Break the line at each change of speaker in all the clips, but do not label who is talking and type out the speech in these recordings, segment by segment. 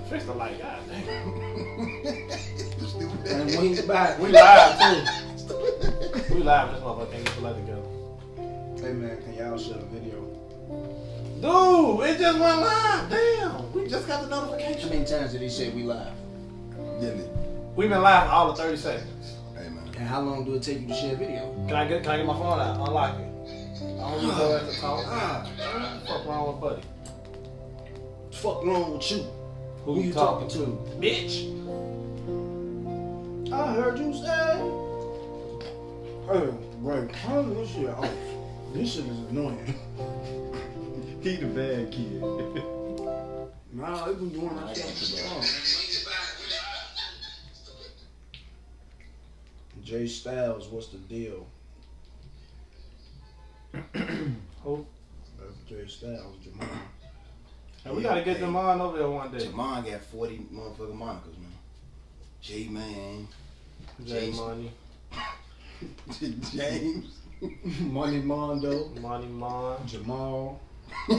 Fix the light, god damn.
And we back.
We live too. We live. This motherfucker can't get the light together.
Hey man, can y'all share a video?
Dude, it just went live. Damn, we just got the notification.
How many times did he say we live?
Didn't it?
We've been live for all of 30 seconds.
Hey man.
And how long do it take you to share a video?
Can I get my phone out? Unlock it. I don't need to at the talk. Fuck wrong with buddy?
Fuck wrong with you?
Who you talking to? Bitch.
I heard you say. Hey, Greg, turn this shit off. This shit is annoying.
He the bad kid.
Nah, they been doing that stuff. Jay Styles, what's the deal?
Who?
That's Jay Styles, Jamal.
Hey, we gotta get them on over there one day.
Jamon got 40 motherfucking monikers, man. J-Man.
J Money.
James.
Money Mondo.
Money Mon.
Jamal. You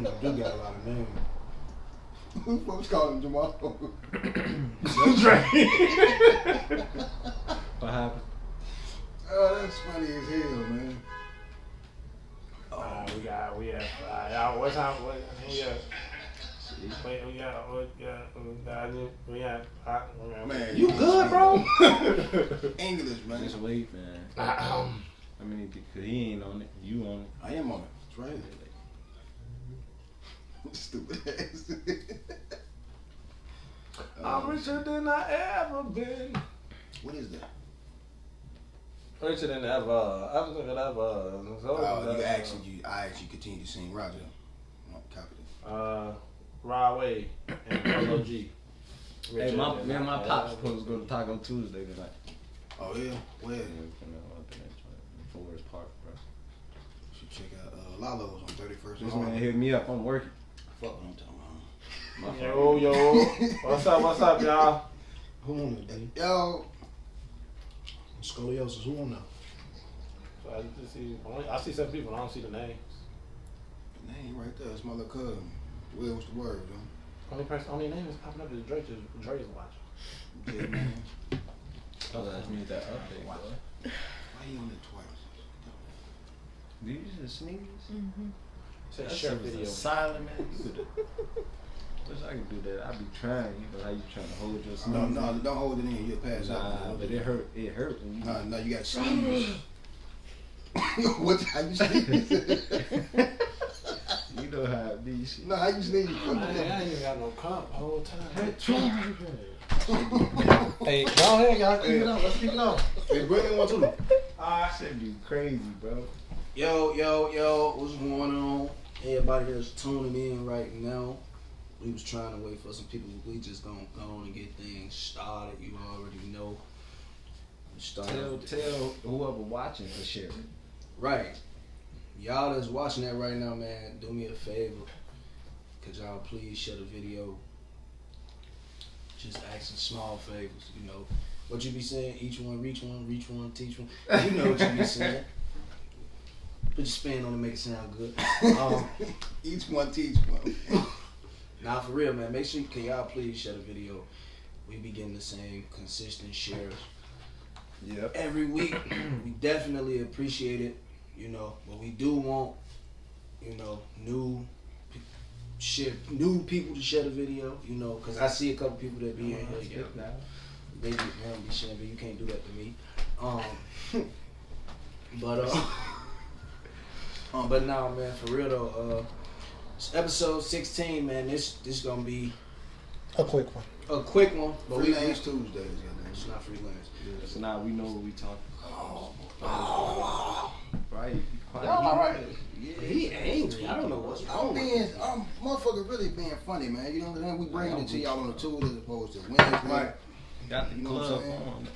got a lot of names.
Who folks call him Jamal?
Dre.
What happened?
Oh, that's funny as hell, man.
We have, y'all, what time, we have,
Man,
you good, bro?
English, man.
Just wait, man. I mean, cause he ain't on it. You on it.
I am on it. That's right. Stupid ass.
I'm richer than I ever been.
What is that?
Richer than ever.
I actually continue to sing Roger. Copy
that. Rod Wave and LOG.
Hey, me and my pops supposed to go to Taco Tuesday tonight.
Oh yeah? Where?
Forest Park, bro.
Should check out Lalo's on 31st.
This man hit me up. I'm working.
Fuck what I'm talking about.
Yo. What's up, y'all?
Who on that, dude?
Yo.
Scoliosis, who on that?
So I see some people, I don't see the names.
The name right there, it's my little cousin. Will, what's the word, though?
Only name is popping up is Dre's watching.
Yeah, man.
Oh, that's me that update.
Why you on it twice?
Did you just sneeze?
Mm-hmm. Say
That
share
shit was
video.
silent, man. Wish I could do that. I be trying. You know how you trying to hold your sneeze?
No, don't hold it in. You'll pass out.
Nah, but it hurt. It hurt. When you
No, you got to sneeze. What? How you sneeze?
You know how it be. Shit.
No, how you sneeze?
I ain't even got no cup the whole time. Hey, go ahead, y'all. Keep it up. Let's keep it up.
Hey, bring in one to them.
Ah, shit be crazy, bro.
Yo, what's going on? Everybody that's tuning in right now. We was trying to wait for some people. We just gonna go on and get things started. You already know.
Tell whoever watching to share it.
Right. Y'all that's watching that right now, man, do me a favor. Could y'all please share the video? Just asking small favors, you know. What you be saying? Each one, reach one, teach one. You know what you be saying. Put your spin on it, make it sound good.
Each one, teach one.
Nah, for real, man. Make sure, can y'all please share the video? We be getting the same consistent shares.
Yep.
Every week. We definitely appreciate it, you know. But we do want, you know, new people to share the video, you know, because I see a couple people that be in here. They be sharing, but you can't do that to me. But nah, man, for real though. It's episode 16, man. This gonna be
a quick one.
But freelance Tuesdays, yeah.
It's not freelance.
It's not. We know what we talking. Right.
Y'all all right?
Yeah.
He angry. I don't know what's wrong.
Motherfucker really being funny, man. You know what I mean? We bringing it to y'all on the Tuesday as opposed to Wednesday.
Right.
Got the
You know what
club
I'm saying?
on.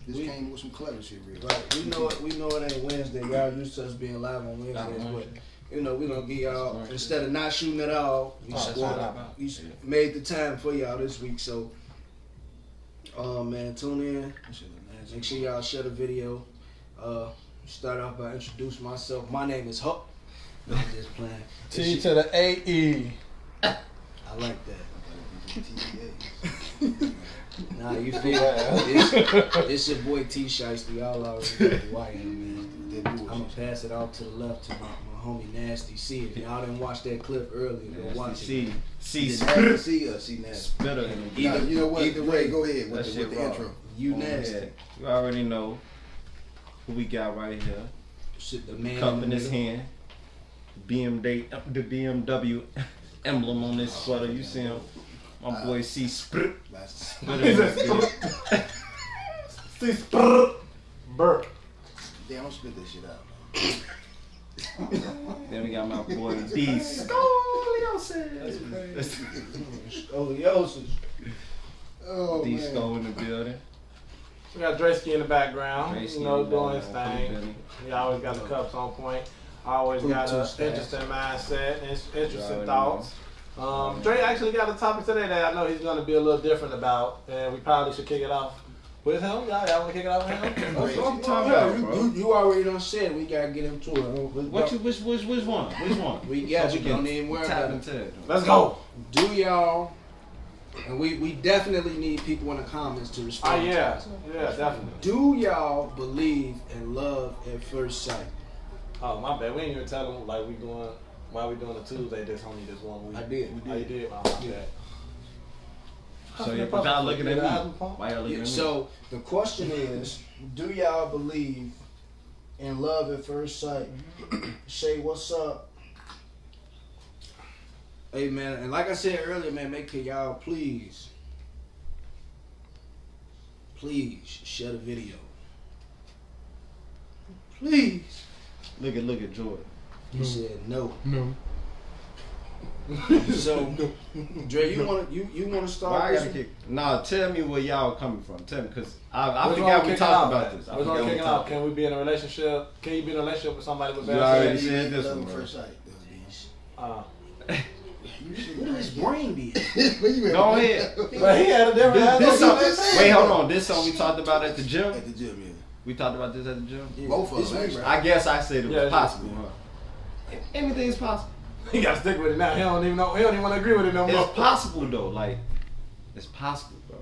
This came with some clever shit, really.
Right. We know it ain't Wednesday. Y'all used to us being live on Wednesdays, but you know, we're gonna give y'all, instead of not shooting at all, we made the time for y'all this week. So man, tune in. Make sure y'all share the video. Start off by introducing myself. My name is Huck. I'm just playing.
T to the AE.
I like that.
TTA.
Nah, you feel it's your boy T Shiesty. Y'all already know who I am, man. I'm gonna pass it off to the left to my homie Nasty C. If y'all didn't watch that clip earlier, go watch it.
See nasty.
Better than
You know what? Either way, go ahead with the intro.
You nasty.
You already know who we got right here.
Shit, the man
Cup in his hand. The BMW emblem on this sweater. You see him? My boy C. Sprit.
See, spur. Burp.
Damn, I'm spit this shit out.
Then we got my boy D.
Scoliosis.
Oh,
D.
man.
Skull in the building.
We got Dresky in the background,
Dresky
you know,
in the
doing his
background,
thing. He always got the cups on point. Always got an interesting mindset, interesting thoughts. Dre actually got a topic today that I know he's going to be a little different about, and we probably should kick it off with him. Y'all want to kick it off with him?
What you talking about, bro?
You already done said we gotta get into it.
Which one?
We got you. Don't even worry about it.
Let's go.
Do y'all? And we definitely need people in the comments to respond.
Oh yeah, definitely.
Do y'all believe in love at first sight?
Oh my bad, we ain't even tell them like why we doing a Tuesday. This only this one week.
I did.
Oh, you did? Oh, my bad.
So y'all looking at me? Why y'all looking at me?
So the question is, do y'all believe in love at first sight? Shay, what's up? Hey man, and like I said earlier, man, make sure y'all please share the video. Please.
Look at Jordan.
He said no.
No.
So, Dre, you wanna start?
Why I gotta kick? Nah, tell me where y'all coming from. Tell me, cause I forgot we talked about this.
We're gonna kick it off. Can we be in a relationship? Can you be in a relationship with somebody with
You
bad
already
sex?
said this
Love
one,
at
bro.
first sight.
Where his brain be at?
Go ahead.
But he had a different.
This song, wait, hold on. This song we talked about at the gym.
At the gym, yeah.
We talked about this at the gym.
Both of them, right?
I guess I said it was
Yeah,
possible, huh? Anything's possible.
He got to stick with it now. He don't even know. He don't even want to agree with it no more.
It's possible though. Like, it's possible, bro.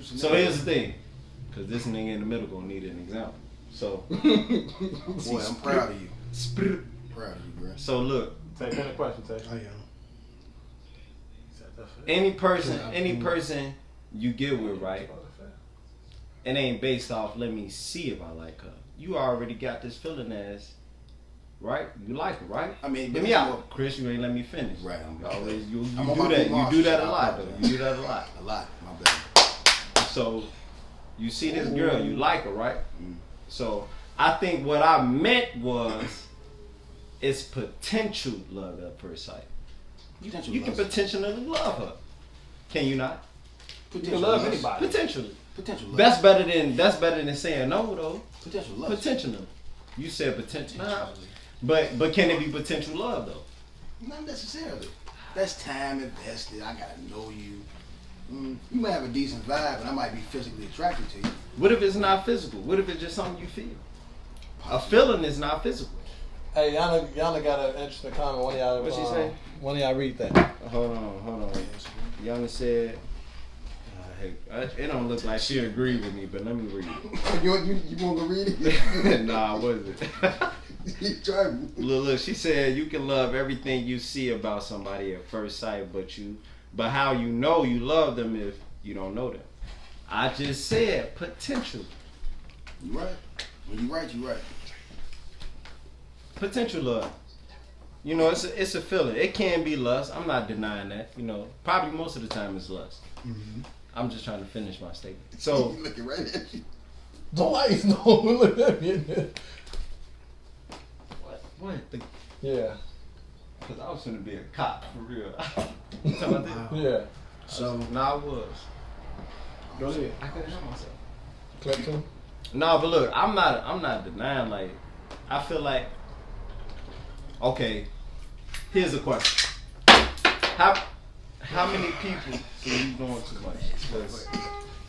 So here's the thing, cause this nigga in the middle gonna need an example. So,
Boy, I'm proud of you.
Sprit.
Proud of you, bro.
So look,
Take the question, Tay.
I am.
any person you get with, right? It ain't based off, let me see if I like her. You already got this feeling as, right? You like her, right?
I mean,
Let me out. Chris, you ain't let me finish.
Right.
You always, you
I'm
do
on my
that.
Kumar
You do that
shit.
a lot, though. You do that a lot.
A lot. My bad.
So, you see this girl, you like her, right?
Mm.
So, I think what I meant was, it's potential love at first sight. You can potentially love her. Can you not?
You can love anybody.
Potentially.
Potential love.
That's better than saying no though.
Potential love.
Potentially. You said potential. Nah. But can it be potential love though?
Not necessarily. That's time invested. I gotta know you. You might have a decent vibe, and I might be physically attracted to you.
What if it's not physical? What if it's just something you feel? A feeling is not physical.
Hey, y'all got an interesting comment. One of y'all.
What'd she say?
One of y'all read that.
Hold on. Yana said, it don't look like she agreed with me, but let me read it.
You want to go read it?
Nah, what is it?
You try me.
Look, she said you can love everything you see about somebody at first sight, but how you know you love them if you don't know them. I just said potential.
You right. When you right, you right.
Potential love. You know, it's a feeling. It can be lust. I'm not denying that. You know, probably most of the time it's lust.
Mm-hmm.
I'm just trying to finish my statement. So,
You looking right at you.
Don't look at me.
what?
Yeah.
Because I was gonna be a cop for real. You talking about that?
Yeah.
So
I was.
go ahead.
I couldn't help myself.
Clip two.
No, but look, I'm not denying. Like, I feel like. Okay, here's a question. How many people? So you doing too much?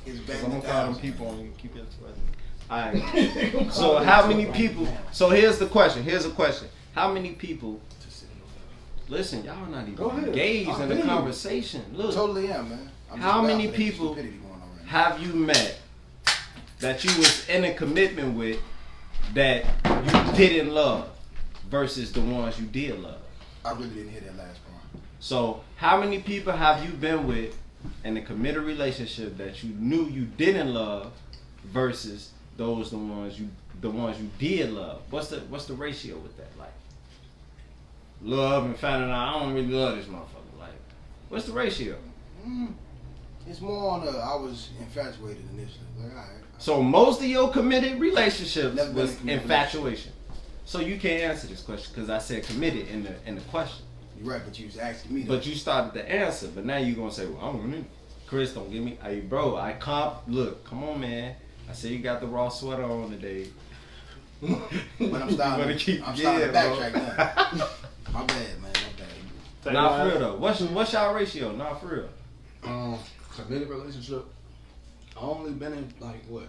Because I'm gonna call them people and you keep it to us. Alright. So how many people? So here's the question. How many people Listen, y'all not
Go
even
ahead.
engaged
I'll
in the
hear you.
conversation. Look,
Totally am, man. I'm
how
just
many
laughing at the
people
stupidity going on right now.
have you met that you was in a commitment with that you didn't love versus the ones you did love?
I really didn't hear that last part.
So, how many people have you been with in a committed relationship that you knew you didn't love versus the ones you did love? What's the ratio with that? Like, love and finding out I don't really love this motherfucker. Like, what's the ratio?
It's more on I was infatuated initially. Like, all right.
So most of your committed relationships
Never been
was
in a committed
infatuation. So you can't answer this question because I said committed in the question.
You're right, but you was asking me.
But you started the answer. But now you're gonna say, well, I don't really. Chris, don't give me. Hey, bro, look, come on, man. I see you got the raw sweater on today.
But I'm starting to backtrack now. My bad, man. My bad.
Nah, for real though. What's y'all ratio? Nah, for real.
Committed relationship. I only been in like what?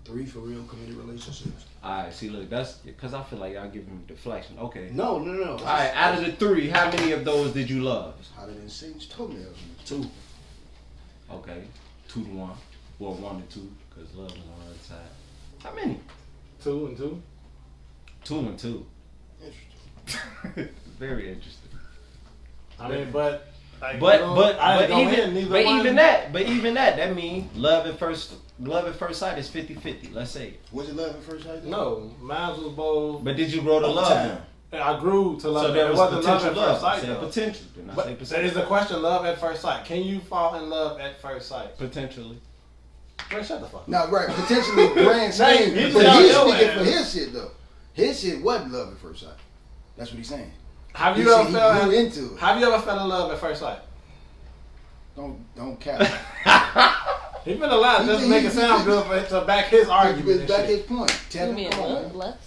3 for real committed relationships.
Alright, see, look, that's because I feel like y'all giving me deflection. Okay.
No.
Alright, out of the 3, how many of those did you love?
How did it seem? You told me that was
2.
Okay, 2 to 1. Well, 1 to 2, because love is on the other side. How many?
2 and 2.
2 and 2.
interesting.
Very interesting.
I mean, but like,
But even that means love at first sight is 50-50. Let's say.
Was it love at first sight?
No, mine was both.
But did you grow to
Over
love
time.
them?
I grew to love.
So there
it
was
wasn't love
potential
at
love.
first
I
sight.
said
Though.
potential. Did not say
But there
percentage.
is the question: love at first sight. Can you fall in love at first sight?
Potentially.
Bro, shut the fuck up.
No, right. Potentially grand scheme.
Nah,
But
you
he's
tell
speaking
your
for
ass.
his shit though. His shit wasn't love at first sight. That's what he's saying.
Have
He
you
said
ever
he
felt?
grew into it.
Have you ever fell in love at first sight?
Don't cap.
He been alive just to make it sound good to back his argument.
But
and
back
shit.
his point.
You
Tevin,
mean
come on,
what?
man.
Lust?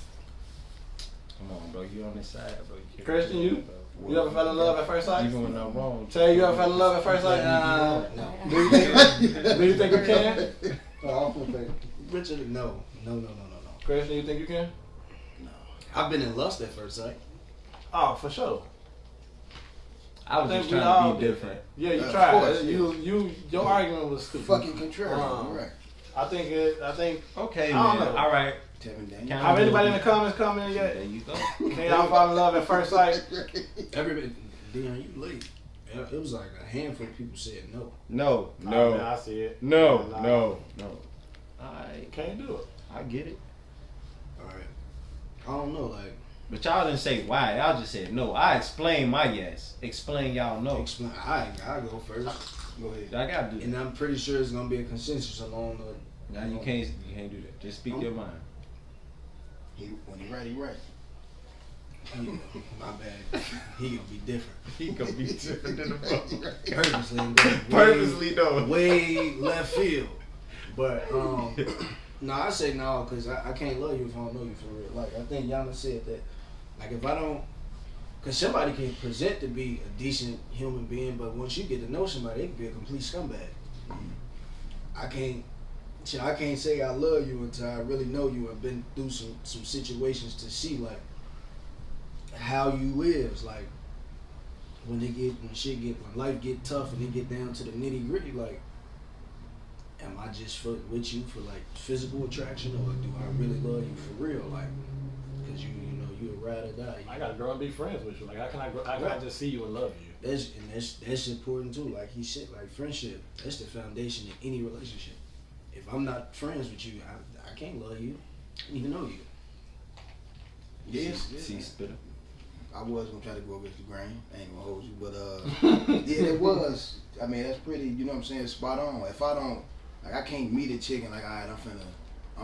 Come on, bro. You on this side, bro. You can't
Christian,
do
you?
that, bro.
You ever fell in love at first sight?
Even when I'm wrong.
Tell you ever fell in love at first sight?
No.
Do you think you can?
Richard, no.
Christian, you think you can?
I've been in lust at first sight.
Oh, for sure.
I was
think
just
we
trying
all
to be
did
different.
Yeah, you
Of
tried.
course,
Your argument was stupid.
Fucking contrary.
Um,
You're right.
I think.
Okay,
I don't
man.
know.
All right.
Tevin Daniel.
Count
Have
it.
anybody in the comments comment yet?
There you go.
Can y'all fall in love at first sight?
Everybody, Dion, you late. It was like a handful of people said no.
No.
Oh, man, I see it.
No.
Nah.
No. I
Can't do it.
I get it.
All right. I don't know, like
But y'all didn't say why. Y'all just said no. I explained my yes. Explain y'all no.
explain. I go first.
Go ahead.
I gotta do that.
And I'm pretty sure it's gonna be a consensus along the.
Now you can't do that. Just speak your mind.
When he right, he right.
My bad. He gonna be different.
He gonna be different than the fuck.
Purposely, I'm going
Purposely though.
way left field. But no, I say no because I can't love you if I don't know you for real. Like I think Yana said that. Like if I don't, because somebody can present to be a decent human being, but once you get to know somebody, they can be a complete scumbag. I can't say I love you until I really know you and been through some situations to see like how you live. Like when life get tough and they get down to the nitty gritty, like am I just with you for like physical attraction or do I really love you for real? Like, cause you know you a ride or die.
I gotta grow and be friends with you. Like, how can I just see you and love you?
That's important too. Like he said, like friendship. That's the foundation in any relationship. If I'm not friends with you, I can't love you. I don't even know you.
Yes.
See, spitter.
I was gonna try to go against the grain. I ain't gonna hold you, but yeah, it was. I mean, that's pretty. You know what I'm saying? Spot on. If I don't, like, I can't meet a chick and like, all right, I'm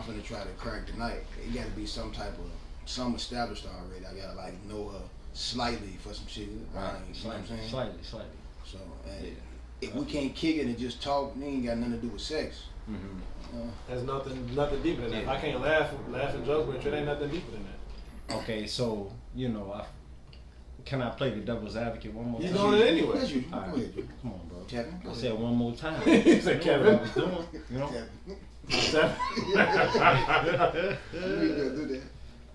finna try to crack tonight. It got to be some established already. I gotta like know her slightly for some shit.
Right.
You know what I'm saying?
Slightly.
So if we can't kick it and just talk, it ain't got nothing to do with sex.
Mm-hmm.
There's nothing deeper than that. If I can't laugh and joke with you, it ain't nothing deeper than that.
Okay, so can I play the devil's advocate one more
You
time?
doing it anyway.
Yes, you.
All
Go
right.
ahead, Drew.
Come on, bro.
Kevin. Go
I
ahead.
said one more time.
He said,
You know what I
Kevin.
was doing, you know?
Kevin. You gotta do that.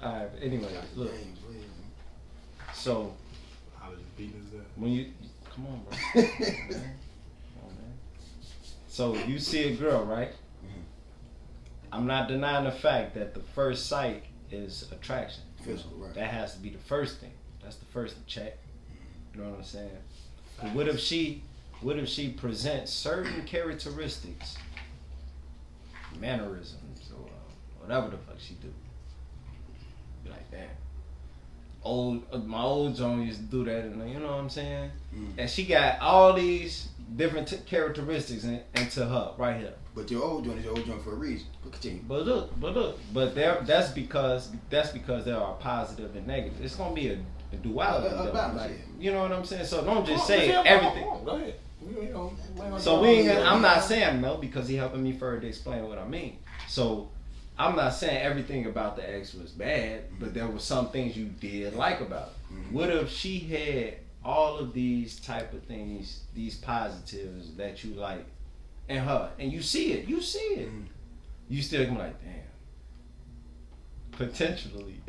All right. Anyway, look. So
I was beating his ass.
when you come on, bro. Come on, man. So you see a girl, right? I'm not denying the fact that the first sight is attraction.
Physical, right.
That has to be the first thing. That's the first check. You know what I'm saying? But what if she presents certain characteristics, mannerisms, or whatever the fuck she do? Be like, damn. My old Joan used to do that, and you know what I'm saying? And she got all these different characteristics into her right here.
But your old joint is your old joint for a reason. But continue.
But that's because there are positive and negative. It's gonna be a duality.
A balance,
like,
yeah.
You know what I'm saying? So don't just say everything.
Go ahead.
So I'm not saying no because he helping me further explain what I mean. So I'm not saying everything about the ex was bad, but there were some things you did like about it. What if she had all of these type of things, these positives that you like in her, and you see it, you still gonna be like, damn, potentially.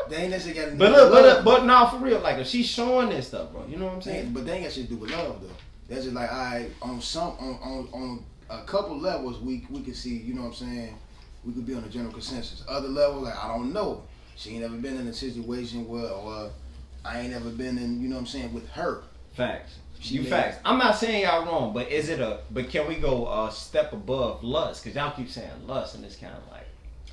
They ain't necessarily got to do
but nah, for real, like if she's showing this stuff, bro, you know what I'm saying?
But they ain't got shit to do with love though. That's just like on a couple levels we can see, you know what I'm saying? We could be on a general consensus. Other levels, like I don't know. She ain't never been in a situation where, or I ain't ever been in, you know what I'm saying, with her.
Facts. Facts. I'm not saying y'all wrong, but but can we go a step above lust? Cause y'all keep saying lust, and it's kind of like.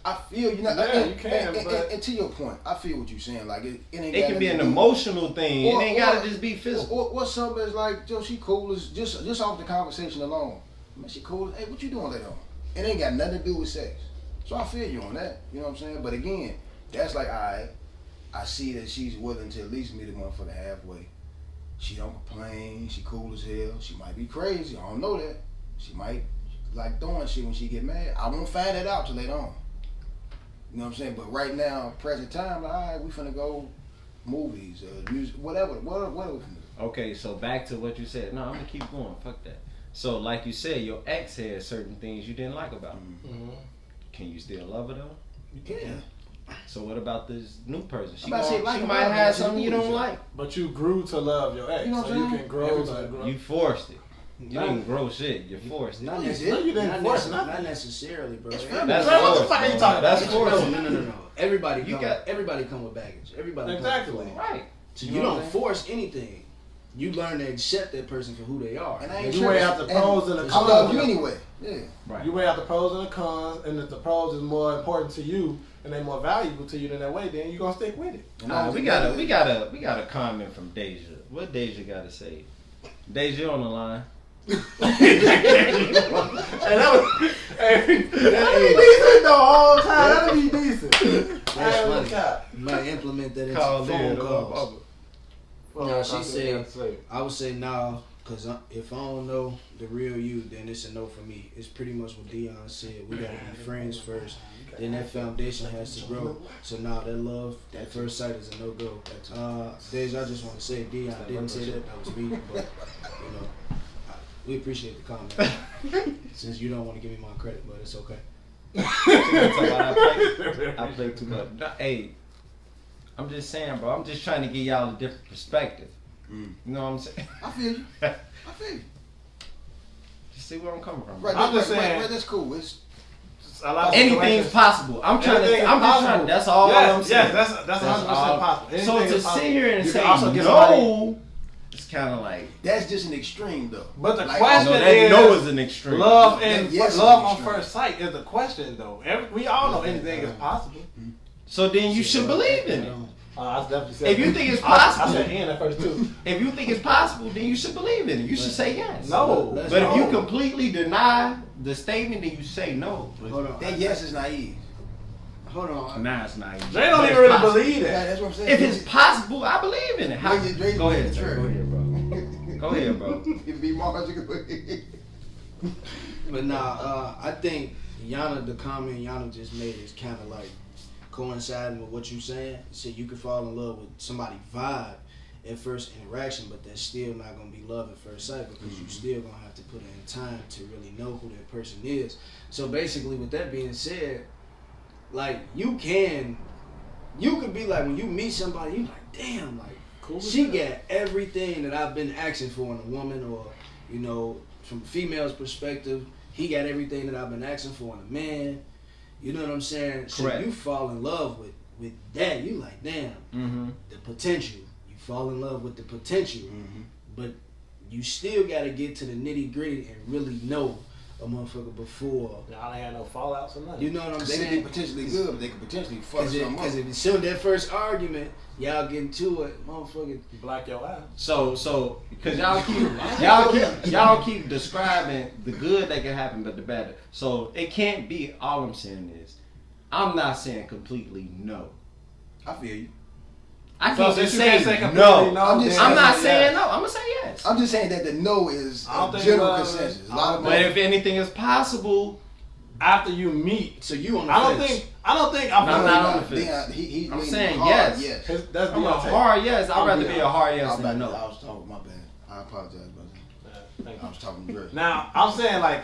I feel you know.
Yeah, you can.
And to your point, I feel what you're saying. Like it ain't.
It can be an emotional thing. It ain't gotta just be physical.
Or something is like, Joe, she cool as just off the conversation alone. Man, she cool. Hey, what you doing later on? It ain't got nothing to do with sex. So I feel you on that. You know what I'm saying? But again, that's like I see that she's willing to at least meet a motherfucker halfway. She don't complain. She cool as hell. She might be crazy. I don't know that. She might like throwing shit when she get mad. I won't find that out till later on. You know what I'm saying? But right now, present time, like, all right, we finna go movies, music, whatever we finna do.
Okay, so back to what you said. No, I'm gonna keep going. Fuck that. So like you said, your ex had certain things you didn't like about her. Can you still love her though?
You can.
So what about this new person? She
like
might have something you don't like.
But you grew to love your ex.
You know what
so
I'm
you
saying?
can grow to grow.
You forced it. You didn't grow shit. You forced it.
Not
No, you didn't force nothing.
Not necessarily, bro.
That's
What the fuck are you talking about?
That's forced.
No. Everybody
You
everybody come with baggage. Everybody
Exactly.
come with
Right.
So you don't force anything. You learn to accept that person for who they are.
And I ain't
You weigh out the pros and the
I
cons.
love you anyway. Yeah.
Right.
You weigh out the pros and the cons, and if the pros is more important to you and they're more valuable to you than that way, then you gonna stick with it.
We got a comment from Deja. What Deja got to say? Deja on the line.
And that was decent the whole time. That'll be decent.
That's funny.
God.
You might implement that into
Call
phone
in.
calls. No, she said,
say.
I would say no, because if I don't know the real you, then it's a no for me. It's pretty much what Dion said. We got to be friends first. Then that foundation has to grow. So now that love, that first sight is a no-go. Deja, I just want to say, Dion didn't say that. That was me. But, you know, we appreciate the comment. Since you don't want to give me my credit, but it's okay.
I play too much. Hey, I'm just saying, bro. I'm just trying to give y'all a different perspective. You know what I'm saying?
I feel you.
Just see where I'm coming from.
Right,
I'm just saying.
Right, that's cool. It's
Anything's possible. I'm trying to. That's all I'm saying.
Yes, that's 100% possible.
So
Anything
to
is possible.
sit here and
You
say
can also get
no, it's kind of like.
that's just an extreme though.
But the
Like,
question
No, that
is,
no is an extreme.
love and
Yes,
love on
extreme.
first sight is the question though. We all know anything is possible.
So then you should believe in it.
I definitely said
If you think it's
I
possible,
said and at first too.
if you think it's possible, then you should believe in it. You should say yes.
No.
But if you completely deny the statement, then you say no.
Hold on.
That yes is naive.
Hold on.
Nah, it's not.
They don't even really believe
Yeah,
that.
that's what I'm saying.
If it's possible, I believe in it. How?
Dre-
Go ahead,
Dre-
sir. Go ahead, bro. Go ahead, bro.
It'd be marginal.
But nah, I think the comment Yana just made is kind of like coinciding with what you saying. So you could fall in love with somebody vibe at first interaction, but that's still not gonna be love at first sight because you still gonna have to put in time to really know who that person is. So basically, with that being said, like you can you could be like, when you meet somebody, you like, damn, like,
Cool
she
with
got everything that I've been asking for in a woman, or, you know, from a female's perspective, he got everything that I've been asking for in a man. You know what I'm saying? So
Correct.
you fall in love with that. You like, damn, the potential. You fall in love with the potential, but you still got to get to the nitty gritty and really know a motherfucker before.
Y'all ain't had no fallouts or nothing.
You know what I'm
They
saying?
could be potentially good, but they could potentially fuck something up.
Because if it's soon that first argument, y'all get into it, motherfucker.
You black your eye.
So because y'all keep describing the good that can happen, but the bad. So it can't be. All I'm saying is, I'm not saying completely no.
I feel you.
I
So
can't
since
just
you
say
can't say completely
no.
no,
I'm
then-
just
I'm not
Yeah.
saying no. I'm gonna say yes.
I'm just saying that the no is
I don't
a
think
general
love-
consensus. A
I
lot
don't
of
But if anything is possible,
After you meet,
So you on the
I don't
fence.
think. I
No,
feel
I'm
like
not on the fence. I'm
leaning
saying
hard,
yes.
Cause that's
I'm a
Deontay.
hard yes. I'd rather be a hard yes
I
than a no.
was talking, my bad. I apologize, brother.
Yeah, thank
I
you.
was talking great.
Now I'm saying like,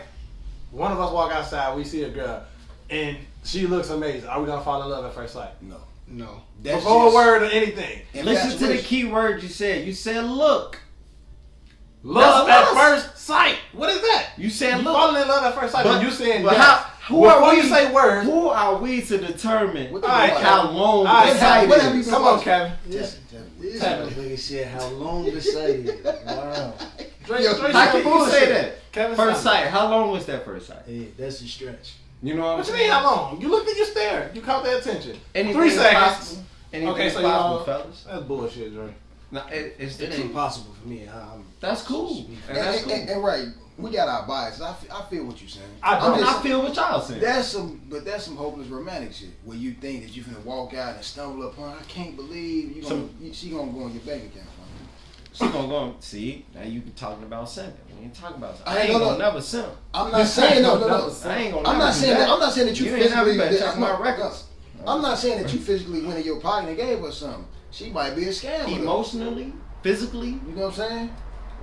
one of us walk outside, we see a girl, and she looks amazing. Are we gonna fall in love at first sight?
No.
No.
Before a word or anything.
Listen to the key word you said. You said look.
Love
That's
at
lust.
first sight. What is that?
You said
You
look.
falling in love at first sight, but you saying
but
yes.
who
Before
are we?
you say words,
Who are we to determine
What the
All right,
fuck?
how long
All right,
the sight
what have you
is?
been
come on,
watching?
Kevin.
This
Tell me.
motherfucker said how long the sight is. Wow.
Drake,
Yo,
Drake
How
said
can you
bullshit.
say that?
Kevin
First
Simon.
sight. How long was that first sight?
Hey, that's a stretch.
You know what I'm
What you
saying?
mean how long? You looked at your stare. You caught their attention.
Anything
3
is
seconds.
possible. Anything
Okay,
is
so
possible,
y'all-
fellas.
That's bullshit, Drake.
No, it's the
It ain't
truth.
possible for me.
That's cool. And that's cool.
And right, we got our biases. I feel what you're saying.
I don't.
I feel what y'all saying.
That's some hopeless romantic shit where you think that you finna walk out and stumble upon. I can't believe she gonna go in your bank account.
She gonna go see. Now you talking about simping. We ain't talking about simping.
I
I
ain't
ain't
gonna-
gonna never simp.
I'm not saying no.
I ain't gonna.
I'm
never
not
do
saying that. I'm not saying that you
You ain't never
physically.
been checking my records.
I'm not saying that you physically went in your pocket and gave her something. She might be a scammer.
Emotionally, physically.
You know what I'm saying?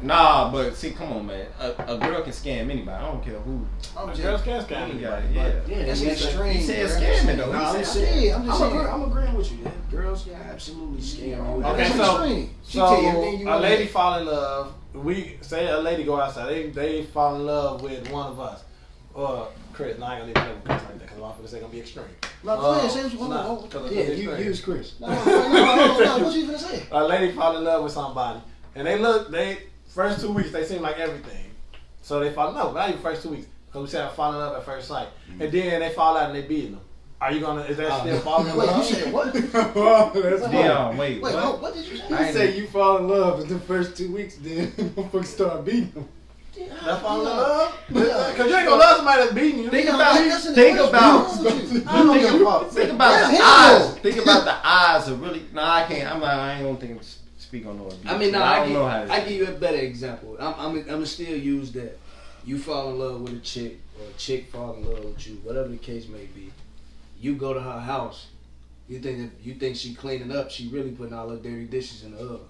Nah, but see, come on, man. A girl can scam anybody. I don't care who.
I'm
Girls
just.
can't scam
You
me.
got it, yeah.
Yeah,
That's
that's
extreme.
He said
bro.
scamming though.
Nah,
He
I'm
said
saying,
I'm just saying.
I'm agreeing with you. Yeah. Girls can absolutely scam you.
Okay,
That's
so
extreme. She tell you
so
everything you
a
want.
lady fall in love. We say a lady go outside. They fall in love with one of us. Or Chris. Now I ain't gonna even Chris like that because I'm gonna say gonna be extreme.
No, go ahead, say what you want.
Nah,
No,
'cause it's
Yeah,
gonna be
you
extreme.
use Chris.
no, what you finna say?
A lady fall in love with somebody, and they first 2 weeks they seem like everything, so they fall in love. But not even first 2 weeks, because we said fall in love at first sight, and then they fall out and they beating them. Are you gonna? Is that still falling in
Wait, you
love?
said what?
Dion, wait,
Wait,
what?
what did you say?
I ain't-
Say you fall in love in the first 2 weeks, then motherfuckers start beating them.
That fall in love? Because you ain't gonna love somebody that's beating you.
Think
Yeah,
about.
that's in the
Think
question.
about.
What's wrong with you?
I don't give a fuck.
Think about
That's
the
him,
eyes.
though.
Think about the eyes of really. No, I can't. I ain't gonna think. Speak on no abuse.
I mean, no,
I
I
don't know how.
give you a better example. I'm gonna still use that. You fall in love with a chick, or a chick fall in love with you, whatever the case may be. You go to her house. You think she cleaning up? She really putting all her dirty dishes in the oven.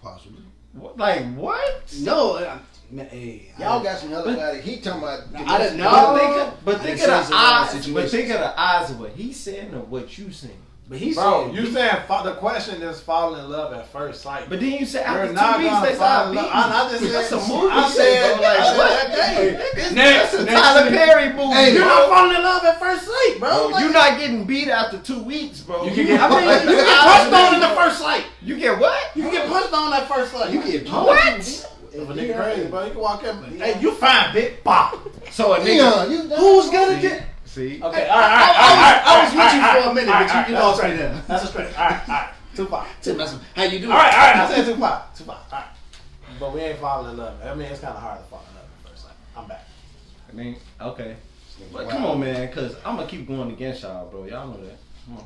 Possibly.
What, like what?
No, man, hey,
Y'all got some other guy that he talking about.
I didn't know.
But
I
think
done
of
seen
the
some other
eyes. But
situations.
think of the eyes of what he's saying or what you saying.
But he
Bro,
said
you saying the question is falling in love at first sight.
But then you said
You're
after
not
2 weeks
gonna
they
fall
start
in
beating.
love. I just
That's
said,
a movie
I
shit,
said,
bro. Like
I said
what?
that day.
That's a Tyler Perry movie.
Hey,
You're
bro.
not falling in love at first sight, bro.
Bro,
Like,
you're not getting beat after 2 weeks, bro.
You can get punched on in the first sight.
You get what?
You can get punched on at first sight.
You get
What?
If a nigga crazy, bro, you can walk in. Hey, you fine, bitch. Bop.
So a nigga.
Dion, you
who's gonna get?
See?
Okay, all right.
I was with you for a minute, but you lost me there.
That's a stretch. All right. 2-5.
How you doing?
All right. I said 2-5. 2-5. All right. But we ain't falling in love. I mean, it's kind of hard to fall in love at first sight. I'm back.
I mean, okay. But come on, man, because I'm going to keep going against y'all, bro. Y'all know that. Come on.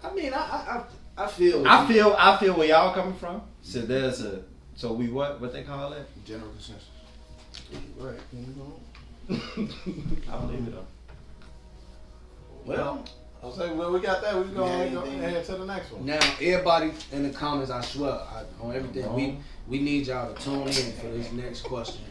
I mean, I feel.
I feel where y'all coming from. So there's a. So we what they call it?
General consensus.
Right.
I believe it though.
Well,
I'll say, well, we got that. We go
Yeah,
ahead to the next one.
now everybody in the comments, I swear, on everything, we need y'all to tune in for this next question.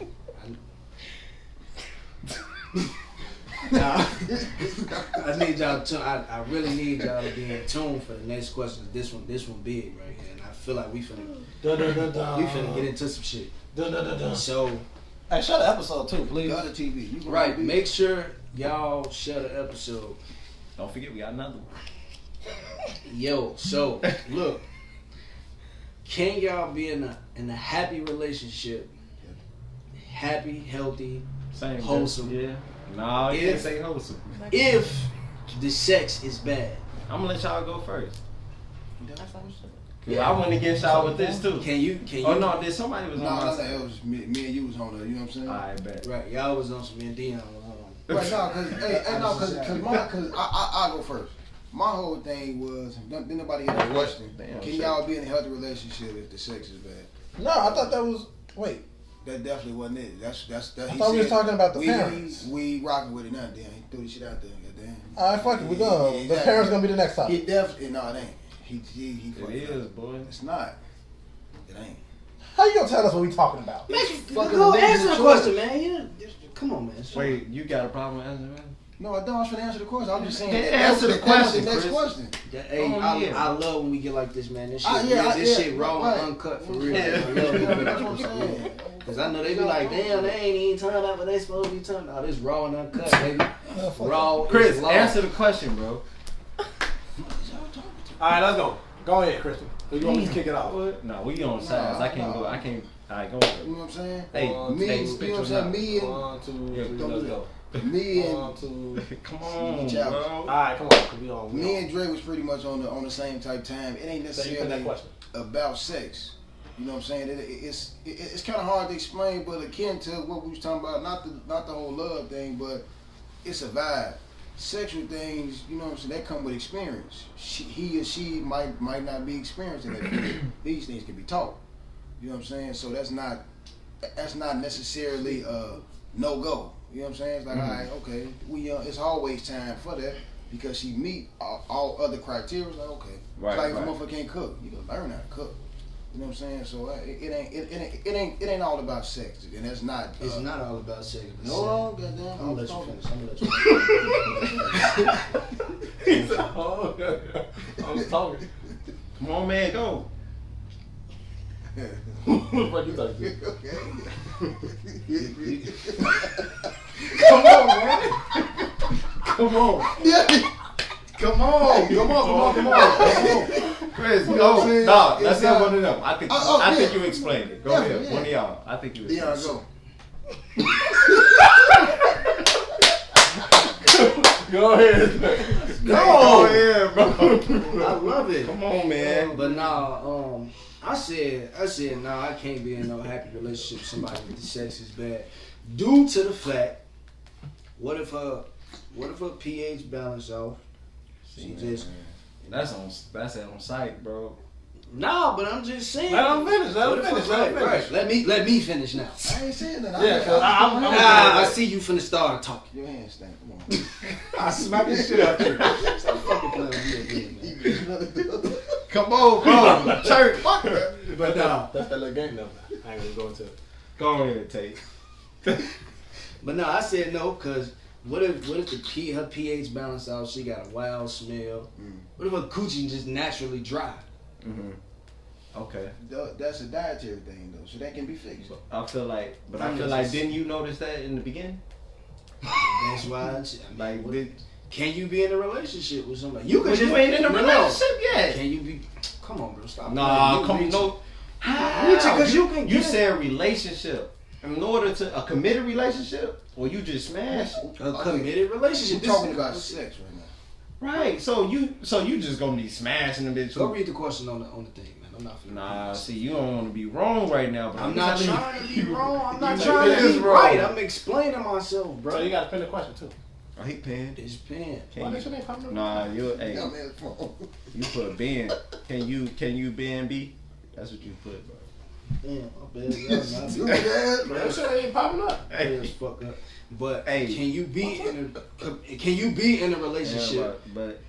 I need y'all to. I really need y'all to be in tune for the next question. This one big right here, and I feel like we finna get into some shit. So,
hey, share the episode too, please.
The other TV.
Right, make sure y'all share the episode.
Don't forget we got another one.
Yo, so look, can y'all be in a happy relationship, happy, healthy,
Same,
wholesome?
Yeah. No, you can't say wholesome.
If the sex is bad,
I'm gonna let y'all go first. I went against y'all with this too.
Can you?
Oh no, there's somebody was on my side.
It was me and you was on there. You know what I'm saying?
I bet.
Right, y'all was on some Indian.
Right, cause I go first. My whole thing was, didn't nobody get a question. Can y'all be in a healthy relationship if the sex is bad?
No, I thought that was, wait.
That definitely wasn't it. That's
I thought we was talking about the parents.
We rocking with it now, damn. He threw the shit out there, goddamn.
Alright, fuck it, we go. The parents gonna be the next topic.
He definitely, no, it ain't. He
It is, boy.
It's not. It ain't.
How you gonna tell us what we talking about?
Go answer the question, man. Come on, man.
Wait, you got a problem answering that?
No, I don't. I was trying to answer the question. I'm just saying.
Answer the question,
Next
Chris.
question.
Hey, I love when we get like this, man. This shit, shit raw and uncut for real.
Yeah.
I love it.
That's what I'm saying.
Cause I know they be like, damn, they ain't even turned out what they supposed to be turned out. This raw and uncut, baby. Raw.
Chris, answer the question, bro.
Alright, let's go. Go ahead, Kristen. You want me to kick it off?
No, we on sides. I can't go. Alright, go ahead.
You know what I'm saying?
Hey,
you know what I'm saying? Me and
1, 2, 3, let's go.
me and
1, 2.
Come on,
Ciao.
bro.
Alright, come on. We on.
me and Dre was pretty much on the same type time. It ain't
So you put that
necessarily
question.
about sex. You know what I'm saying? It's kind of hard to explain, but akin to what we was talking about, not the whole love thing, but it's a vibe. Sexual things, you know what I'm saying, that come with experience. He or she might not be experiencing that. These things can be taught. You know what I'm saying? So that's not necessarily a no go. You know what I'm saying? It's like, all right, okay, it's always time for that because she meet all other criteria. Like, okay,
Right,
like if
right.
a motherfucker can't cook, you can learn how to cook. You know what I'm saying? So it ain't all about sex, and that's not.
It's not all about sex.
No, goddamn.
I'm gonna let you finish. I'm gonna let you finish.
He said, oh, I was talking.
Come on, man, go.
What the fuck you talking to?
Come on, man. Come on.
Yeah.
Come on.
Chris,
You know what I'm
go.
saying?
No,
It's
let's
not-
get one of them. I think
yeah.
you explained it. Go
Yeah,
ahead.
yeah.
One of y'all. I think you explained
Yeah,
it.
go.
Go ahead.
Go ahead, bro.
I love it.
Come on, man.
But nah, I said, nah, I can't be in no happy relationship with somebody if the sex is bad. Due to the fact, what if her pH balance off? She just
That's on site, bro.
nah, but I'm just saying.
Let him finish.
What if her- right. Let me finish now.
I ain't saying that.
Yeah, cause I'm
I see you finna start talking.
Your hands stink. Come on.
I smack this shit out there.
Stop fucking playing with me again, man.
Come on, bro. Church.
But nah.
That's that little game though. I ain't gonna go into it.
Go ahead, Tate.
But no, I said no, cause what if her pH balance out? She got a wild smell. What if her coochie just naturally dry?
Mm-hmm. Okay.
That's a dietary thing though, so that can be fixed.
I feel like, didn't you notice that in the beginning?
That's why. Can you be in a relationship with somebody? You
But you ain't in a relationship yet.
Can you be? Come on, bro. Stop.
Nah,
playing.
no.
Because you can.
You said relationship. In order to a committed relationship, or you just smash
a committed relationship.
We're talking about sex right now.
right? So you just gonna be smashing the bitch.
Go read the question on the thing, man. I'm not.
Nah, see, you don't want to be wrong right now, but
I'm not trying to be wrong. I'm not
You
trying to
is
be
wrong.
right. I'm explaining myself, bro.
So you gotta pin the question too.
I hate pen.
It's pen.
Why that shit ain't popping up?
Nah, you
Yeah, man, come on.
you put Ben. Can you Ben B? That's what you put, bro.
Damn, I bet y'all not
Do that,
Bro, that shit ain't popping up.
as fuck up. But
Hey.
can you be in a relationship?
Yeah, but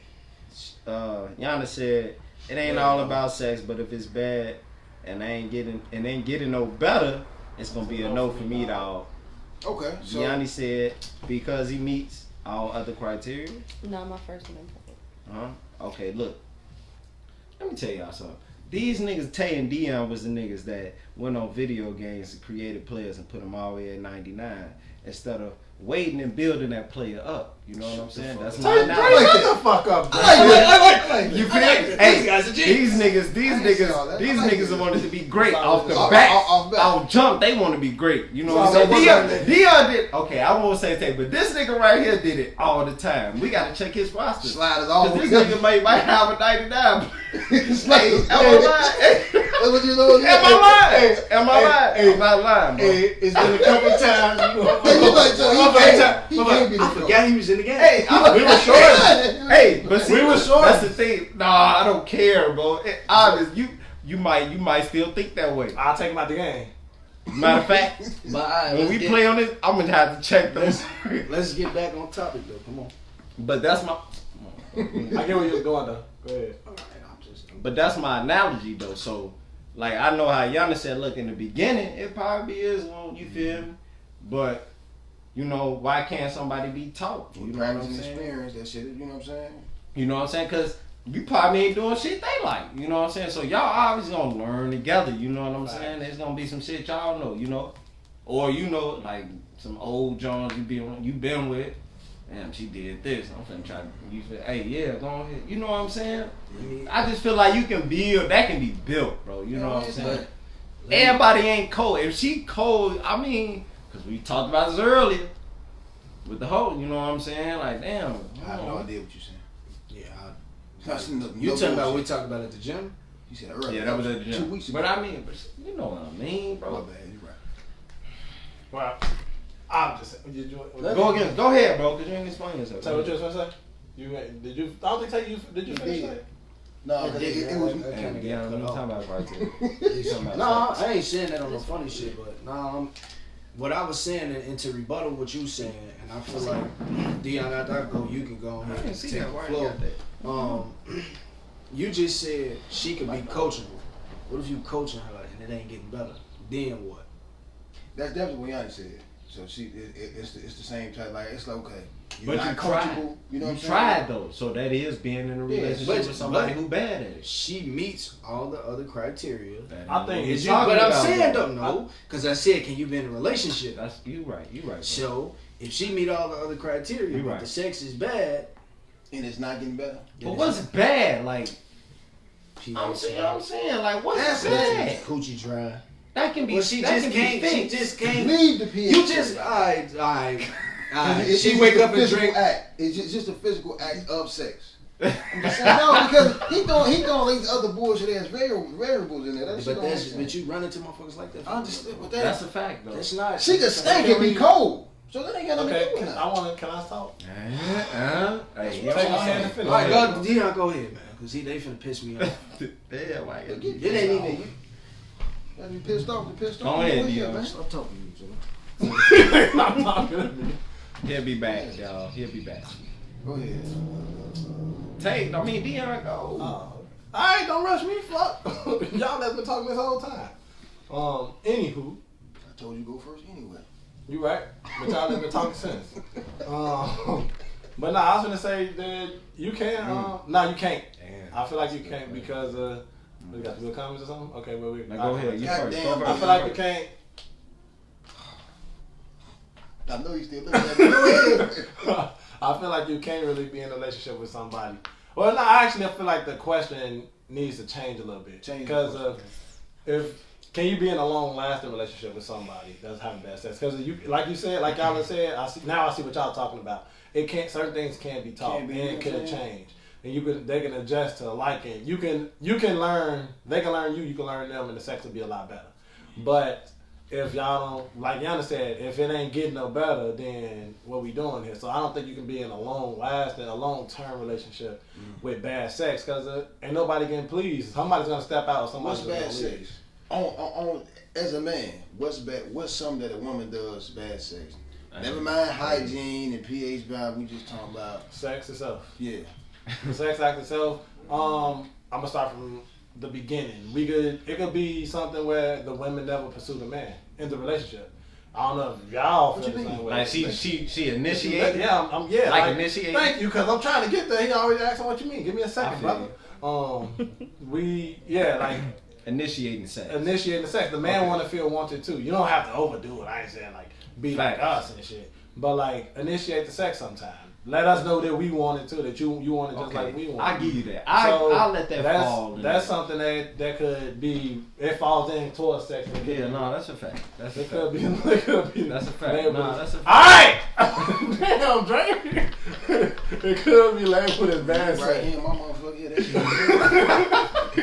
Yana said it ain't all about sex, but if it's bad and ain't getting no better, it's gonna be a no for me, dog.
Okay, so
Yanni said because he meets All other criteria?
No, my first one.
Okay, look. Let me tell y'all something. These niggas, Tay and Dion, was the niggas that went on video games and created players and put them all the way at 99 instead of waiting and building that player up. You know what I'm saying? That's my analogy.
Shut the fuck up, bro.
You feel me? Hey, these niggas wanted to be great off the bat. Off jump, they want to be great. You know what I'm saying? Dion did. Okay, I won't say Tay, but this nigga right here did it all the time. We got to check his roster.
Sliders all
this nigga might have a 99. Hey, am I lying? Am I lying? I'm not lying, bro.
Hey, it's been a couple times.
I forgot he was in the game.
Hey, we were short. Hey, but see,
we were short.
That's the thing. Nah, I don't care, bro. Obvious, you might still think that way.
I'll take him out the game.
Matter of fact, when we play on this, I'm gonna have to check those.
Let's get back on topic though. Come on.
But that's my.
I get where you're going though. Go ahead.
But that's my analogy though. So, like, I know how Giannis said, look, in the beginning, it probably is on. You feel me? But you know, why can't somebody be taught? You know what I'm saying?
Experience that shit. You know what I'm saying?
You know what I'm saying? Because you probably ain't doing shit they like. You know what I'm saying? So y'all obviously gonna learn together. You know what I'm saying? There's gonna be some shit y'all know. You know, or you know, like some old Jones you been with. Damn, she did this. I'm finna try to. You feel? Hey, yeah, go ahead. You know what I'm saying? I just feel like you can build. That can be built, bro. You know what I'm saying? Everybody ain't cold. If she cold, I mean. Because we talked about this earlier with the whole, you know what I'm saying? Like, damn.
I have no idea what you're saying.
Yeah, you talking about what we talked about at the gym?
You said earlier.
Yeah, that was at the gym.
2 weeks ago.
But I mean, you know what I mean, bro.
My bad, you're right.
Well, I'm just saying.
Go again. Go ahead, bro, because you ain't explaining yourself.
Tell what you was going to say. Did you? I don't think did you finish that?
No, it was.
Yeah, I'm talking about it right there.
No, I ain't saying that on no funny shit, but no, what I was saying, and to rebuttal what you saying, and I feel like Dion, after I go, you can go ahead and take the floor. You just said she could be coachable. What if you coaching her and it ain't getting better? Then what?
That's definitely what Yanni said. So it's the same type. Like it's like okay,
but
not
you
coachable.
tried.
You know what I'm saying?
Tried though, so that is being in a relationship with somebody who bad at it.
She meets all the other criteria.
I think.
But I'm saying though, no, because I said, can you be in a relationship?
That's you right. Bro.
So if she meet all the other criteria, but the sex is bad,
and it's not getting better.
But what's bad? Like I'm saying, like what's bad?
Coochie dry.
That can be.
Well, she just can't
leave the pH.
You just alright. She wake up and drink.
It's just a physical act of sex. No, because he throwing all these other bullshit ass variables in there.
But you run into motherfuckers like that.
I understand, but
that's a fact though.
It's not.
She just stink and be cold. So that ain't got nothing to do with it.
Can I talk?
All right, go, Dion, go ahead, man. Because they finna piss me off.
Damn, why
it ain't even.
Gotta be pissed off.
Go ahead, Dion.
Man.
Stop talking to you,
I'm talking to me.
He'll be back, y'all. He'll be back.
Go ahead.
Dion, go.
Alright, don't rush me, fuck. Y'all that's been talking this whole time. Anywho.
I told you go first anyway.
You right. But y'all have been talking since. But I was gonna say that you can. No, you can't. Damn. I feel like you can't because we got to do comments or something. Okay, well we.
Now go ahead. You first.
I feel like you can't.
I know you still looking at me. Go ahead.
I feel like you can't really be in a relationship with somebody. Well, no, I feel like the question needs to change a little bit. Because can you be in a long-lasting relationship with somebody that's having bad sex? Because like you said, like y'all said, I see what y'all talking about. It can't. Certain things can't be taught, and it can change. And they can adjust to liking. You can learn. They can learn you. You can learn them, and the sex will be a lot better. But if y'all don't, like Yana said, if it ain't getting no better, then what we doing here? So I don't think you can be in a long-term relationship with bad sex because ain't nobody getting pleased. Somebody's gonna step out. Or somebody's
gonna leave. Sex? On as a man, what's bad? What's something that a woman does bad sex? Never mind hygiene and pH valve. We just talking about
sex itself.
Yeah,
the sex act itself. I'm gonna start from the beginning. It could be something where the women never pursue the man in the relationship. I don't know if y'all
What
feel
you
the
mean?
same way.
Like she initiated.
Yeah, I'm
Like initiate.
Thank you, because I'm trying to get there. He already asking what you mean. Give me a second,
feel
brother. Like
Initiating sex.
initiating the sex. The man want to feel wanted too. You don't have to overdo it. I ain't saying like be like us and shit, but like initiate the sex sometime. Let us know that we want it too. That you want it just like we want.
I give you that. I'll let that fall.
That's something that could be. It falls in towards sex.
Yeah, no, that's a fact. That's a
It
fact.
could be.
That's a fact. No, that's a fact.
Alright! Damn, Drake. It could be labeled as bad
Right
sex.
here, my motherfucker. Yeah, that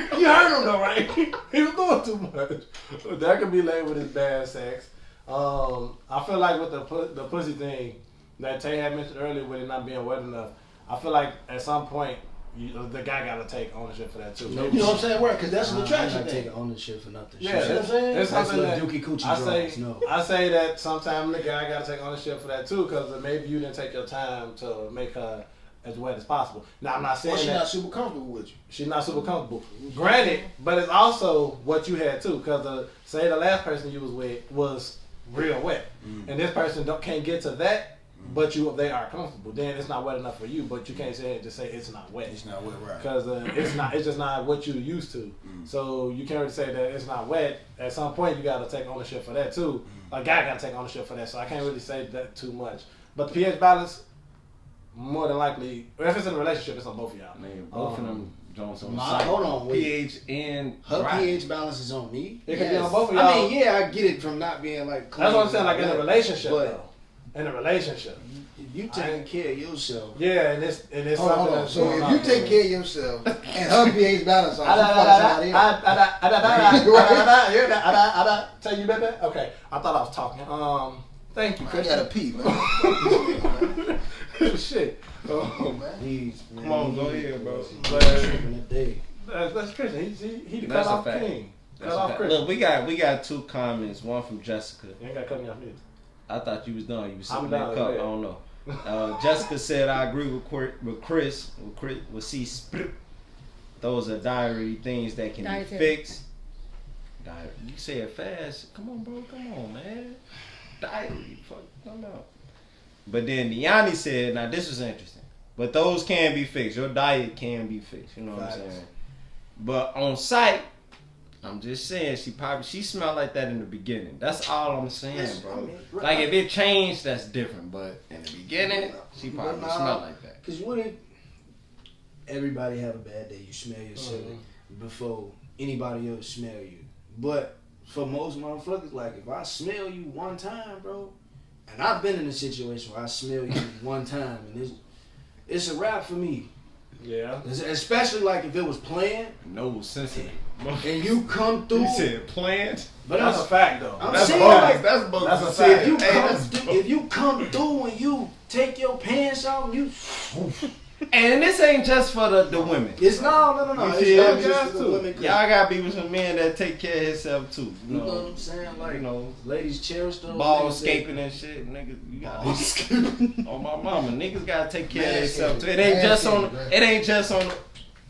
shit.
You heard him though, right? He was doing too much. That could be labeled as bad sex. I feel like with the pussy thing that Tay had mentioned earlier with it not being wet enough, I feel like at some point the guy got to take ownership for that too.
You know what I'm saying? Right, because that's an attraction
I'm not
thing.
taking ownership for nothing.
Yeah,
You know what I'm saying?
it's
That's
something
little
that
dookie coochie
I
draws.
say.
No.
I say that sometimes the guy got to take ownership for that too, because maybe you didn't take your time to make her as wet as possible. Now I'm not saying
Well, she's
that
not super comfortable with you.
she's not super comfortable. Granted, but it's also what you had too, because say the last person you was with was real wet, and this person can't get to that. But they are comfortable. Then it's not wet enough for you. But you can't just say it's not wet.
It's not wet, right?
Because it's just not what you're used to. So you can't really say that it's not wet. At some point you got to take ownership for that too. A guy got to take ownership for that. So I can't really say that too much. But the pH balance, more than likely, if it's in a relationship, it's on both of y'all.
Man, both of them Jones on the
My-
site.
hold on, wait.
pH and
Her
right.
pH balance is on me.
It can be on both of y'all.
I mean, yeah, I get it from not being like clean.
That's what I'm saying. Like in a
but
relationship, though. In a relationship.
if you taking care of yourself.
Yeah, and it's
Hold
something
on.
that's
So
going
if
on.
you take care of yourself and her pH balance on, she fucking somebody else.
Tell you about that? Okay, I thought I was talking. Thank you.
I gotta pee, man.
Shit.
Oh, man.
Please, man.
Come on, go ahead, bro.
Tripping that day.
That's Christian. He the cut
That's a
off
fact.
king. Cut
That's a
off
fact.
Christian.
Look, we got two comments. One from Jessica.
You ain't got to cut me off either.
I thought you was done. You was
I'm
sipping that
done,
cup. I
yeah.
don't know. Jessica said, I agree with Chris. With C. Those are diary things that can be fixed. Diary. You say it fast. Come on, bro. Come on, man. Diary. Fuck. Come on. But then Deani said, now this was interesting. But those can be fixed. Your diet can be fixed. You know what I'm saying? But on site, I'm just saying she smelled like that in the beginning. That's all I'm saying, bro. Like if it changed, that's different. But in the beginning, she probably smelled like that.
Cause you wouldn't. Everybody have a bad day. You smell yourself before anybody else smell you. But for most motherfuckers, like if I smell you one time, bro, and I've been in a situation where I smell you one time, and it's a wrap for me.
Yeah.
Especially like if it was planned.
No sensitive.
And you come through.
You said planned?
But
That's a fact, though.
I'm
That's
saying
bogus.
like
That's bogus.
That's a
see,
fact.
if you come through and you take your pants off, you.
And this ain't just for the women.
It's no.
You
It's
feel
not
me?
just for the women.
Y'all gotta be with some men that take care of himself too.
You know what I'm saying? Like,
you know,
ladies cherish those.
ball
niggas
escaping and shit, nigga. You gotta
that-
on my mama, niggas gotta take care of
Manscaping.
themselves too. It ain't just on.
Manscaping,
It ain't just on.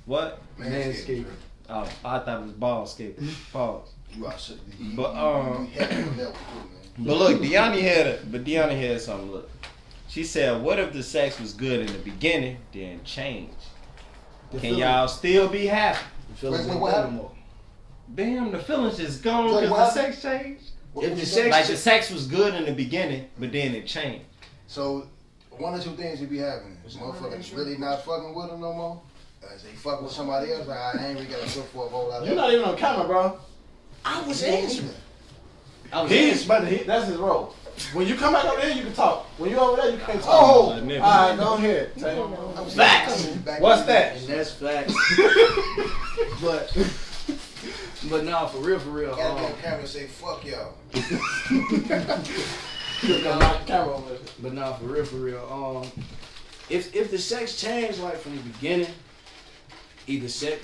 What?
Manscaping.
Oh, I thought it was ball escaping. Pause.
You are so
But
man.
But look, Deanna had something. Look, she said, "What if the sex was good in the beginning, then change? Can y'all still be happy?
Wait, what happened?
Damn, the feelings just gone
Wait,
because
what
the sex changed.
If the sex,
Like the sex was good in the beginning, but then it changed.
So one or two things you be having. Motherfuckers really not fucking with them no more. As they fuck with somebody else, like I ain't really got to look for a whole lot of
You're not even on camera, bro.
I was answering.
That's his role. When you come back over here, you can talk. When you over there, you can't talk.
Oh!
All right, go ahead. Facts. What's that?
and that's facts. but nah, for real.
Gotta be on camera and say fuck y'all.
Camera over there.
But nah, for real. If the sex changed like from the beginning, either sex,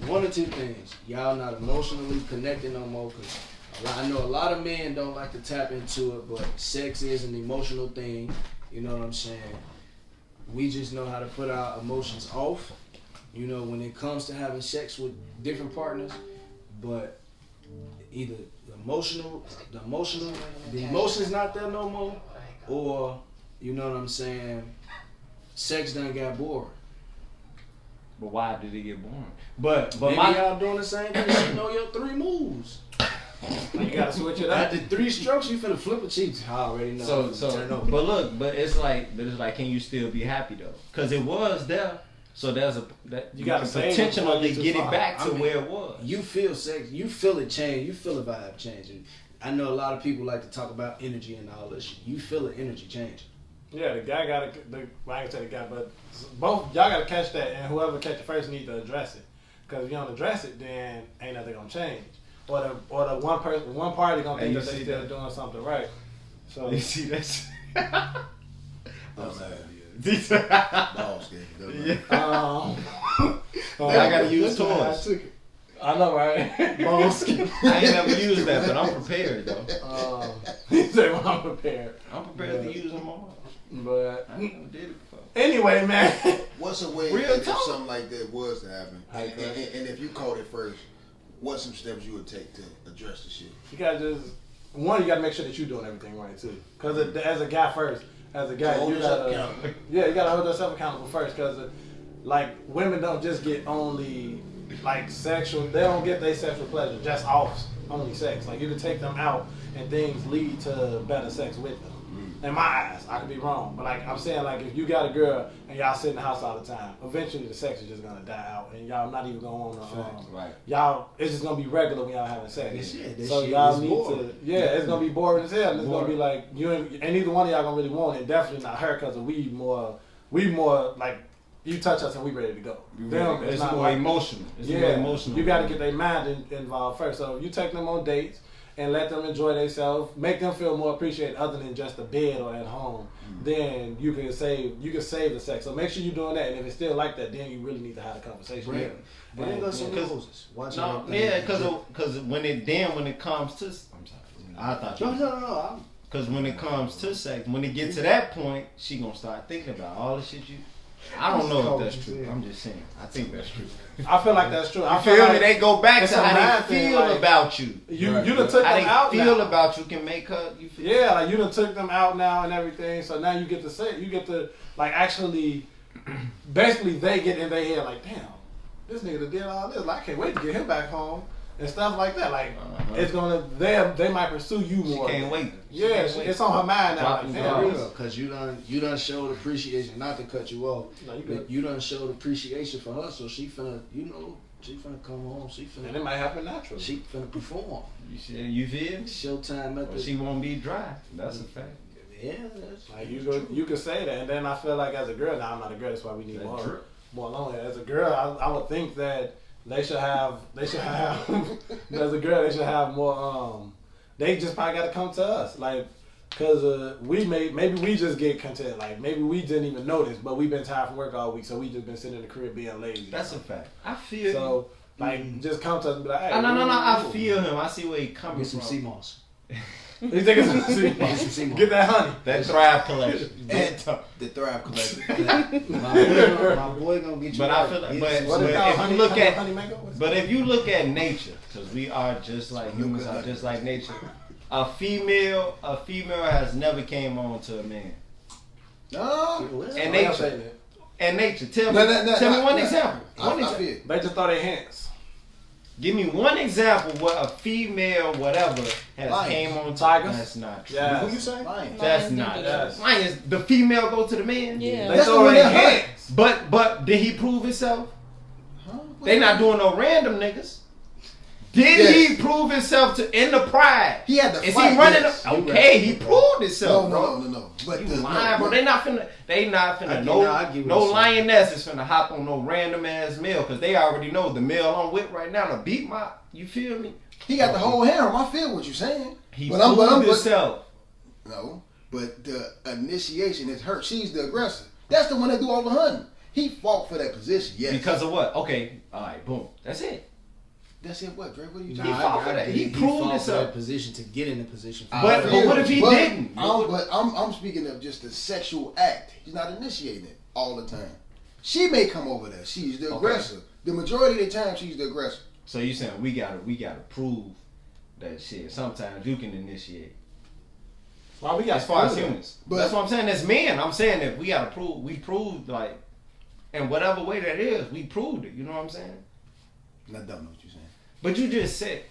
one or two things. Y'all not emotionally connected no more. Cause I know a lot of men don't like to tap into it, but sex is an emotional thing. You know what I'm saying? We just know how to put our emotions off. You know, when it comes to having sex with different partners, but either the emotion's not there no more, or you know what I'm saying, sex done got boring.
But why did it get boring? But
Maybe
my
y'all doing the same thing. She know your 3 moves.
You gotta switch it up.
After 3 strokes, you finna flip a cheek. I already know.
but it's like, can you still be happy though? Because it was there, so there's
you gotta
potentially get it back to where it was.
You feel sex, you feel it change, you feel the vibe changing. I know a lot of people like to talk about energy and all this shit. You feel the energy changing.
Yeah, the guy got to. Well, I can say the guy, but both y'all got to catch that, and whoever catch it first need to address it. Because if you don't address it, then ain't nothing gonna change. Or the one party gonna think that they still doing something right. So
you see that? I gotta use toys.
I know, right?
I ain't never used that, but I'm prepared though.
He said, "Well, I'm prepared."
I'm prepared to use them all.
But
I never did it before.
Anyway, man.
What's a way if something like that was to happen, and if you caught it first, what's some steps you would take to address the shit?
You gotta you gotta make sure that you're doing everything right too. Because as a guy first, you gotta you gotta hold yourself accountable first. Because like women don't just get only like sexual, they don't get their sexual pleasure just off only sex. Like you can take them out and things lead to better sex with them. In my eyes, I could be wrong, but like I'm saying, like if you got a girl and y'all sit in the house all the time, eventually the sex is just gonna die out, and y'all not even going on.
Right.
Y'all, it's just gonna be regular when y'all having sex. So
shit
y'all need to, it's gonna be boring as hell. And it's gonna be like and neither one of y'all gonna really want it. Definitely not her, cause we more like you touch us and we ready to go.
It's not more emotional. It's more emotional.
You got to get their mind involved first. So you take them on dates and let them enjoy themselves, make them feel more appreciated other than just the bed or at home. Then you can save the sex. So make sure you're doing that. And if it's still like that, then you really need to have a conversation.
Because
when it comes to, I'm sorry, I thought you.
No.
Because when it comes to sex, when it gets to that point, she gonna start thinking about all the shit you. I don't know if that's true. I'm just saying. I think that's true.
I feel like that's true. I
feel
like
me? They go back to how they feel about you.
You done took them out.
How they feel about you can make her. You feel
like you done took them out now and everything. So now you get to like actually, basically they get in their head like, damn, this nigga did all this. Like I can't wait to get him back home. And stuff like that, like it's gonna. They might pursue you more.
She can't wait.
It's on her mind now. Like, damn,
because you done showed appreciation. Not to cut you off, but you done showed appreciation for her. So she finna come home.
And it might happen naturally.
She finna perform.
You feel?
Showtime at
she won't be dry. That's a fact.
Yeah,
like you could say that, and then I feel like as a girl, now I'm not a girl. That's why we need more alone. As a girl, I would think that. They should have as a girl, they should have more, they just probably got to come to us, like, cause maybe we just get content, like, maybe we didn't even notice, but we've been tired from work all week, so we just been sitting in the crib being lazy.
That's a fact. I feel
so, like, just come to us and be like, hey.
No, I feel him. I see where he coming from.
Get some sea moss.
He's taking some sea moss. Get that honey.
That Thrive collection.
The Thrive collection.
my boy gonna get you.
But I feel like, but if you look at nature, because we are just like humans are just like nature. A female has never came on to a man.
No.
And nature. Tell me one example.
They just throw their hands.
Give me one example where a female whatever has came on
tigers.
That's not true.
Yeah.
Who you say?
Lions.
That's not true. Lions. The female go to the man.
Yeah.
They throw their hands.
But did he prove himself?
Huh?
They not doing no random niggas. Did he prove himself in the pride?
He had to
Is
fight.
he running?
Yes.
Okay, he proved himself, bro.
No. But
You lying, bro. They not finna. No lioness is finna hop on no random ass male because they already know the male I'm with right now to beat my. You feel me?
He got the whole harem. I feel what you're saying.
He proved himself.
No, but the initiation is her. She's the aggressor. That's the one that do all the hunting. He fought for that position. Yes.
Because of what? Okay. All right. Boom. That's it.
That's it. What, Dre? What are you
Nah,
talking
He fought for that. He proved himself.
That position to get in the position.
But what if he didn't?
I'm speaking of just the sexual act. He's not initiating it all the time. She may come over there. She's the aggressor. The majority of the time, she's the aggressor.
So you saying we gotta prove that shit. Sometimes you can initiate.
Well, we got
as far as
screwed.
humans. But that's what I'm saying. As men, I'm saying that we gotta prove. We proved like, in whatever way that is, we proved it. You know what I'm saying?
I don't know what you're saying.
But you just said,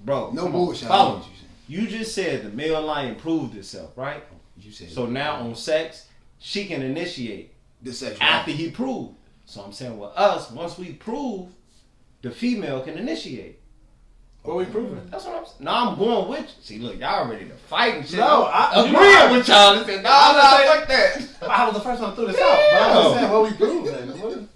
bro.
No bullshit.
Follow
What
me.
you saying?
You just said the male lion proved itself, right?
You said.
So now on sex, she can initiate
the sex
after he proved. So I'm saying with us, once we prove, the female can initiate.
What we proving?
That's what I'm saying. Now I'm going with you. See, look, y'all ready to fight and shit.
No,
I'm agreeing with y'all. And said, fuck that.
I was the first one to throw this out. But I'm just saying what we proving.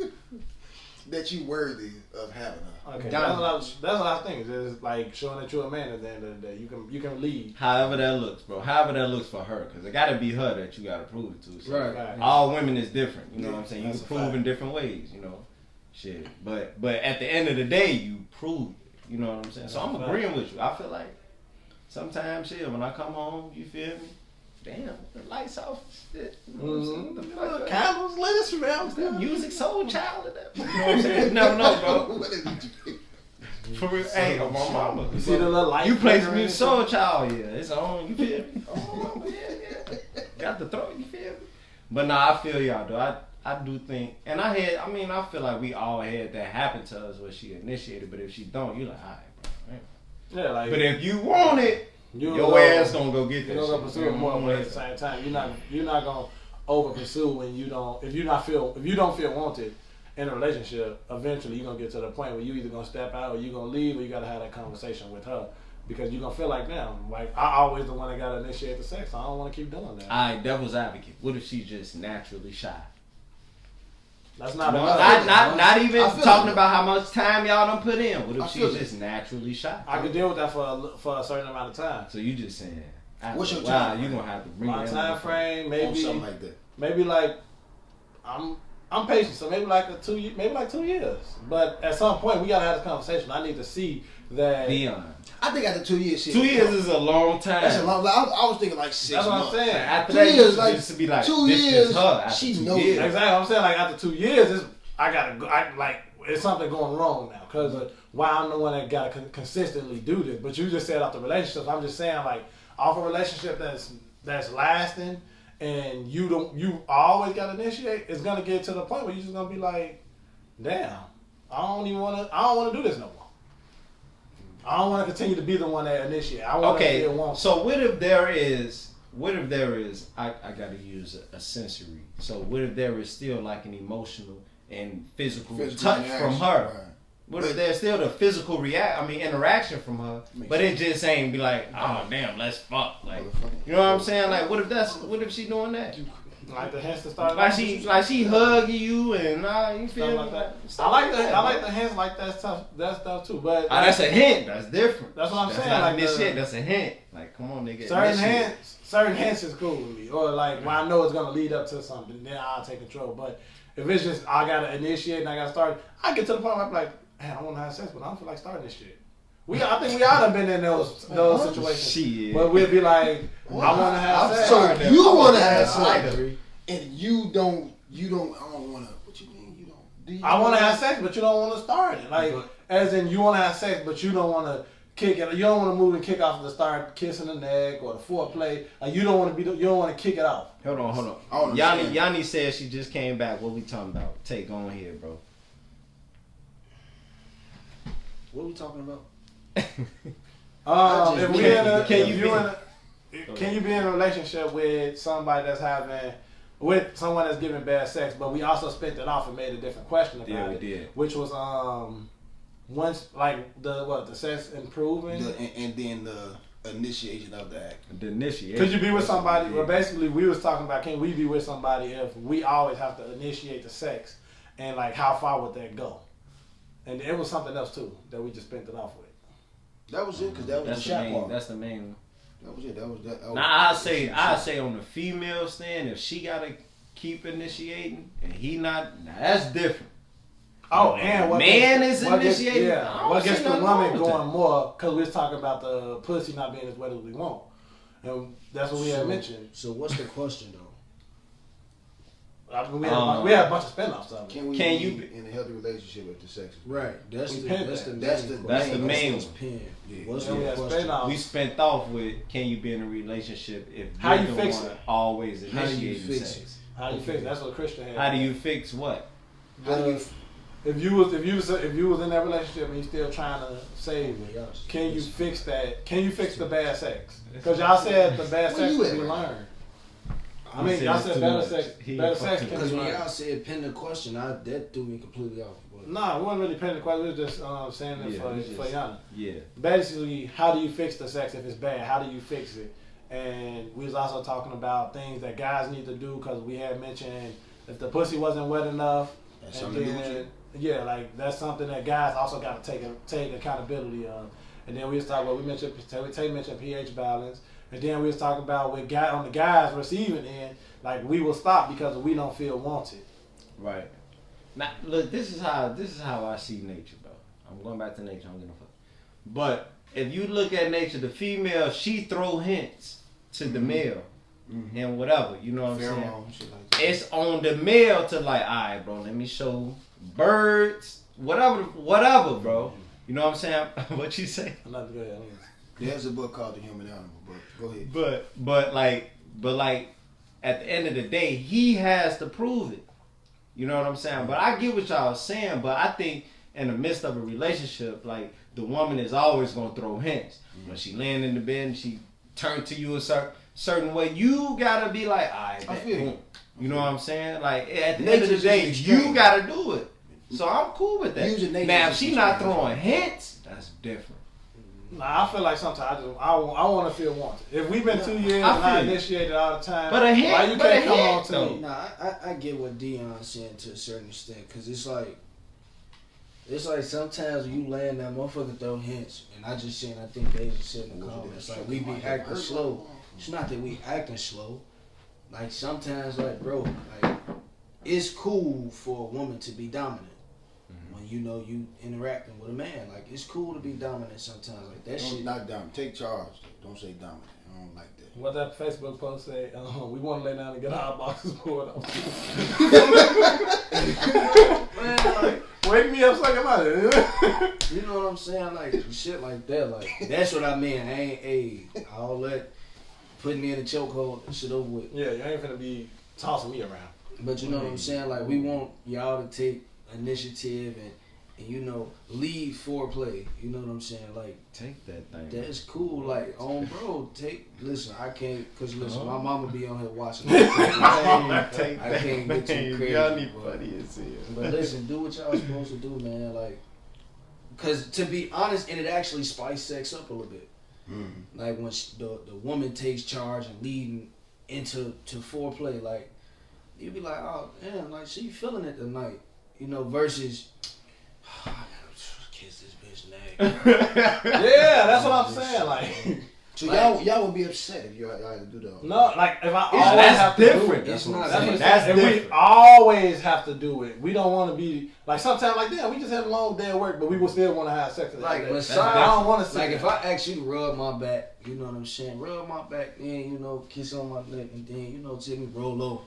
That you worthy of having her.
Okay, that's what I was thinking. It's like showing that you're a man at the end of the day. You can lead.
However that looks, bro. However that looks for her. Because it got to be her that you got to prove it to. So
Right.
all women is different. You know what I'm saying? You
That's
can
a
prove
fact.
in different ways, you know. Shit. But at the end of the day, you prove it. You know what I'm saying? So I'm agreeing with you. I feel like sometimes, shit, when I come home, you feel me? Damn, the lights off and shit. You know what I'm saying? The fuck,
Candles lit, smells
that
good.
music soul child in that. You know what I'm saying? You never know, bro.
What is it?
For real, hey, oh, my mama.
You see the little light?
You play some
flickering
music soul child, yeah. It's on, you feel me? Oh, yeah. Got the throat, you feel me? But nah, I feel y'all, though. I do think, and I feel like we all had that happen to us where she initiated, but if she don't, you like, all right, bro.
Yeah, like.
But if you want it, your ass gonna go get that
You're gonna
shit.
pursue it more, but at the same time, you're not gonna over pursue when you don't. If you don't feel wanted in a relationship, eventually you're gonna get to the point where you either gonna step out or you gonna leave, or you gotta have that conversation with her because you're gonna feel like, damn, like I always the one that gotta initiate the sex. So I don't want to keep doing that.
All right, devil's advocate. What if she's just naturally shy?
That's not
Not even
I feel
talking
it.
about how much time y'all done put in. What if
I feel
she's
it.
just naturally shy?
I could deal with that for a certain amount of time.
So you just saying,
What's your
wow,
time
you
frame?
gonna have to bring
My
that
time
up.
frame,
On
maybe
something like that.
maybe like I'm patient, so maybe like 2 years. But at some point we gotta have this conversation. I need to see that.
Dion.
I think after 2 years, shit.
2 years is a long time.
That's a long. I was thinking like 6
That's what I'm
months.
saying.
After
2
that,
years,
you
like
used to be like,
2
this
years.
is her. After
She
2
knows.
years.
Exactly. I'm saying like after 2 years, I gotta go. It's something going wrong now because of why I'm the one that gotta consistently do this. But you just said off the relationships. I'm just saying like off a relationship that's lasting and you always gotta initiate. It's gonna get to the point where you're just gonna be like, damn, I don't wanna do this no more. I don't want to continue to be the one that initiate. I want to feel wanted.
So what if there is? I gotta use a sensory. So what if there is still like an emotional and physical touch
interaction,
from her?
right.
What if there's still the physical interaction from her, but it just ain't be like, oh damn, let's fuck, like, you know what I'm saying? Like, what if she doing that?
Like the hints to start.
Like she hugging you and you feel
Stuff like that. I like the hints like that stuff too. But
that's a hint. That's different.
That's what I'm saying.
Not
Like
this shit. That's a hint. Like, come on, nigga.
certain hints is cool with me, or like when I know it's gonna lead up to something, then I'll take control. But if it's just I gotta initiate and I gotta start, I get to the point where I'm like, man, I want to have sex, but I don't feel like starting this shit. I think we all have been in those situations.
Shit.
But we'll be like, I want to have sex.
So you want to have sex, and you don't. I don't want to. What you mean? You don't?
I want to have sex, but you don't want to start it. Like, as in, you want to have sex, but you don't want to kick it. You don't want to move and kick off the start kissing the neck or the foreplay. Like, you don't want to kick it off.
Hold on. Yanni said she just came back. What we talking about? Take on here, bro.
What are we talking about?
Can you be in a relationship with somebody with someone that's giving bad sex? But we also spent it off and made a different question about
Yeah, we
it,
did.
which was once like the sex improving,
and then the initiation of the act.
The initiation.
Could you be with somebody? Well, basically, we was talking about can we be with somebody if we always have to initiate the sex, and like how far would that go? And it was something else too that we just spent it off with.
That was it, because that was
That's
the
the
shot
main.
part.
That's the main.
That was it. That was that.
Now I say on the female stand, if she gotta keep initiating and he not, now that's different.
Oh, and what
man
gets,
is
what gets-
initiating.
Yeah, what gets the woman
wrong
going more? Because we was talking about the pussy not being as wet as we want, and that's what we had mentioned.
So what's the question though?
We had a bunch of spin-offs of it.
Can we
Can
be
you
in a healthy relationship if the sex is
Right. That's the
main
one.
Yeah.
What's
Then we
the
had
question?
spin-offs.
we spent off with can you be in a relationship if
How
you're
you
the
fix
one
it?
always
How do you
initiating
fix
sex?
How you fix it? That's what Christian had.
How do you fix what?
How do you
If you was in that relationship and you still trying to save it, can you fix that? Can you fix the bad sex? Because y'all said the bad
Where
sex
you
can
at
be
right
learned. I
He
mean,
said
y'all
it's
said
too
better
much.
sex.
He
Better
fucked
sex
him.
can
Because
be
when
learned.
y'all said pin the question, that threw me completely off. But
Nah, we wasn't really paying the question. We was just saying it
Yeah,
for
we just-
Yana.
Yeah.
Basically, how do you fix the sex if it's bad? How do you fix it? And we was also talking about things that guys need to do because we had mentioned if the pussy wasn't wet enough,
That's
and
something to do with
then
you.
yeah, like that's something that guys also got to take accountability of. And then we was talking about Tay mentioned pH balance, and then we was talking about with on the guys receiving end, like we will stop because we don't feel wanted.
Right. Now look, this is how I see nature, bro. I'm going back to nature. I'm gonna fuck. But if you look at nature, the female she throw hints to the male and whatever. You know what I'm saying?
pheromone, shit like that?
It's on the male to like, all right, bro. Let me show birds, whatever, bro. You know what I'm saying? What you say?
I'm not good at
There's a book called The Human Animal, but go ahead.
But like at the end of the day, he has to prove it. You know what I'm saying? But I get what y'all saying, but I think in the midst of a relationship, like the woman is always gonna throw hints. When she land in the bed and she turn to you a certain way, you gotta be like, alright,
I feel you.
You know what I'm saying? Like at the end of the day, you gotta do it. So I'm cool with that.
Using nature
Now if
is
she not
extreme.
throwing hints, that's different.
Nah, I feel like sometimes I want to feel wanted. If we've been 2 years
I
and I
feel you.
initiated all the time,
But a hint-
why you
but
can't
a
come
hint,
on to
though.
me?
nah, I get what Dion's saying to a certain extent, cause it's like sometimes when you land that motherfucker throw hints, and I just saying I think they just said in the comments like we be acting slow. It's not that we acting slow. Like sometimes, like bro, like it's cool for a woman to be dominant. When you know you interacting with a man, like it's cool to be dominant sometimes. Like that shit.
Not dominant. Take charge. Don't say dominant. I don't like that.
What that Facebook post say? We want to lay down and get our boxes pulled off.
Man, like,
Wake me up so I get out of here.
you know what I'm saying? Like shit like that. Like that's what I mean. I ain't all that putting me in a chokehold and shit over with.
Yeah, you ain't finna be tossing me around.
But you know what I'm saying? Like we want y'all to take initiative and you know lead foreplay. You know what I'm saying? Like
Take that thing.
that's cool. Like bro, listen. I can't cause listen, my mama be on here watching. I can't get too crazy.
Y'all need
but-
funny as hell.
But listen, do what y'all supposed to do, man. Like, cause to be honest, and it actually spice sex up a little bit. Like when the woman takes charge and leading into foreplay, like you be like, oh damn, like she feeling it tonight, you know. Versus, I gotta kiss this bitch neck.
Yeah, that's what I'm saying. Like,
So
Like-
y'all would be upset if y'all had to do that.
no, like if I always
That's
have to
different.
do it.
It's
That's what
not-
I'm
That's
saying.
what
That's
and we
different.
always have to do it. We don't want to be like sometimes like damn, we just had a long day at work, but we will still want to have sex.
Like
that day.
Messiah,
I don't want to see
like
that.
if I ask you to rub my back, you know what I'm saying? Rub my back, then you know, kiss on my neck, and then you know, take me roll over,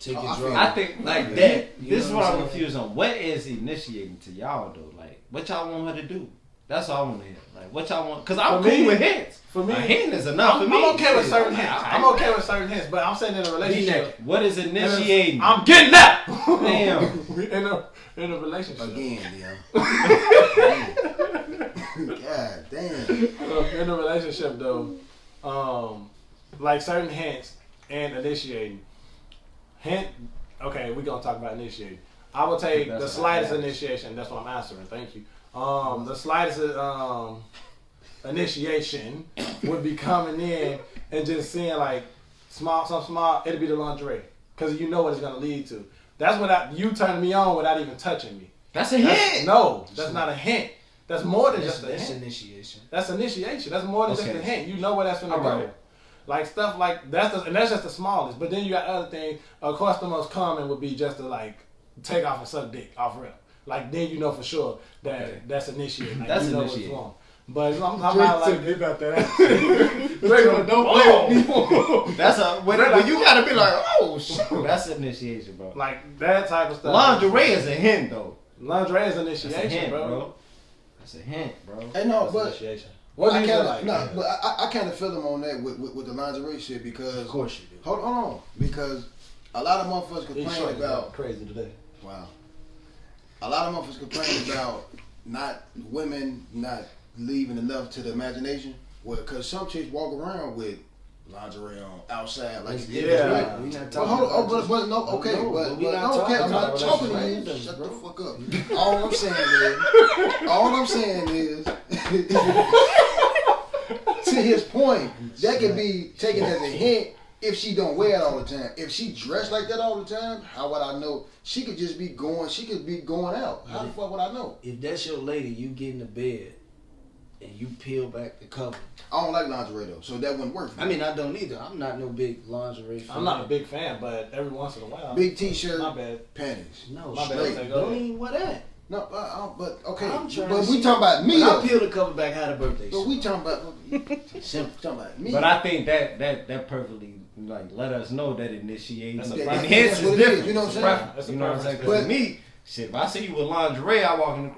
take
I
your
feel
drug.
I think
like that. you
This is
know
what I'm
saying?
confused on. What is initiating to y'all though? Like, what y'all want her to do? That's all I want to hear. Like, what y'all want? Cause I'm
For
cool
me-
with hints.
for me,
a hint is enough for me.
I'm okay with certain
Yeah,
hints.
I-
I'm okay with certain hints, but I'm saying in a relationship.
What is initiating?
I'm getting that.
Damn.
in a relationship.
Again, God damn.
In a relationship though, like certain hints and initiating. Hint. Okay, we're gonna talk about initiating. I will take
That's
the
what
slightest
I asked.
initiation. That's what I'm answering. Thank you. The slightest initiation would be coming in and just seeing like some small. It'll be the lingerie because you know what it's gonna lead to. That's without you turning me on without even touching me.
That's a hint.
No, that's not a hint. That's more than
That's,
just a
that's
hint.
initiation.
That's initiation. That's more than just
Okay.
a hint. You know where that's gonna
All
go.
right.
Like stuff like and that's just the smallest. But then you got other things. Of course, the most common would be just to like take off and suck dick off rip. Like then you know for sure that
Okay.
that's initiating. Like,
That's
you know
initiating.
what's wrong. But I'm talking about like
Drake about that.
don't play with me.
That's when you gotta be like, oh shit, that's initiation, bro.
Like that type of stuff.
Lingerie is a hint, though.
Lingerie is
That's
initiation,
a hint,
bro.
That's a hint, bro.
Hey, no,
That's
but
initiation. What do you feel like?
No, but I kind of feel them on that with the lingerie shit because.
Of course you do.
Hold on, because a lot of motherfuckers
He's
complain about.
crazy today.
Wow. A lot of motherfuckers complain about women not leaving enough to the imagination. Well, because some chicks walk around with lingerie on outside, like
It's
you did.
different. We not
But
talking
hold on,
about
but no, okay,
No,
but
we
no,
not
okay, I'm not
talking
talking
about
to you.
relationships,
Shut
bro.
the fuck up. All I'm saying is, to his point, that could be taken as a hint if she don't wear it all the time. If she dressed like that all the time, how would I know? She could just be going. She could be going out. How the fuck would I know?
If that's your lady, you get in the bed and you peel back the cover.
I don't like lingerie though, so that wouldn't work for me.
I mean, I don't either. I'm not no big lingerie fan.
I'm not a big fan, but every once in a while.
Big t-shirt,
My bad.
panties.
No,
My bad.
straight.
Say, go
Don't
ahead.
even wear that.
No, but okay.
I'm trying
But
to
we
see-
talking about me
When I
though.
peel the cover back, how the birthday
But
shit.
we talking about
Simple.
talking about me.
But I think that perfectly like let us know that initiates
That's a
and
preference.
hence
That's
is
what it is,
different.
you know what I'm
It's a
saying?
preference,
That's a
you know what I'm saying?
preference.
'Cause me, shit, if I see you with lingerie, I walk in the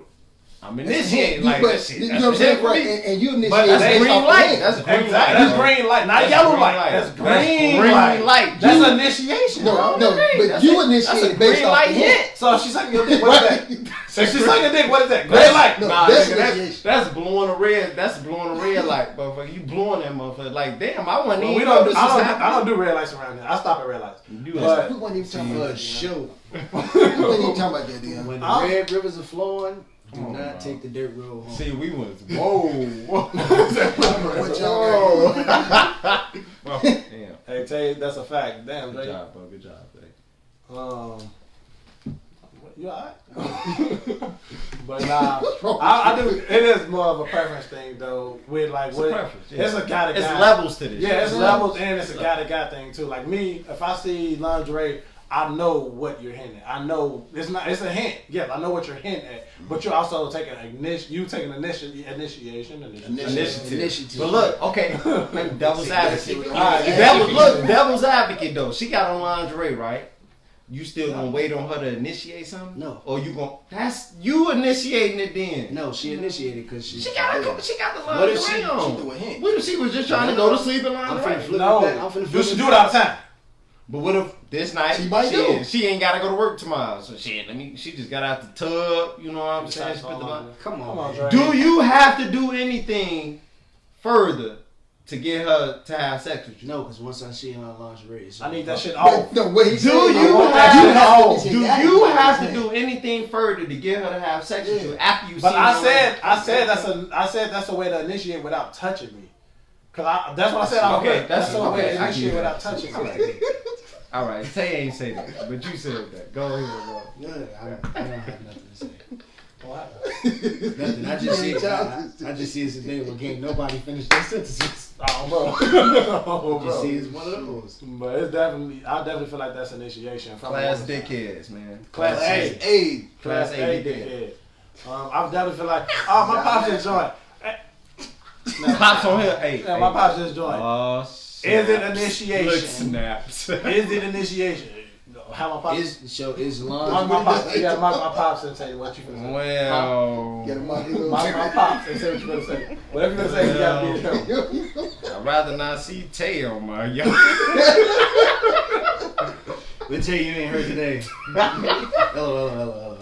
I'm
That's
initiating
it.
like
But
that shit.
you
That's
know what I'm saying,
it for
right?
me.
And you initiate
But that's
based
green
off the
light.
hint.
That's green
Exactly.
light.
That's
bro.
green light, not
That's
yellow
green
light.
light.
That's
That's
green
green
light.
light.
That's
You-
initiation,
No,
bro.
no, but
That's
you
a
initiated
green
based off
light
the
hit.
hint.
So if she's sucking your dick, what is that? So if she's sucking your dick, what is that? Green
That's-
light.
no,
Nah,
that's
nigga,
initiation.
that's blowing a red. That's blowing a red light, motherfucker. You blowing that motherfucker. Like, damn, I wasn't
Well,
even
we
know
don't.
this was
I
happening.
don't do red lights around here. I stop at red lights.
You
But-
We wasn't even talking about
For
that.
sure.
We wasn't even talking about that, Dion.
When the
I'm-
red rivers are flowing, do
Come on,
not
bro.
take the dirt road home.
See, we was whoa.
What y'all got going on?
Damn.
Hey, tell you that's a fact. Damn,
Good
Drake.
job, bro. Good job, Drake.
You alright? But nah, I do. It is more of a preference thing though. With like,
It's a
what
preference, yeah.
it's a guy to
It's
guy.
levels to this.
Yeah, it's
shit.
levels and it's a guy to guy thing too. Like me, if I see lingerie, I know what you're hinting at. I know it's not. It's a hint. Yeah, I know what you're hinting at. But you're also taking initiation.
Initiative.
But look, okay, maybe devil's advocate.
All
Alright, devil's advocate though. She got on lingerie, right? You still gonna wait on her to initiate something?
No.
Or you gonna? That's you initiating it then.
No, she initiated because she.
She got the
What if
lingerie
she-
on.
She do a hint.
What if she was just trying to go to sleep in
I'm finna
lingerie?
flip
No,
it back. I'm finna
you
flip
should
it
do it
back.
all the time.
But what if this night
She might do.
she ain't gotta go to work tomorrow? So shit, she just got out the tub. You know what I'm saying? Spit the line.
Come on,
Come on,
man.
Drake.
Do you have to do anything further to get her to have sex with you?
No, because once I see her in lingerie, it's
I need that shit
No,
off.
no, what he
Do
said,
you
I want
have-
that
you
shit
have-
off.
Do you have to do anything further to get her to have sex with you after you?
But
see
I
her?
said that's a way to initiate without touching me. That's what I said.
Okay,
That's a way
okay,
to
I
initiate
get
without
it.
touching me.
All right, Tay ain't say that, but you said that. Go ahead, bro.
Yeah, I don't have nothing to say.
What?
Nothing. I just see it's a day where can't nobody finish their sentences.
Oh, bro. Oh,
Just see
bro.
it's one of those.
But it's definitely, I definitely feel like that's initiation. From
Class
a woman's side.
dickheads, man.
Class A.
Hey,
Class
Class
A
A
dickhead. I definitely feel like, oh, my pops just joined.
Pops on here. Hey,
Yeah, my pops just joined.
Oh,
Is it initiation?
Look, snaps.
Is it initiation? How my pops?
Is
my
lingerie?
pops. Yeah, my pops didn't say what you gonna say.
Well,
get him out here.
My pops didn't say what you gonna say. Whatever you gonna say, you gotta be him.
I'd rather not see Tay on my young.
We'll tell you ain't heard today. Hello.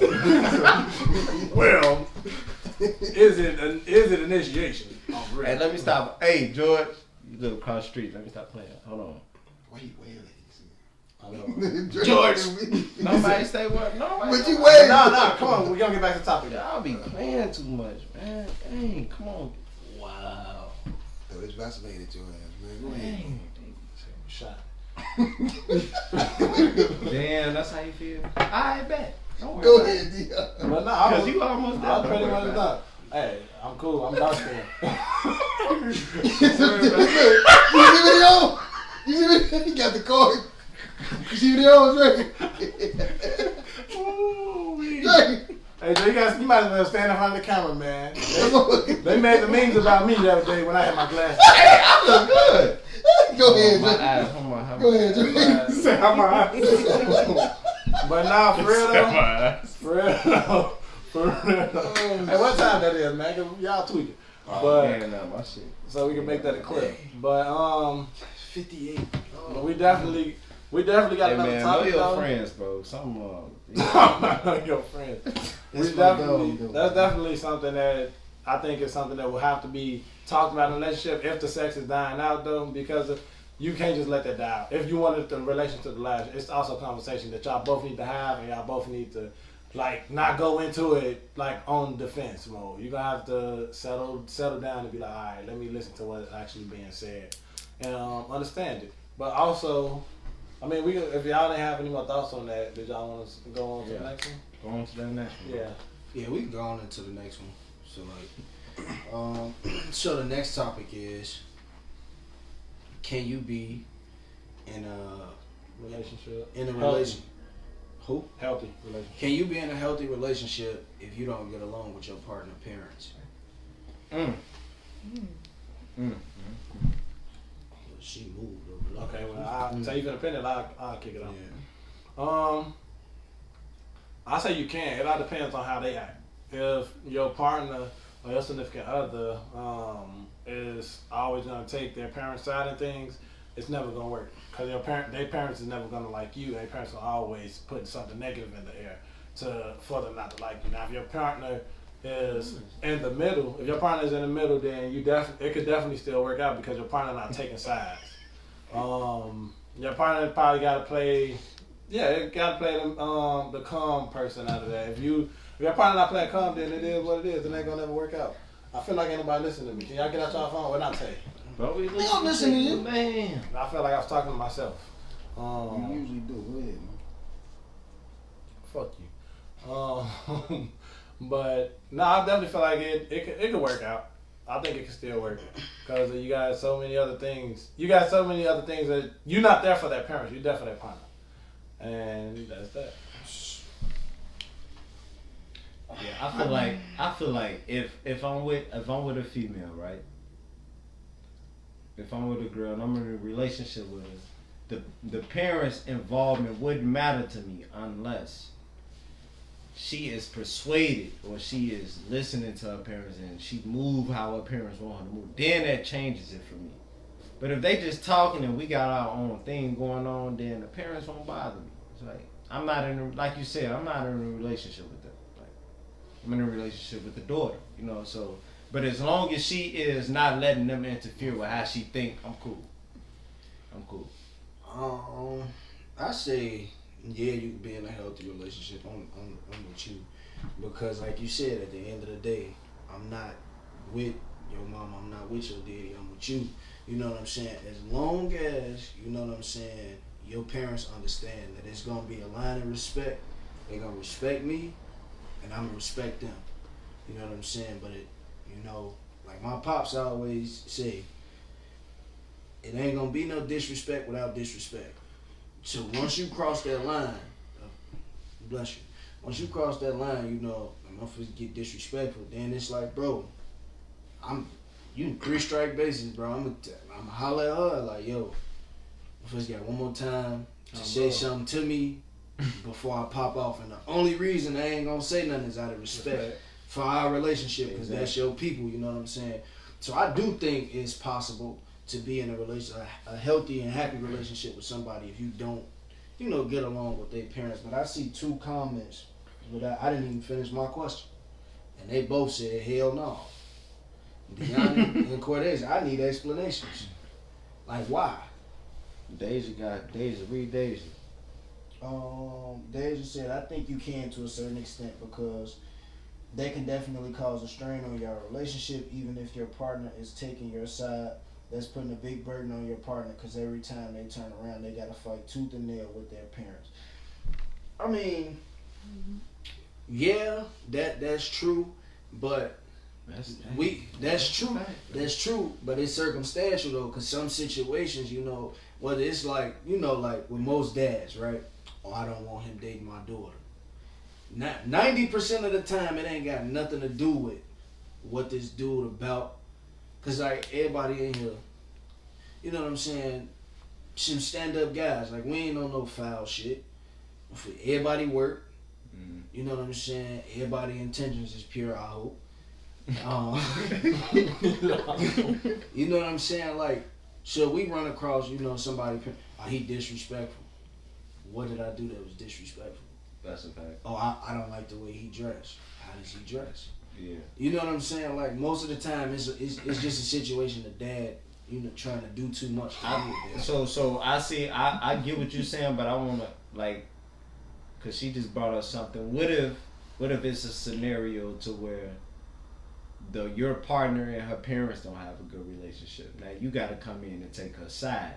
Well, is it initiation? Oh, really?
Hey, let me stop. Hey, George, you live across the street. Let me stop playing. Hold on.
Why you wailing?
George.
Nobody say what? Nobody.
But you wailing.
No, come on. We're gonna get back to the topic.
Y'all be playing too much, man. Dang, come on.
Wow.
Oh, it's vaccinated your ass, man. Go ahead.
Dang.
Shot.
Damn, that's how you feel. I bet. Don't worry.
Go
about it.
ahead, Dion.
But no, I
Cause
was,
you almost there.
I was
Don't
pretty
worry
much
about
done. Hey, I'm cool. I'm dark skinned.
You see video? You see video? He got the card. You see video, Drake? Drake.
Hey, Joe, you might as well stand in front of the camera, man. They made the memes about me the other day when I had my glasses.
Hey, I look good.
Go ahead,
My
Joe.
eyes. Hold on.
Go ahead, Joe.
Say how my eyes.
But nah, for real though. For real though. For real. Hey, what time that is, man? Y'all tweaking. But
my shit.
so we can make that a clip. But
58.
but we definitely got
Hey
another
man, know
topic
your
though.
friends, bro. Some
Know your friends.
That's
We
my
definitely,
dog, though.
that's definitely something that I think is something that will have to be talked about in a relationship if the sex is dying out though, because you can't just let that die out. If you wanted the relationship to last, it's also a conversation that y'all both need to have, and y'all both need to like not go into it like on defense mode. You're gonna have to settle down and be like, all right, let me listen to what's actually being said and understand it. But also, I mean, if y'all didn't have any more thoughts on that, did y'all want to go on to the next one?
Go on to that next one.
Yeah.
Yeah, we can go on into the next one. So like, so the next topic is, can you be in a
Relationship.
relation? Who?
Healthy relationship.
Can you be in a healthy relationship if you don't get along with your partner parents? She moved over.
Okay, well, I'll tell you an opinion. I'll kick it off.
Yeah.
I say you can. It all depends on how they act. If your partner or your significant other is always gonna take their parents' side of things, it's never gonna work. Cause their parents is never gonna like you. Their parents are always putting something negative in the air for them not to like you. Now, if your partner is in the middle, then it could definitely still work out because your partner not taking sides. Your partner probably gotta play. Yeah, it gotta play the calm person out of that. If your partner not playing calm, then it is what it is. It ain't gonna never work out. I feel like ain't nobody listening to me. Can y'all get out y'all phone? What I tell you?
Bro, we
don't listen to you.
Man.
I feel like I was talking to myself.
You usually do. Go ahead, man.
Fuck you. But no, I definitely feel like it could work out. I think it can still work because you got so many other things. That you're not there for that parent. You're there for that partner, and that's that.
Yeah, I feel like if I'm with a female, right? If I'm with a girl and I'm in a relationship with her, the parents' involvement wouldn't matter to me unless she is persuaded or she is listening to her parents and she move how her parents want her to move. Then that changes it for me. But if they just talking and we got our own thing going on, then the parents won't bother me. It's like I'm not like you said, I'm not in a relationship with them. Like I'm in a relationship with the daughter, you know. So, but as long as she is not letting them interfere with how she think, I'm cool.
I say, yeah, you can be in a healthy relationship. I'm with you, because like you said, at the end of the day, I'm not with your mom. I'm not with your daddy. I'm with you. You know what I'm saying? As long as, you know what I'm saying, your parents understand that it's gonna be a line of respect. They're gonna respect me, and I'm gonna respect them. You know what I'm saying? But like my pops always say, it ain't gonna be no disrespect without disrespect. So once you cross that line, bless you. Once you cross that line, I'm gonna get disrespectful. Then it's like, bro, you 3 strike bases, bro. I'm holler at her like, yo, I first got one more time to say something to me before I pop off. And the only reason I ain't gonna say nothing is out of respect for our relationship, because that's your people. You know what I'm saying? So I do think it's possible to be in a healthy and happy relationship with somebody if you don't, get along with their parents. But I see 2 comments, but I didn't even finish my question, and they both said hell no. Deanna and Cordesia, I need explanations. Like why?
Deja, read Deja.
Deja said, I think you can to a certain extent, because they can definitely cause a strain on your relationship, even if your partner is taking your side. That's putting a big burden on your partner, because every time they turn around, they got to fight tooth and nail with their parents.
I mean, yeah, that's true, but that's true, but it's circumstantial though, because some situations, whether it's like, like with most dads, right? Oh, I don't want him dating my daughter. 90% of the time, it ain't got nothing to do with what this dude about. Cause like everybody in here, you know what I'm saying? Some stand-up guys. Like we ain't on no foul shit. Everybody work. You know what I'm saying? Everybody intentions is pure. I hope. You know what I'm saying? Like, so we run across, somebody. He disrespectful. What did I do that was disrespectful?
That's a fact.
Oh, I don't like the way he dressed. How does he dress?
Yeah.
You know what I'm saying? Like most of the time, it's just a situation of dad, trying to do too much.
So I see. I get what you're saying, but I wanna like, cause she just brought up something. What if it's a scenario to where your partner and her parents don't have a good relationship? Now you got to come in and take her side.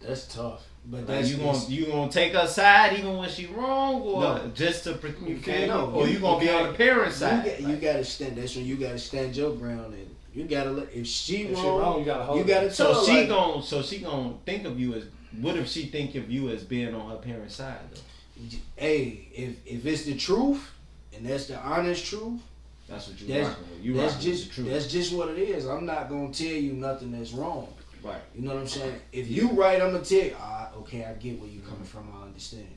That's tough. But
like you gonna take her side even when she wrong, or no, just to you can't, or you gonna be on the parent side?
You gotta stand. That's when you gotta stand your ground, and you gotta let. If she wrong,
you gotta hold.
You gotta tell
so
her.
So she gonna think of you as. What if she think of you as being on her parent's side though?
Hey, if it's the truth, and that's the honest truth.
That's what you're rocking with.
That's just what it is. I'm not gonna tell you nothing that's wrong.
Right.
You know what I'm saying? If you right, I'm gonna tell you. Okay, I get where you coming from. I understand.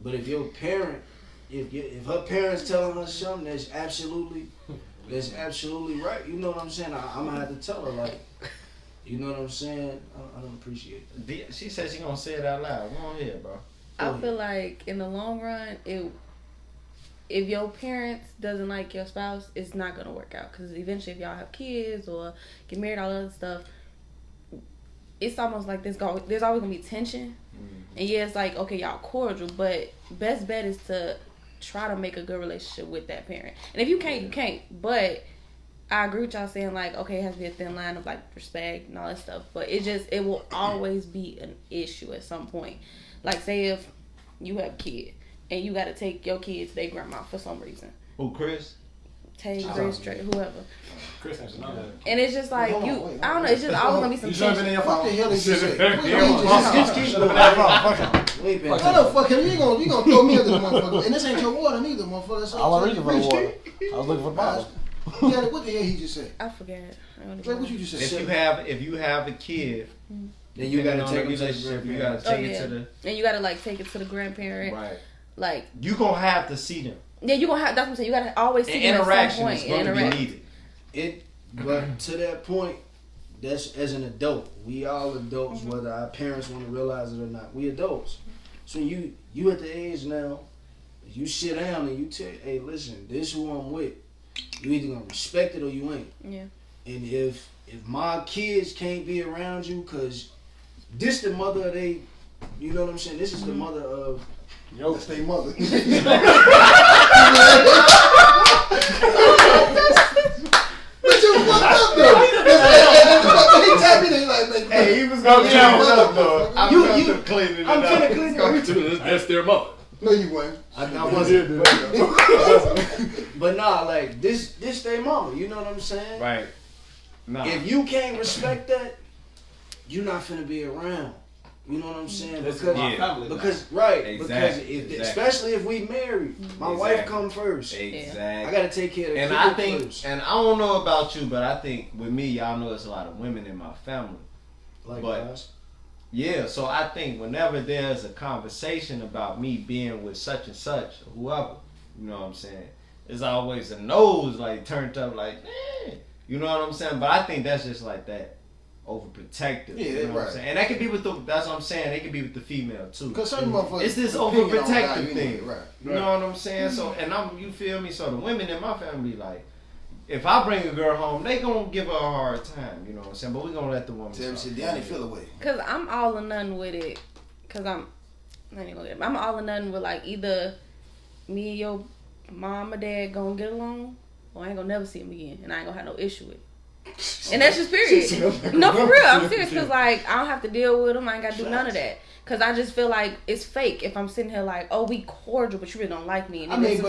But if your parent, if her parents telling her something that's absolutely right, you know what I'm saying? I'm gonna have to tell her like, you know what I'm saying? I don't appreciate that.
She said she gonna say it out loud. Go on here, bro.
I feel like in the long run, if your parents doesn't like your spouse, it's not gonna work out. Because eventually, if y'all have kids or get married, all that other stuff, it's almost like there's always gonna be tension. And yeah, it's like, okay, y'all cordial, but best bet is to try to make a good relationship with that parent. And if you can't, you can't. But I agree with y'all saying like, okay, it has to be a thin line of like respect and all that stuff. But it will always be an issue at some point. Like say if you have a kid and you got to take your kid to their grandma for some reason.
Who, Chris?
Chris, whoever.
Chris has another.
And it's just like I don't know. It's just always gonna be some tension.
What the hell is this?
Just keep going.
What the fuck? You gonna throw me at this motherfucker? And this ain't your water neither, motherfucker.
I wasn't reading for the water. I was looking for the bottle.
Yeah, what the hell he just said?
I forgot.
What you just said?
If you have a kid,
then you gotta take it to
relationship. You gotta take it to the.
And you gotta like take it to the grandparent.
Right.
Like
you gonna have to see them.
Yeah, you gonna have. That's what I'm saying. You gotta always see them at some point.
Interaction is going to be needed.
But to that point, that's as an adult. We all adults, whether our parents want to realize it or not. We adults. So you at the age now, you sit down and you tell, hey, listen, this is who I'm with. You either gonna respect it or you ain't.
Yeah.
And if my kids can't be around you, cause this the mother of they, you know what I'm saying? This is the mother of.
Yo, stay mother. But you fucked up though. He tapped me and like,
hey, he was gonna clean it up though. I'm finna clean it up.
That's their mother.
No, you weren't.
I wasn't. But nah, like this they mama. You know what I'm saying?
Right. Nah.
If you can't respect that, you're not finna be around. You know what I'm saying? Because right.
Exactly.
Because especially if we married, my wife come first.
Exactly.
I gotta take care of the
kids. And I think, first. And I don't know about you, but I think with me, y'all know there's a lot of women in my family.
Like us.
Yeah, so I think whenever there's a conversation about me being with such and such, or whoever, you know what I'm saying, there's always a nose like turned up like, you know what I'm saying? But I think that's just like that overprotective.
Yeah,
you know what I'm saying? And that could be with that's what I'm saying, it could be with the female too.
Because certain motherfuckers,
it's this overprotective thing.
Right.
You know what I'm saying? So, and you feel me? So the women in my family, like, if I bring a girl home, they gonna give her a hard time, you know what I'm saying? But we gonna let the woman
feel away.
Cause I'm all or none with it. Cause I'm all or none with like either me and your mom or dad gonna get along, or I ain't gonna never see him again, and I ain't gonna have no issue with it. And that's just period. No, for real, I'm serious. Cause like I don't have to deal with him. I ain't gotta do none of that. Cause I just feel like it's fake if I'm sitting here like, oh, we cordial, but you really don't like me. And
and I feel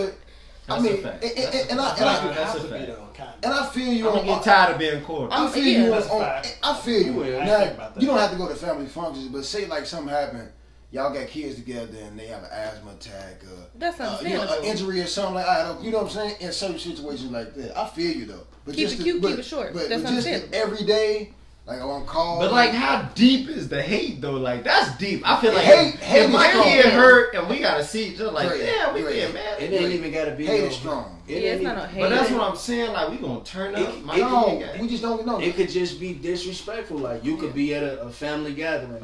you.
I'm gonna get tired of being cordial.
I feel you. I feel you. Now, you don't have to go to family functions, but say like something happened, y'all got kids together and they have an asthma attack,
that's understandable.
an injury or something like that. You know what I'm saying? In certain situations like that, I feel you though. But
keep it cute, keep it short.
But
That's
just
understandable.
every day, like on call.
But like, how deep is the hate though? Like, that's deep. I feel like
hate
if my
is
kid
strong.
hurt and we gotta see each other, like,
Right,
damn, we
right.
being mad.
It ain't even gotta be
hate
no,
is strong.
It
Yeah,
ain't
it's not
even,
no hate.
But that's what I'm saying. Like, we gonna turn up.
We just don't know.
It could just be disrespectful. Like you could be at a family gathering.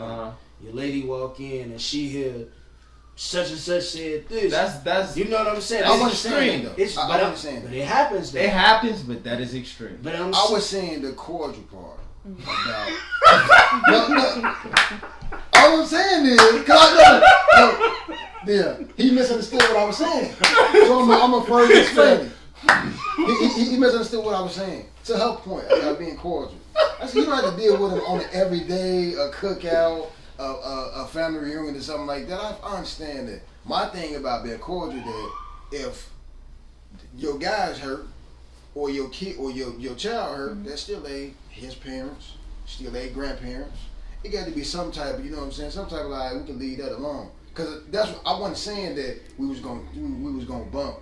Your lady walk in and she hear such and such said this.
That's
you know what I'm saying.
I
It's
understand
extreme.
though.
It's,
I
but
understand.
But it happens. Though.
it happens, but that is extreme.
But
I was saying the cordial part. About, all I'm saying is, cause he misunderstood what I was saying. So I'm a further explain it. He misunderstood what I was saying. To her point about being cordial. I said you don't have to deal with him on an everyday, a cookout, a family reunion or something like that. I understand that. My thing about being cordial that if your guy's hurt or your kid or your child hurt, that's still his parents, still grandparents. It got to be some type of, you know what I'm saying, some type of like we can leave that alone. Cause that's what I wasn't saying that we was gonna bump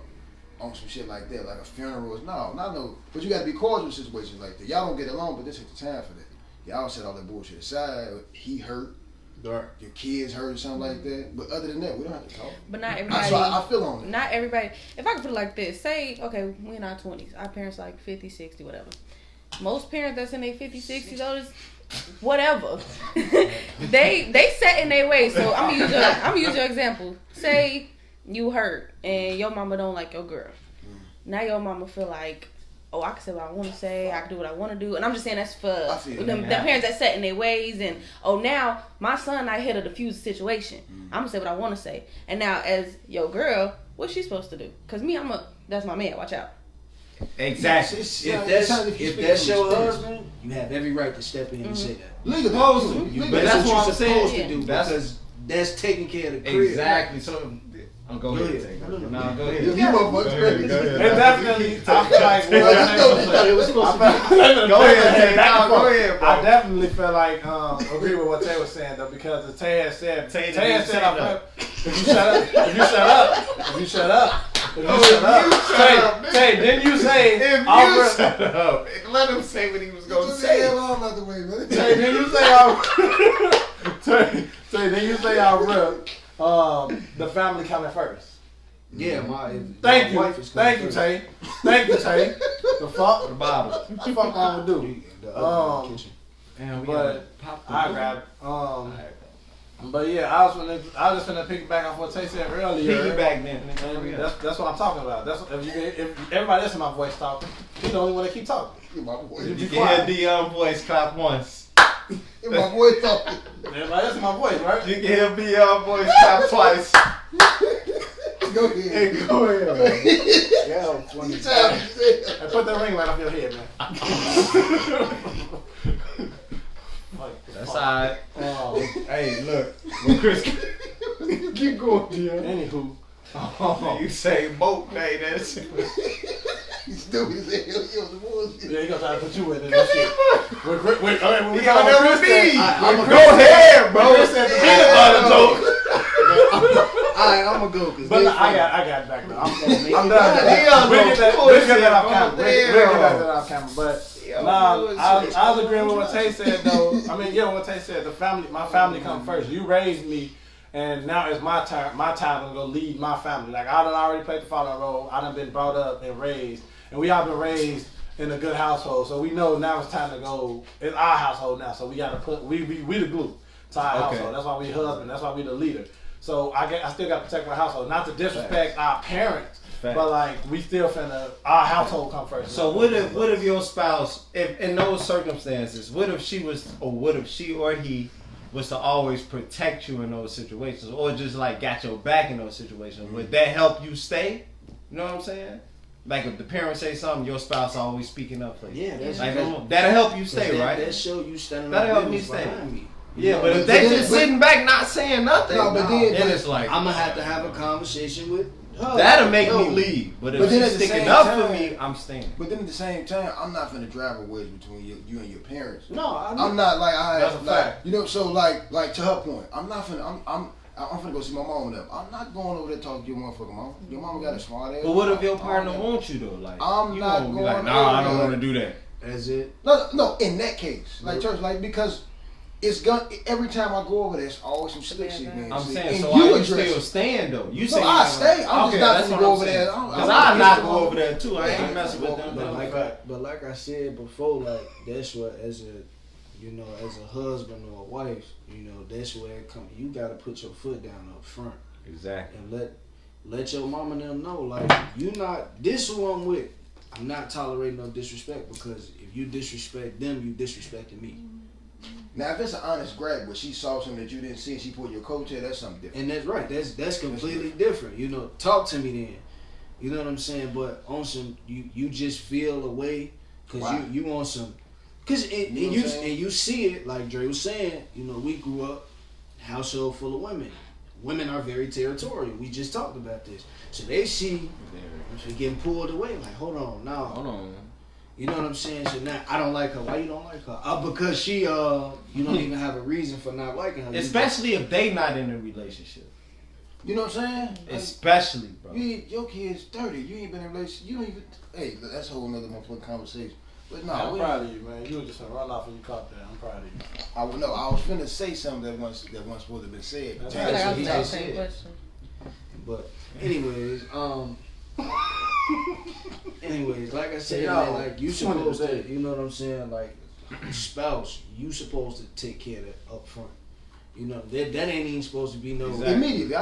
on some shit like that, like a funeral. No. But you got to be cordial in situations like that. Y'all don't get along, but this is the time for that. Y'all set all that bullshit aside. He hurt. Your kids hurt or something like that. But other than that, we don't have to talk.
But not everybody.
So I feel on it.
Not everybody. If I could put it like this, say, okay, we in our 20s. Our parents like 50, 60, whatever. Most parents that's in their 50s, 60s, those, whatever. they set in their ways. So I'm gonna use your example. Say you hurt and your mama don't like your girl. Now your mama feel like, oh, I can say what I want to say. I can do what I want to do. And I'm just saying that's for the parents that set in their ways. And, oh, now my son not here to diffuse the situation. I'm going to say what I want to say. And now as your girl, what's she supposed to do? Because that's my man. Watch out.
Exactly.
If that's your husband, you have every right to step in and say that.
Legally,
supposed to. But that's what I'm saying.
To do because that's taking care of the crib.
Exactly. So I'm going to go ahead. No, go ahead.
You motherfuckers crazy.
It definitely, I feel like
Go ahead, bro.
I definitely feel like agree with what Tay was saying though, because the Tay had said if you shut up, Tay, didn't you say
shut up? Let him say what he was gonna say.
Tay, didn't you say I'll rip the family coming first?
Yeah,
Thank you,
wife is
Tay. The fuck?
The bottle.
What the fuck I would do?
Man,
but I grab it. But yeah, I was just finna piggyback off what Tay said earlier.
Piggyback, man.
And that's what I'm talking about. That's if everybody listen to my voice talking, he's the only one that keep talking.
You can hear Dion voice clap once.
My voice talking.
Everybody listen to my voice, right?
You can hear Dion voice clap twice.
Go ahead.
Hey, go ahead.
Yeah, 20
Hey, put that ring right off your head, man.
That's alright.
Hey, look.
Well, Chris,
Keep going, Dion. Anywho.
you say boat, man. That's
He's stupid as hell. He on the bullshit.
Yeah, he gonna try to put you in that shit. When we
he
got
got
Chris
me.
said,
Go ahead, bro.
Chris said the peanut butter joke.
Alright, I'm gonna go.
But I got it back now. I'm done.
Dion
We'll get that off camera.
bullshit,
We'll get that off camera. But
Yo,
I was agreeing with what Tay said though. I mean, yeah, what Tay said. My family come first. You raised me, and now it's my turn. My time to go lead my family. Like I done already played the father role. I done been brought up and raised, and we all been raised in a good household. So we know now it's time to go. It's our household now. So we gotta put we the glue to our household. That's why we husband. That's why we the leader. So I still got to protect my household, not to disrespect our parents, but like we still our household come first.
So what if your spouse, if in those circumstances, what if she or he was to always protect you in those situations, or just like got your back in those situations? Mm-hmm. Would that help you stay? You know what I'm saying? Like if the parents say something, your spouse always speaking up for you.
Yeah, that's
like that'll help you stay, right?
That show you standing
that'll
up
help me stay.
behind me.
Yeah, but if they just sitting back not saying nothing, then it's like
I'm gonna have to have a conversation with her.
That'll make me leave. But if she's sticking up for me, I'm staying.
But then at the same time, I'm not gonna drive a wedge between you and your parents.
No,
I'm not like
That's a fact.
you know. So like to her point, I'm not gonna. I'm finna go see my mom and them. I'm not going over there talking to your motherfucking mom. Your mama got a smart ass.
But what if your partner wants you though? Like,
I'm
you
not
gonna be
going
like, nah, I don't
over
want to do that.
That's it.
No, in that case. Like, church, like, because it's gonna, every time I go over there, it's always some slick shit, man.
I'm saying,
and
so are you still staying though? You say
I stay. I'm
okay,
just not gonna go over there.
Because I not go over there too. I ain't messing with them.
But like I said before, like that's what as a husband or a wife, that's where it comes. You gotta put your foot down up front.
Exactly.
And let your mama and them know, like, you not this who I'm with. I'm not tolerating no disrespect, because if you disrespect them, you disrespecting me.
Now, if it's an honest grab, but she saw something that you didn't see and she pulled your coattail, that's something different.
And that's right. That's completely different. Talk to me then. You know what I'm saying? But on some, you just feel a way because you want some. Because you see it, like Dre was saying, we grew up household full of women. Women are very territorial. We just talked about this. So they see she getting pulled away. Like, hold on. You know what I'm saying? So now I don't like her. Why you don't like her? Because she, you don't even have a reason for not liking her.
Especially if they not in a relationship.
You know what I'm saying?
Especially, bro.
Your kid's 30. You ain't been in a relationship. You don't even. Hey, that's a whole nother motherfucking conversation. But no,
I'm proud of you, man. You were just gonna run off and you caught that. I'm proud of you.
I was finna say something that wasn't supposed to have been said.
That's
I feel like I was the same question.
But anyways, like I said, man, like you supposed to, you know what I'm saying? Like spouse, you supposed to take care of that up front. That ain't even supposed to be no
immediately.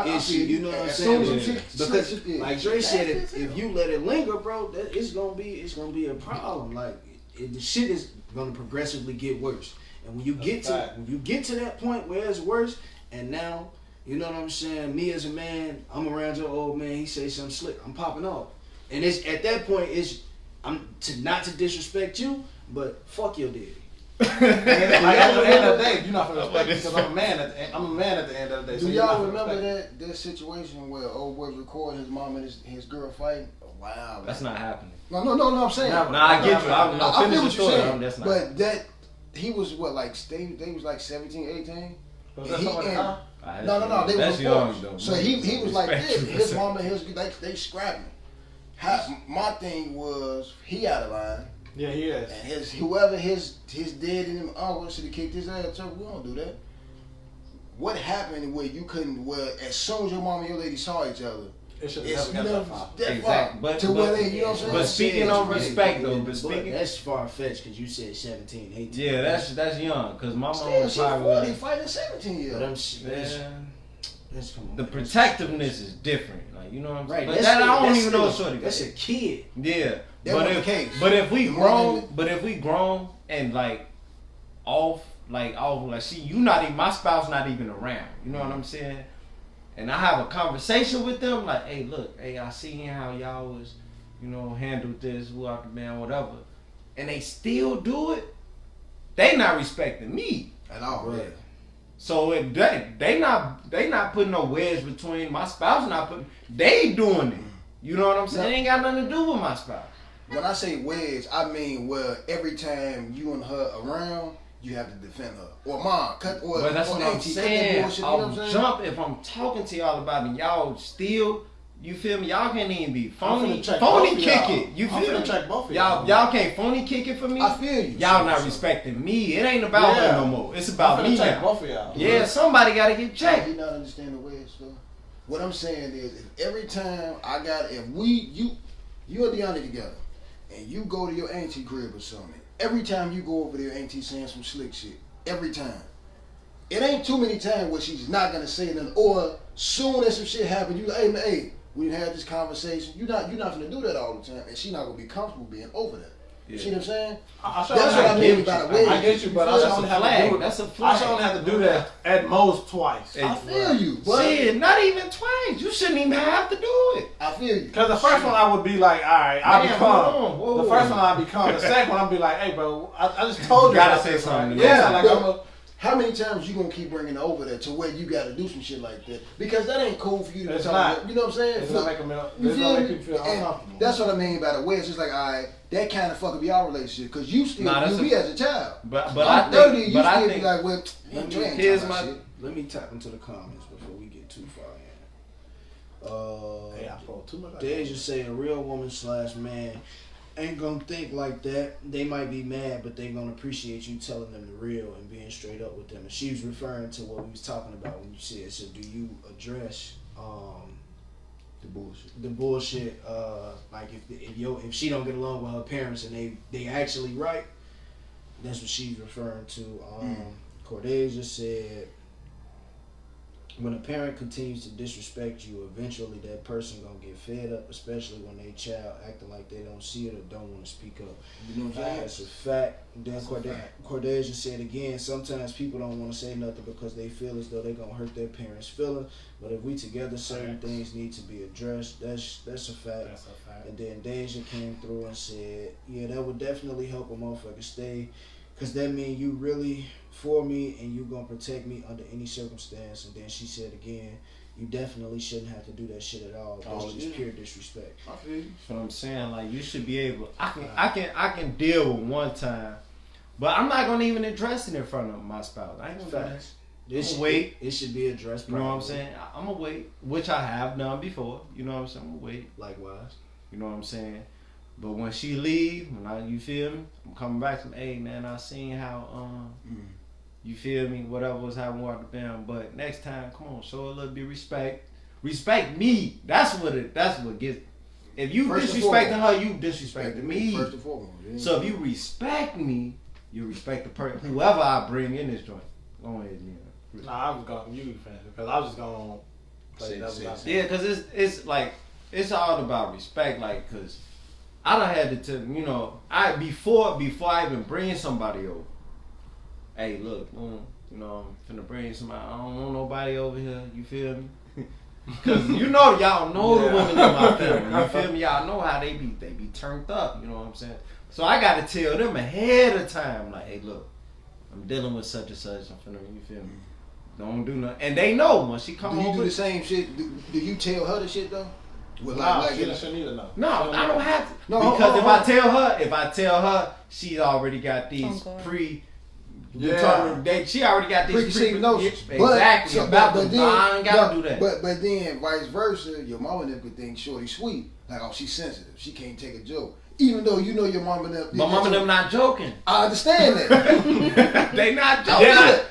You know what I'm saying? Because like Dre said, if you let it linger, bro, it's gonna be a problem. Like the shit is gonna progressively get worse. And when you get to that point where it's worse, and now you know what I'm saying, me as a man, I'm around your old man, he say something slick, I'm popping off. And it's at that point, not to disrespect you, but fuck your daddy.
Like, at the end of the day, you're not gonna respect me because I'm a man at the end of the day.
Do y'all remember that situation where old boy recording his mom and his girl fighting? Oh, wow,
that's not happening.
No, I'm saying.
I get you. I finish the story. That's not.
But that he was what, like they was like 17, 18.
Was that something?
No, they
was young though.
So he was like this. His mom and they scrapping. My thing was he out of line.
Yeah, he is.
And whoever his dad and him uncle should have kicked his ass. So we don't do that. What happened where you couldn't? Where as soon as your mom and your lady saw each other,
it should have never got that far.
Exactly. But
you know what I'm saying?
But speaking on respect though,
that's far fetched because you said 17, 18.
Yeah, that's young. Because my mom was
probably 40, fighting 17 years.
But
the protectiveness is different. Like, you know what I'm saying?
Right.
But I don't even know shorty.
That's a kid.
Yeah.
But
if we grown and like see, you not even, my spouse not even around. You know what I'm saying? And I have a conversation with them like, hey, look, I see how y'all was, handled this, man, whatever. And they still do it. They not respecting me
at all. Right.
So if they not putting no wedge between my spouse, they doing it. You know what I'm saying? It ain't got nothing to do with my spouse.
When I say wedge, I mean where every time you and her around, you have to defend her. Or mom,
but that's what I'm saying. I'll jump if I'm talking to y'all about it. Y'all still, you feel me? Y'all can't even be phony kick it. You feel me?
Check both of
y'all can't phony kick it for me.
I feel you.
Y'all not respecting me. It ain't about her no more. It's about me now.
Both of y'all.
Yeah, somebody got to get checked.
You not understand the wedge though. What I'm saying is, if every time you and Deanna together, and you go to your auntie crib or something, every time you go over there, auntie saying some slick shit. Every time. It ain't too many times where she's not gonna say nothing, or soon as some shit happens, you like, hey man, we didn't have this conversation. You're not gonna do that all the time, and she's not gonna be comfortable being over that. You see what I'm saying? That's what I mean by the way.
I get you, but I only have to do it.
That's a flag.
I only have to do that at most twice.
I feel you, but
shit, not even twice. You shouldn't even have to do it.
I feel you.
Because the first one I would be like, all right, I'll be calm. The first one I'll be calm. The second one I'll be like, hey, bro, I just told you.
Gotta say something.
Yeah, like
how many times you gonna keep bringing it over there to where you gotta do some shit like that? Because that ain't cool for you to talk. You know what I'm saying?
It's gonna make people feel uncomfortable.
That's what I mean by the way. It's just like, all right, that kind of fuck up your relationship because you still view me as a child.
But
I think, be like, well,
let me tap into the comments before we get too far in.
Hey, I pulled too much.
Deja say a real woman / man ain't gonna think like that. They might be mad, but they gonna appreciate you telling them the real and being straight up with them. And she was referring to what we was talking about when you said, so do you address
The bullshit.
the bullshit? Like if she don't get along with her parents and they actually right, that's what she's referring to. Cordesia said, when a parent continues to disrespect you, eventually that person gonna get fed up, especially when they child acting like they don't see it or don't want to speak up.
You know what I'm saying?
That's a fact. Then Cordesia said again, sometimes people don't want to say nothing because they feel as though they're gonna hurt their parents' feelings. But if we together, certain things need to be addressed. That's a fact.
That's a fact.
And then Deja came through and said, yeah, that would definitely help a motherfucker stay. Because that means you really for me and you going to protect me under any circumstance. And then she said again, you definitely shouldn't have to do that shit at all. That's just pure disrespect.
I feel you.
That's what I'm saying. Like, you should be able. I can deal with one time, but I'm not gonna even address it in front of my spouse. I ain't gonna do that.
Wait. It should be addressed.
You know what I'm saying? I'm gonna wait, which I have done before. You know what I'm saying? I'm gonna wait.
Likewise.
You know what I'm saying? But when she leave, you feel me? I'm coming back to, hey man, I seen how you feel me? Whatever was happening with them. But next time, come on, show a little bit of respect. Respect me. That's what gets. If you disrespecting her, you disrespecting me.
First and foremost. Yeah.
So if you respect me, you respect the person, whoever I bring in this joint. Go ahead, man.
Nah, I was going you finish because I was just gonna play devil's
Yeah, because it's like it's all about respect. Like, cause I done had to, before I even bring somebody over. Hey, look, I'm finna bring somebody. I don't want nobody over here. You feel me? Cause y'all know the women in my family. You feel me? Y'all know how they be turned up. You know what I'm saying? So I gotta tell them ahead of time, like, hey, look, I'm dealing with such and such. I'm finna, you feel me? Don't do nothing. And they know when she come over.
Do you do the same shit? Do you tell her the shit though?
She doesn't need to know.
No, I don't have to.
No,
because if I tell her, she's already got these she already got these
preconceived notions.
Exactly. I ain't gotta do that.
But then vice versa, your mama never could think shorty sweet. Like, oh, she's sensitive. She can't take a joke. Even though you know your mama never.
My mama them not joking.
I understand that.
They not joking.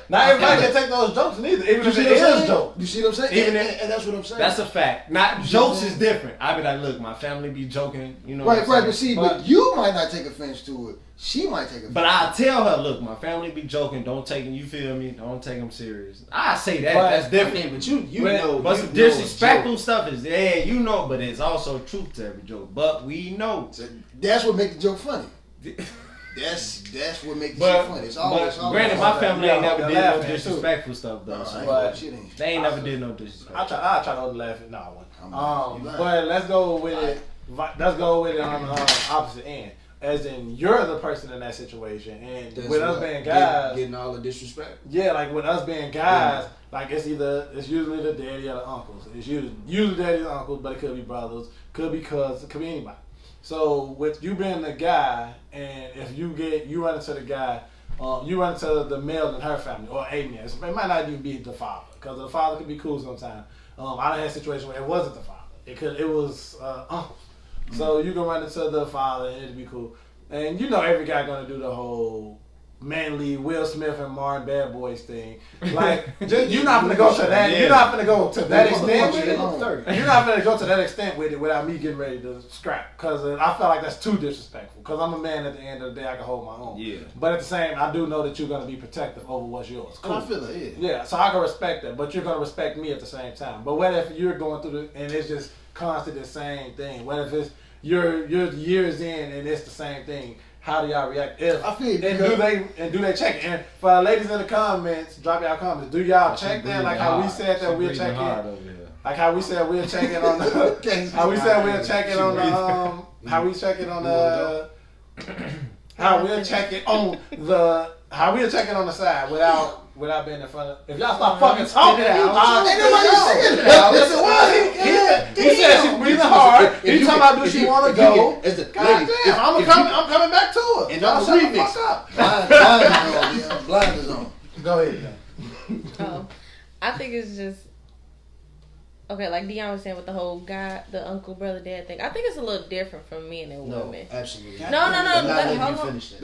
Not everybody can take those jokes neither. Even if it is a joke.
You see what I'm saying? And that's what I'm saying.
That's a fact. Not jokes is different. I be like, look, my family be joking. You know.
Right. But you might not take offense to it. She might take offense.
But I tell her, look, my family be joking. Don't take them. You feel me? Don't take them serious. I say that. That's different.
But you know.
But some disrespectful stuff is there. You know. But it's also truth to every joke. But we know.
So that's what makes the joke funny. That's what makes the shit funny. It's always.
Granted, my family ain't never did no disrespectful stuff though.
But
they ain't never did no disrespect.
I try to laugh at. No, I wouldn't. But let's go with it. Let's go with it on the opposite end. As in, you're the person in that situation, and with us being guys,
getting all the disrespect.
Yeah, like with us being guys, like it's usually the daddy or the uncles. It's usually daddy or uncles, but it could be brothers, could be cousins, it could be anybody. So with you being the guy, and if you run into the guy, you run into the male in her family or a man. It might not even be the father, because the father could be cool sometimes. I done had a situation where it wasn't the father. It was uncle. So you can run into the father and it'd be cool. And every guy gonna do the whole manly Will Smith and Martin Bad Boys thing. Like you're not gonna go to that. You're not gonna go to that extent with it. You're not gonna go to that extent with it without me getting ready to scrap. Because I feel like that's too disrespectful. Because I'm a man at the end of the day. I can hold my own. Yeah. But at the same, I do know that you're gonna be protective over what's yours.
Cool. I feel it.
Yeah. So I can respect that, but you're gonna respect me at the same time. But what if you're going through and it's just constantly the same thing? What if it's you're years in and it's the same thing? How do y'all react?
I feel
do they check it? And for our ladies in the comments, drop y'all comments. Do y'all check that? Like how we said that we'll check in. Like how we said we'll check in on the. How we said we'll check in on the. How we check it on the. How we'll check it on the. How we'll check it on the side without being in front of. If y'all stop fucking talking, ain't nobody saying that. He said she's breathing hard. He talking about do she want to go? I'm coming back to her.
And I'm remix. Blind is on. Go ahead.
I think it's just okay. Like Dion was saying with the whole guy, the uncle, brother, dad thing. I think it's a little different from men and women.
Absolutely.
No.
Let me finish that.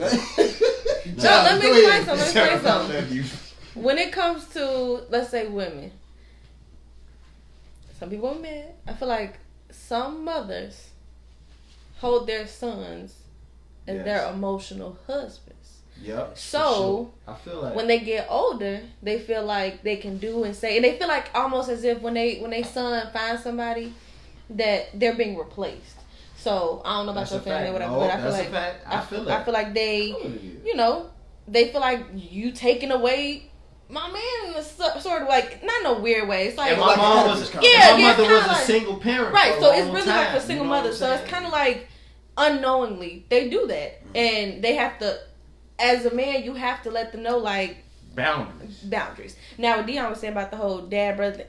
Let me explain something. When it comes to, let's say, women, some people are mad. I feel like some mothers hold their sons as their emotional husbands.
Yep.
So
I feel like
when they get older, they feel like they can do and say, and they feel like almost as if when they son finds somebody that they're being replaced. So I don't know about your family or whatever, but I feel like they, they feel like you taking away my man in a sort of like, not in a weird way. It's like
and my mom was my mother was a single parent,
right? So it's really
time,
like for single mothers. So it's kind of like unknowingly they do that, and they have to. As a man, you have to let them know, like, boundaries. Now, what Dion was saying about the whole dad brother,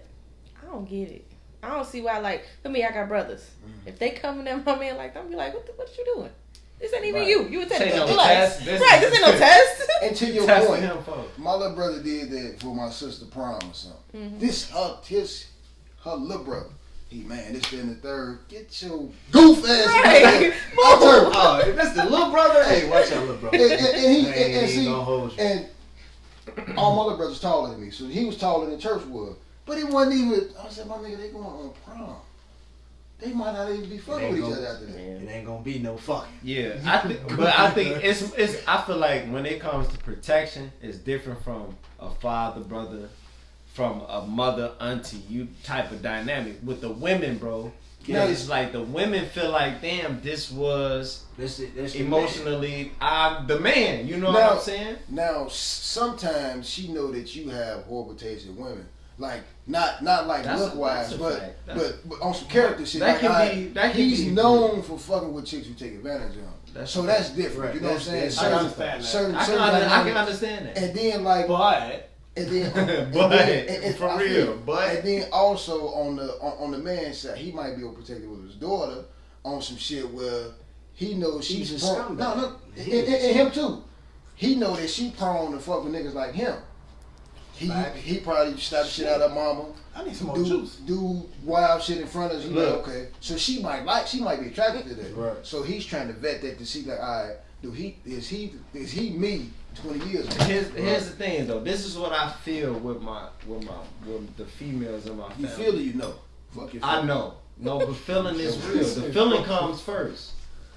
I don't get it. I don't see why. Like, for me, I got brothers. If they come at my man like that, I'm be like, what you doing? This ain't even you. You would take
no
test.
This
ain't no test.
And to your point, my little brother did that for my sister prom or something.
Mm-hmm.
This her little brother. He man, this in the third. Get your goof ass.
Right.
Oh, if that's the little brother, hey, watch out, little brother.
And all my little brothers taller than me, so he was taller than Church was. But it wasn't even. I said, my nigga, they going on prom. They might not even be fucking with each other after that.
It ain't gonna be no fucking.
Yeah, I think it's. I feel like when it comes to protection, it's different from a father, brother, from a mother, auntie, you type of dynamic. With the women, bro, it's like the women feel like, damn, this was
that's
emotionally I'm the man. You know what I'm saying?
Now, sometimes she know that you have horrible taste in women. Like not like look wise, but on some character shit.
That
like,
can be.
He's known for fucking with chicks who take advantage of him. That's different.
Right.
You know what I'm saying?
I understand that.
I can understand that.
And then like, and then
for real.
And then also on the man's side, he might be overprotective with his daughter on some shit where he knows she's
a scumbag.
No, and him too. He know that she prone to fuck with niggas like him. He probably slapped the shit out of mama.
I need some more juice.
Do wild shit in front of us. Like, okay, so she might be attracted to that.
Right.
So he's trying to vet that to see like, all right, is he me 20 years ago?
Here's the thing though. This is what I feel with the females in my family.
You feel it, you know. Fuck your
I know. No, but feeling is real. The feeling comes first.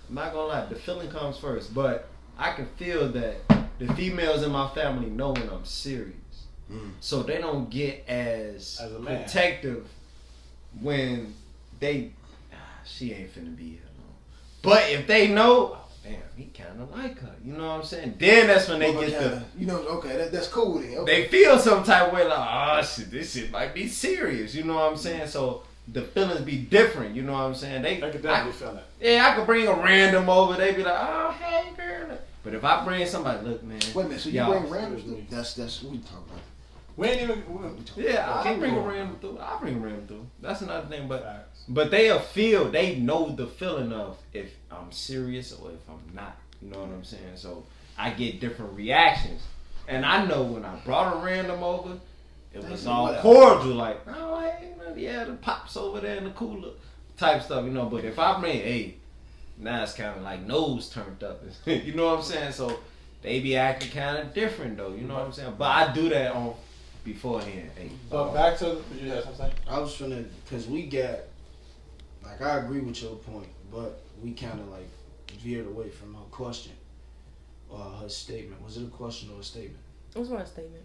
I'm not gonna lie, the feeling comes first. But I can feel that the females in my family know when I'm serious. So they don't get as protective when they she ain't finna be here long. But if they know, oh, damn, he kinda like her. You know what I'm saying? Then that's when they get
that's cool then. Okay.
They feel some type of way like, oh shit, this shit might be serious. You know what I'm saying? So the feelings be different. You know what I'm saying? They
could definitely feel that.
Yeah, I could bring a random over. They be like, oh hey girl. But if I bring somebody, look man.
Wait a minute, so you bring randoms? That's what we talking about.
We ain't even.
I'll bring a random through. That's another thing, but they know the feeling of if I'm serious or if I'm not. You know what I'm saying? So I get different reactions, and I know when I brought a random over, it was all cordial, like oh hey, yeah, the pops over there in the cooler type stuff, you know. But if I bring now it's kind of like nose turned up, you know what I'm saying? So they be acting kind of different though, you know what I'm saying? But I do that on. Beforehand,
But back to you had something.
I was finna because we got like I agree with your point, but we kind of like veered away from her question, her statement. Was it a question or a statement?
It was more a statement.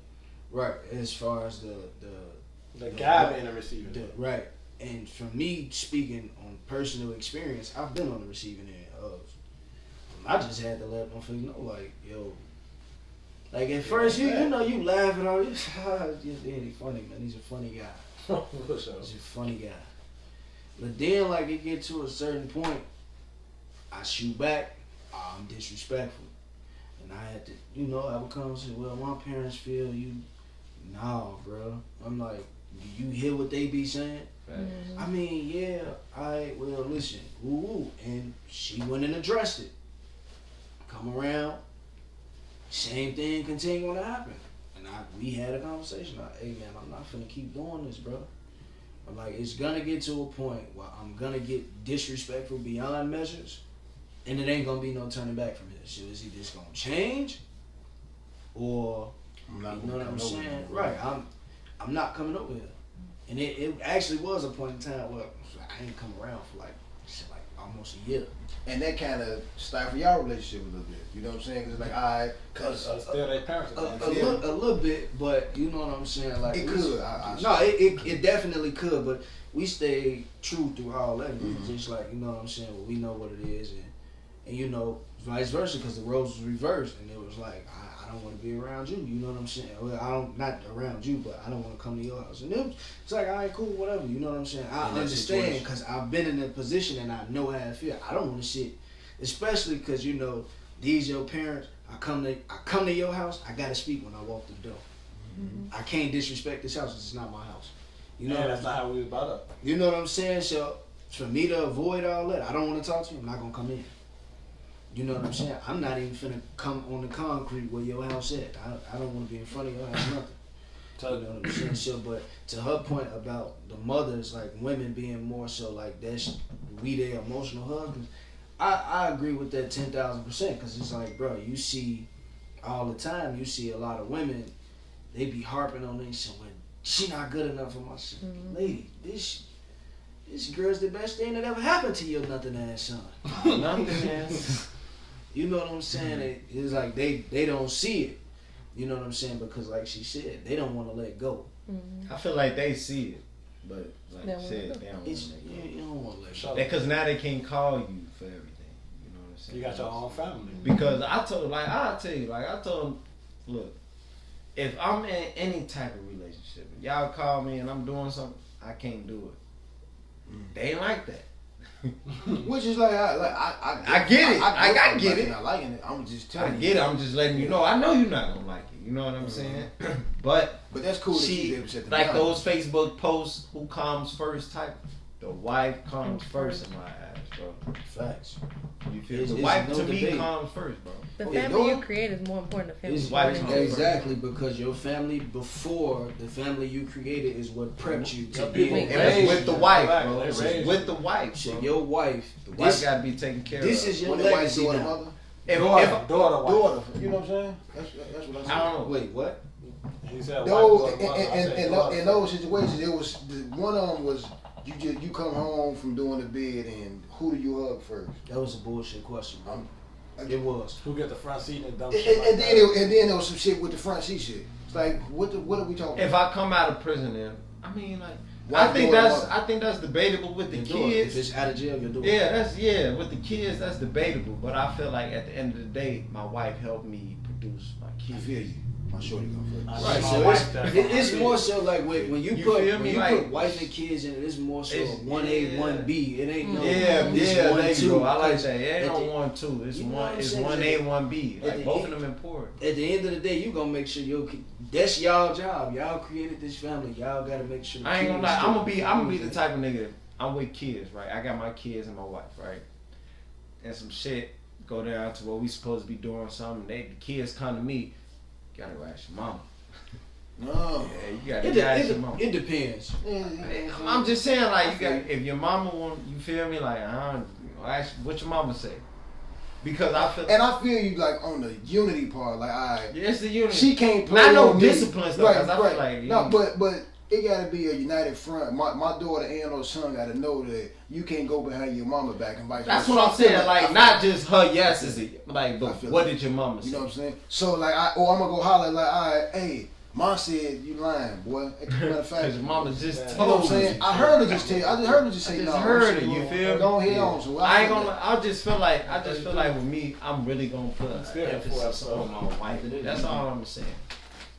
Right, as far as the
guy being a receiver.
Right, and from me speaking on personal experience, I've been on the receiving end of. I just had to let motherfuckers know, like, yo. Like at first, you know, you laugh and all this. He's funny, man. He's a funny guy. He's a funny guy. But then, like, it get to a certain point, I shoot back. I'm disrespectful, and I had to, you know, I would come and say, well, my parents feel you. Nah, bro. I'm like, do you hear what they be saying?
Mm-hmm.
I mean, yeah. Well, listen, woo, and she went and addressed it. Come around. Same thing continuing to happen. And we had a conversation. Like, hey man, I'm not finna keep doing this, bro. I'm like, it's gonna get to a point where I'm gonna get disrespectful beyond measures, and it ain't gonna be no turning back from this. Shit, is he just gonna change, or you know what I'm saying? Right, I'm not coming over here. And it actually was a point in time where I ain't come around for like almost a year.
And that kind of stifled y'all relationship a little bit. You know what I'm saying? Because it's like, alright,
because still their parents.
A little bit, but you know what I'm saying? Like
it could.
It definitely could, but we stayed true through all that. Mm-hmm. Just like, you know what I'm saying? Well, we know what it is, and you know, vice versa, because the roles was reversed, and it was like, I don't want to be around you. You know what I'm saying? Well, not around you, but I don't want to come to your house. And it's like, all right, cool, whatever. You know what I'm saying? I understand because I've been in that position and I know how I feel. I don't want to shit, especially because, you know, these your parents. I come to your house. I gotta speak when I walk through the door. Mm-hmm. I can't disrespect this house. It's not my house. You know,
that's not how we was brought up.
You know what I'm saying? So for me to avoid all that, I don't want to talk to you. I'm not gonna come in. You know what I'm saying? I'm not even finna come on the concrete where your house at. I don't want to be in front of your house, nothing. You know what I'm saying? So, but to her point about the mothers, like women being more so like we their emotional husbands, I agree with that 10,000% because it's like, bro, you see all the time, you see a lot of women, they be harping on this and when she not good enough for my son. Mm-hmm. Lady, this girl's the best thing that ever happened to your nothing ass son. Nothing ass. You know what I'm saying? It's like they don't see it. You know what I'm saying? Because like she said, they don't want to let go.
Mm-hmm. I feel like they see it, but like you said, they don't want to let go.
You don't want to let go.
Because now they can't call you for everything. You know what I'm saying?
You got your own family.
Because I told him, look, if I'm in any type of relationship, if y'all call me and I'm doing something, I can't do it. They ain't like that.
Which is like I
get it. I get it.
Not liking it. I'm just telling you.
I get it. I'm just letting you know. I know you're not gonna like it. You know what I'm saying? But
that's cool. She
like those Facebook posts. Who comes first? Type. The wife comes first in my eyes, bro.
Facts.
You feel the wife to me comes first, bro.
The family you create is more important than family.
Exactly, because your family before the family you created is what prepped you to be
with the wife, bro. With the wife,
so your wife.
The wife got to be taken care of.
This is your legacy now.
Daughter. You know what I'm saying? That's what I'm saying.
I don't know. Wait, what?
He said
in those situations, it was one of them was you come home from doing the bed and who do you hug first?
That was a bullshit question, bro. It was.
Who get the front seat and dumb
shit like that? And then there was some shit with the front seat shit. It's like what are we talking about?
If I come out of prison, then I mean like. I think that's debatable with the kids.
If it's out of jail, you're doing
it. With the kids, that's debatable. But I feel like at the end of the day, my wife helped me produce my kids.
I feel you. My shorty gonna
right, so it's more so like when you put wife and kids in it, it's more so 1A, 1B. It ain't no
there you go. I like that. It ain't no 1-2. It's 1A, 1B. Like both of them important.
At the end of the day, you gonna make sure that's y'all job. Y'all created this family. Y'all gotta make sure.
I ain't gonna lie. I'm gonna be the type of nigga. I'm with kids, right? I got my kids and my wife, right? And some shit go down to where we supposed to be doing something. The kids come to me. You gotta go ask your mama.
No.
Yeah, you gotta ask your mama.
It depends.
I'm just saying, like, if your mama want, you feel me? Like, ask what your mama say. Because I
feel you like on the unity part, like
it's the unity.
She can't play.
Not no discipline stuff. Right. I feel like
no, but it gotta be a united front. My daughter and her son gotta know that you can't go behind your mama back and vice versa.
That's what I'm saying. Like not just her yeses. Like, but what did your mama say?
You know what I'm saying? So like, I'm gonna go holler like, all right, hey. Mom said you lying, boy. Matter of fact,
because mama just told
you. Know what I'm saying? I heard her just tell you. I just heard her just say no.
Heard it. You feel me?
Go ahead on. So
I ain't gonna. I just feel like with me, I'm really gonna put emphasis on my wife. That's all I'm saying.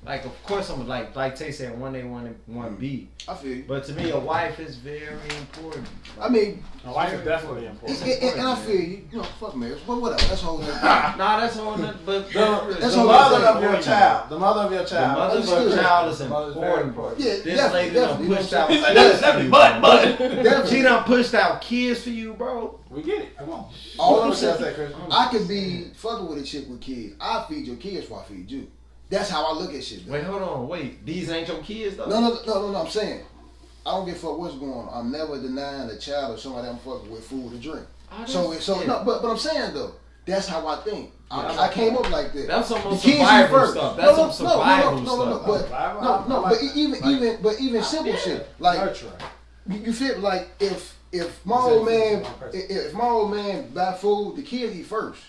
Like, of course, I'm like Tay said, 1A, 1B.
I feel you.
But to me, a wife is very important.
I mean,
a wife is definitely important.
And I feel you. You know, fuck marriage, but whatever. That's a whole other thing.
That's a whole other. But
that's the mother of your child. The mother of your child.
The mother of your child is important.
Yeah,
this lady done pushed out.
But
she done pushed out kids for you, bro.
We get it. Come on.
All I'm saying, I could be fucking with a chick with kids. I feed your kids before I feed you. That's how I look at shit. Though.
Wait, hold on. Wait, these ain't your kids though?
No. I'm saying, I don't give a fuck what's going on. I'm never denying a child or somebody I'm fucking with food or drink. But I'm saying though, that's how I think. I came up like that.
That's some survival stuff. That's some survival stuff.
But even simple shit like you feel like if my old man buy food, the kids eat first.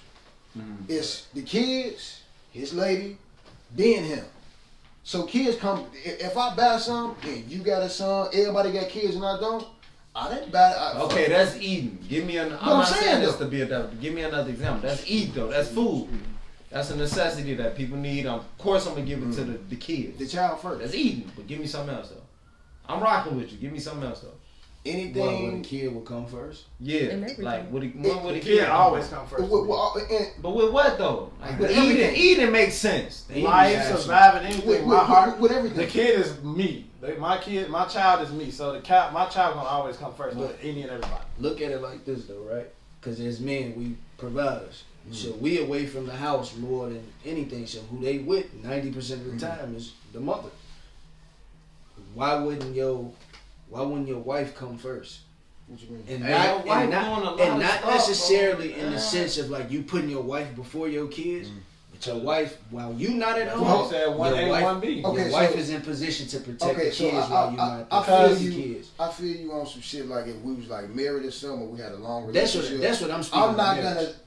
It's the kids, his lady, then him. So kids come. If I buy some and you got a son, everybody got kids and I don't. I didn't buy.
Okay, that's eating. Give me an. I'm not saying this to be a devil. Give me another example. That's eat though. That's food. That's a necessity that people need. Of course, I'm gonna give it to the kids.
The child first.
That's eating. But give me something else though. I'm rocking with you. Give me something else though.
Anything.
When the kid will come first.
Yeah, like would
the kid always come first.
But with what though? Like with eating makes sense.
Life, surviving, anything. My heart
with everything.
The kid is me. My child is me. So my child gonna always come first. With any and everybody.
Look at it like this though, right? Because as men, we providers. So we away from the house more than anything. So who they with 90% of the time is the mother. Why wouldn't your wife come first?
What you mean?
And not necessarily in the sense of like you putting your wife before your kids. But your wife, while you not at home, your wife is in position to protect the kids while you not at the kids.
I feel you on some shit like if we was like married or something, or we had a long relationship.
That's what I'm speaking.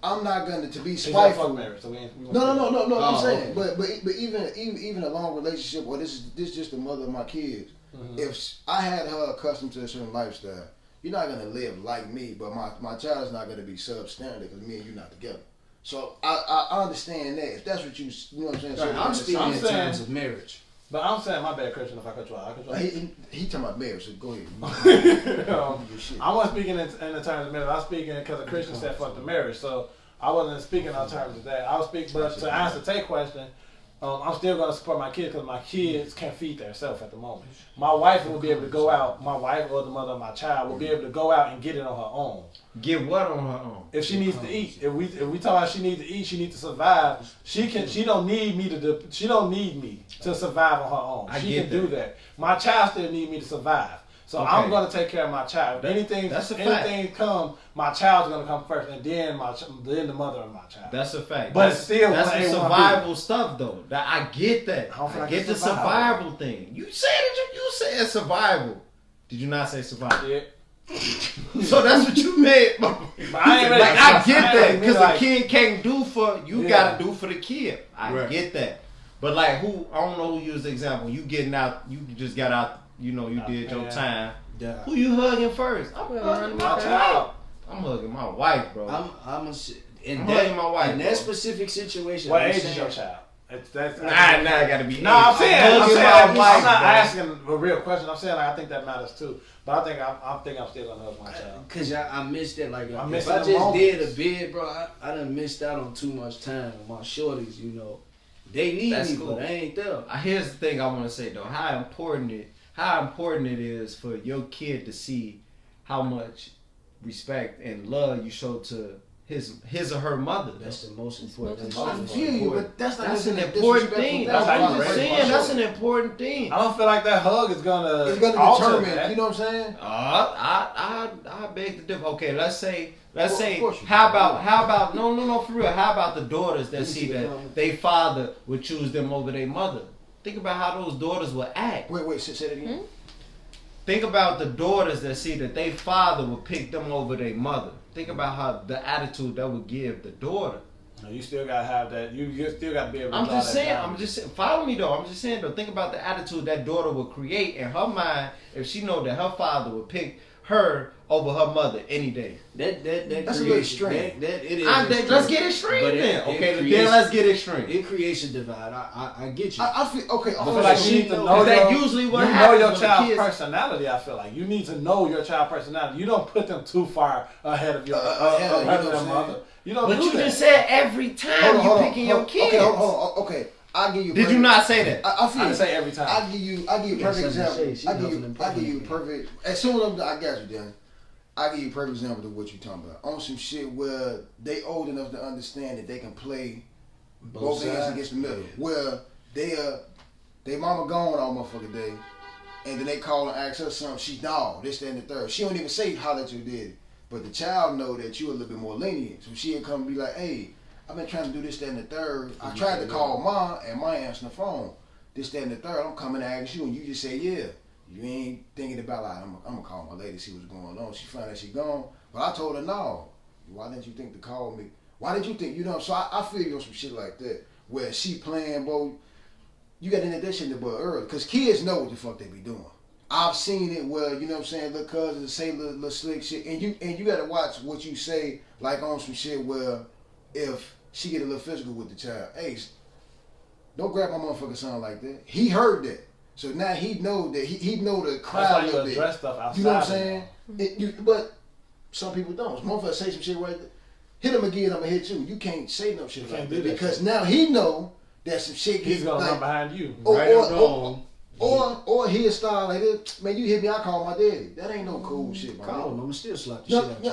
I'm not gonna to be spiteful. No. I'm saying,
okay.
but even a long relationship, or this just the mother of my kids. If I had her accustomed to a certain lifestyle, you're not gonna live like me, but my child's not gonna be substandard because me and you not together. So I understand that. If that's what you know what I'm saying.
Right,
So
I'm speaking in terms of marriage.
But I'm saying, my bad, Christian, if I cut you out.
He talking about marriage, so go ahead.
I wasn't speaking in the terms of marriage. I was speaking because a Christian said fuck the marriage. So I wasn't speaking in terms of that. I was speaking, but to answer Tate's question, I'm still going to support my kids because my kids can't feed themselves at the moment. My wife will be able to go out, my wife or the mother of my child will be able to go out and get it on her own.
Get what on her own?
If she needs to eat. If we tell her she needs to eat, she needs to survive. She don't need me to survive on her own. She can do that. My child still need me to survive. So I'm going to take care of my child. If anything come, my child's going to come first, and then the mother of my child.
That's a fact.
But it's still
that's some survival stuff though. That I get that. I get the survival thing. You said survival. Did you not say survival?
Yeah.
So that's what you meant. I get that because the kid can't do for you. Gotta do for the kid. I get that. But like I don't know who used the example. You getting out. You just got out. You know, you did your time. Yeah. Who you hugging first? I'm hugging my child. I'm hugging my wife, bro.
I'm
hugging my wife.
In that specific situation.
What age is your child?
I gotta be.
No, I'm not asking a real question. I'm saying like I think that matters too. But I think I'm still gonna hug my child.
Cause I missed that. Like if I just did a bid, bro, I done missed out on too much time. My shorties, you know, they need me, but they ain't there.
Here's the thing I want to say though: how important it is for your kid to see how much respect and love you show to his or her mother.
That's the most important.
I feel you, but that's
an important thing. That's what I'm just saying. That's an important thing.
I don't feel like that hug is gonna
determine that. You know what I'm saying?
I beg to differ. Okay, let's say. How about no for real? How about the daughters that see that their father would choose them over their mother? Think about how those daughters would act.
Wait, say that again.
Think about the daughters that see that their father would pick them over their mother. Think about how the attitude that would give the daughter.
No, you still gotta have that. You still gotta be able to.
I'm just saying. Follow me though. I'm just saying though. Think about the attitude that daughter would create in her mind if she know that her father would pick her over her mother any day.
That's
a little extreme.
Let's get extreme then. Then let's get extreme.
It creates a divide. I get you.
I feel okay.
I feel like you need to know
that usually what happens.
You know your child's personality. I feel like you need to know your child's personality. You don't put them too far ahead of your mother. You don't.
But you just said every time you picking your kids.
Okay. I'll give you.
Did you not say that?
I didn't say every time.
I'll give you a perfect example. I give you a perfect. As soon as I got you, Dan. I give you a perfect example of what you're talking about. On some shit where they old enough to understand that they can play both ends against the middle. Where they mama gone all motherfucking day, and then they call and ask her something. She dog this, that, and the third. She don't even say holler at you did, but the child know that you a little bit more lenient. So she'll come and be like, hey, I've been trying to do this, that, and the third. I tried to call Ma, and Ma answering the phone. This, that, and the third. I'm coming to ask you, and you just say yeah. You ain't thinking about like I'm gonna call my lady, see what's going on. She find out she gone, but I told her no. Why didn't you think to call me? Why did you think, you know? So I feel you on some shit like that where she playing, bro. You got in addition to but early, cause kids know what the fuck they be doing. I've seen it where, you know what I'm saying, little cousins say little slick shit, and you gotta watch what you say, like on some shit where if she get a little physical with the child, hey, don't grab my motherfucking son like that. He heard that. So now he know that he know the crowd a little bit.
Stuff outside,
you know what I'm saying? But some people don't. Motherfucker say some shit right there. Hit him again, I'm gonna hit you. You can't say no shit like that because now he know that some shit
he's gonna
like,
run behind you.
Or he'll start like this. Man, you hit me, I call my daddy. That ain't no cool shit, man.
Call him, I'ma still slap the shit out you.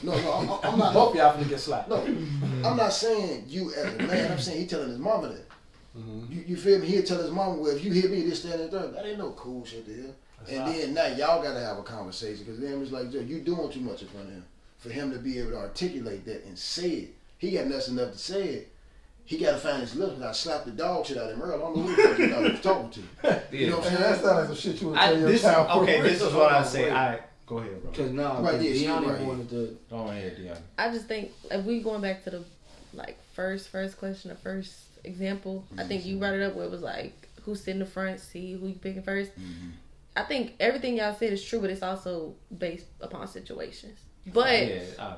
No. I'm not.
Both y'all finna get slapped.
No, I'm not saying you as a man. I'm saying he telling his mama that.
Mm-hmm.
You feel me? He'll tell his mama, well, if you hit me, this, that, and the third. That ain't no cool shit to hear. Then now y'all gotta have a conversation because then it's like, Joe, you doing too much in front of him. For him to be able to articulate that and say it, he got nothing enough to say it. He gotta find his lips. I slapped the dog shit out of him earlier. I don't know who the fuck you was talking to. You know what I'm saying?
That sounds like some shit you would tell your child.
Okay, this is what I say. Go ahead, bro.
Because now, Deanna wanted to.
Go ahead, Deanna.
I just think if we going back to the first question, the first example, I think you brought it up where it was like who's sitting in the front seat, who you picking first. Mm-hmm. I think everything y'all said is true, but it's also based upon situations. But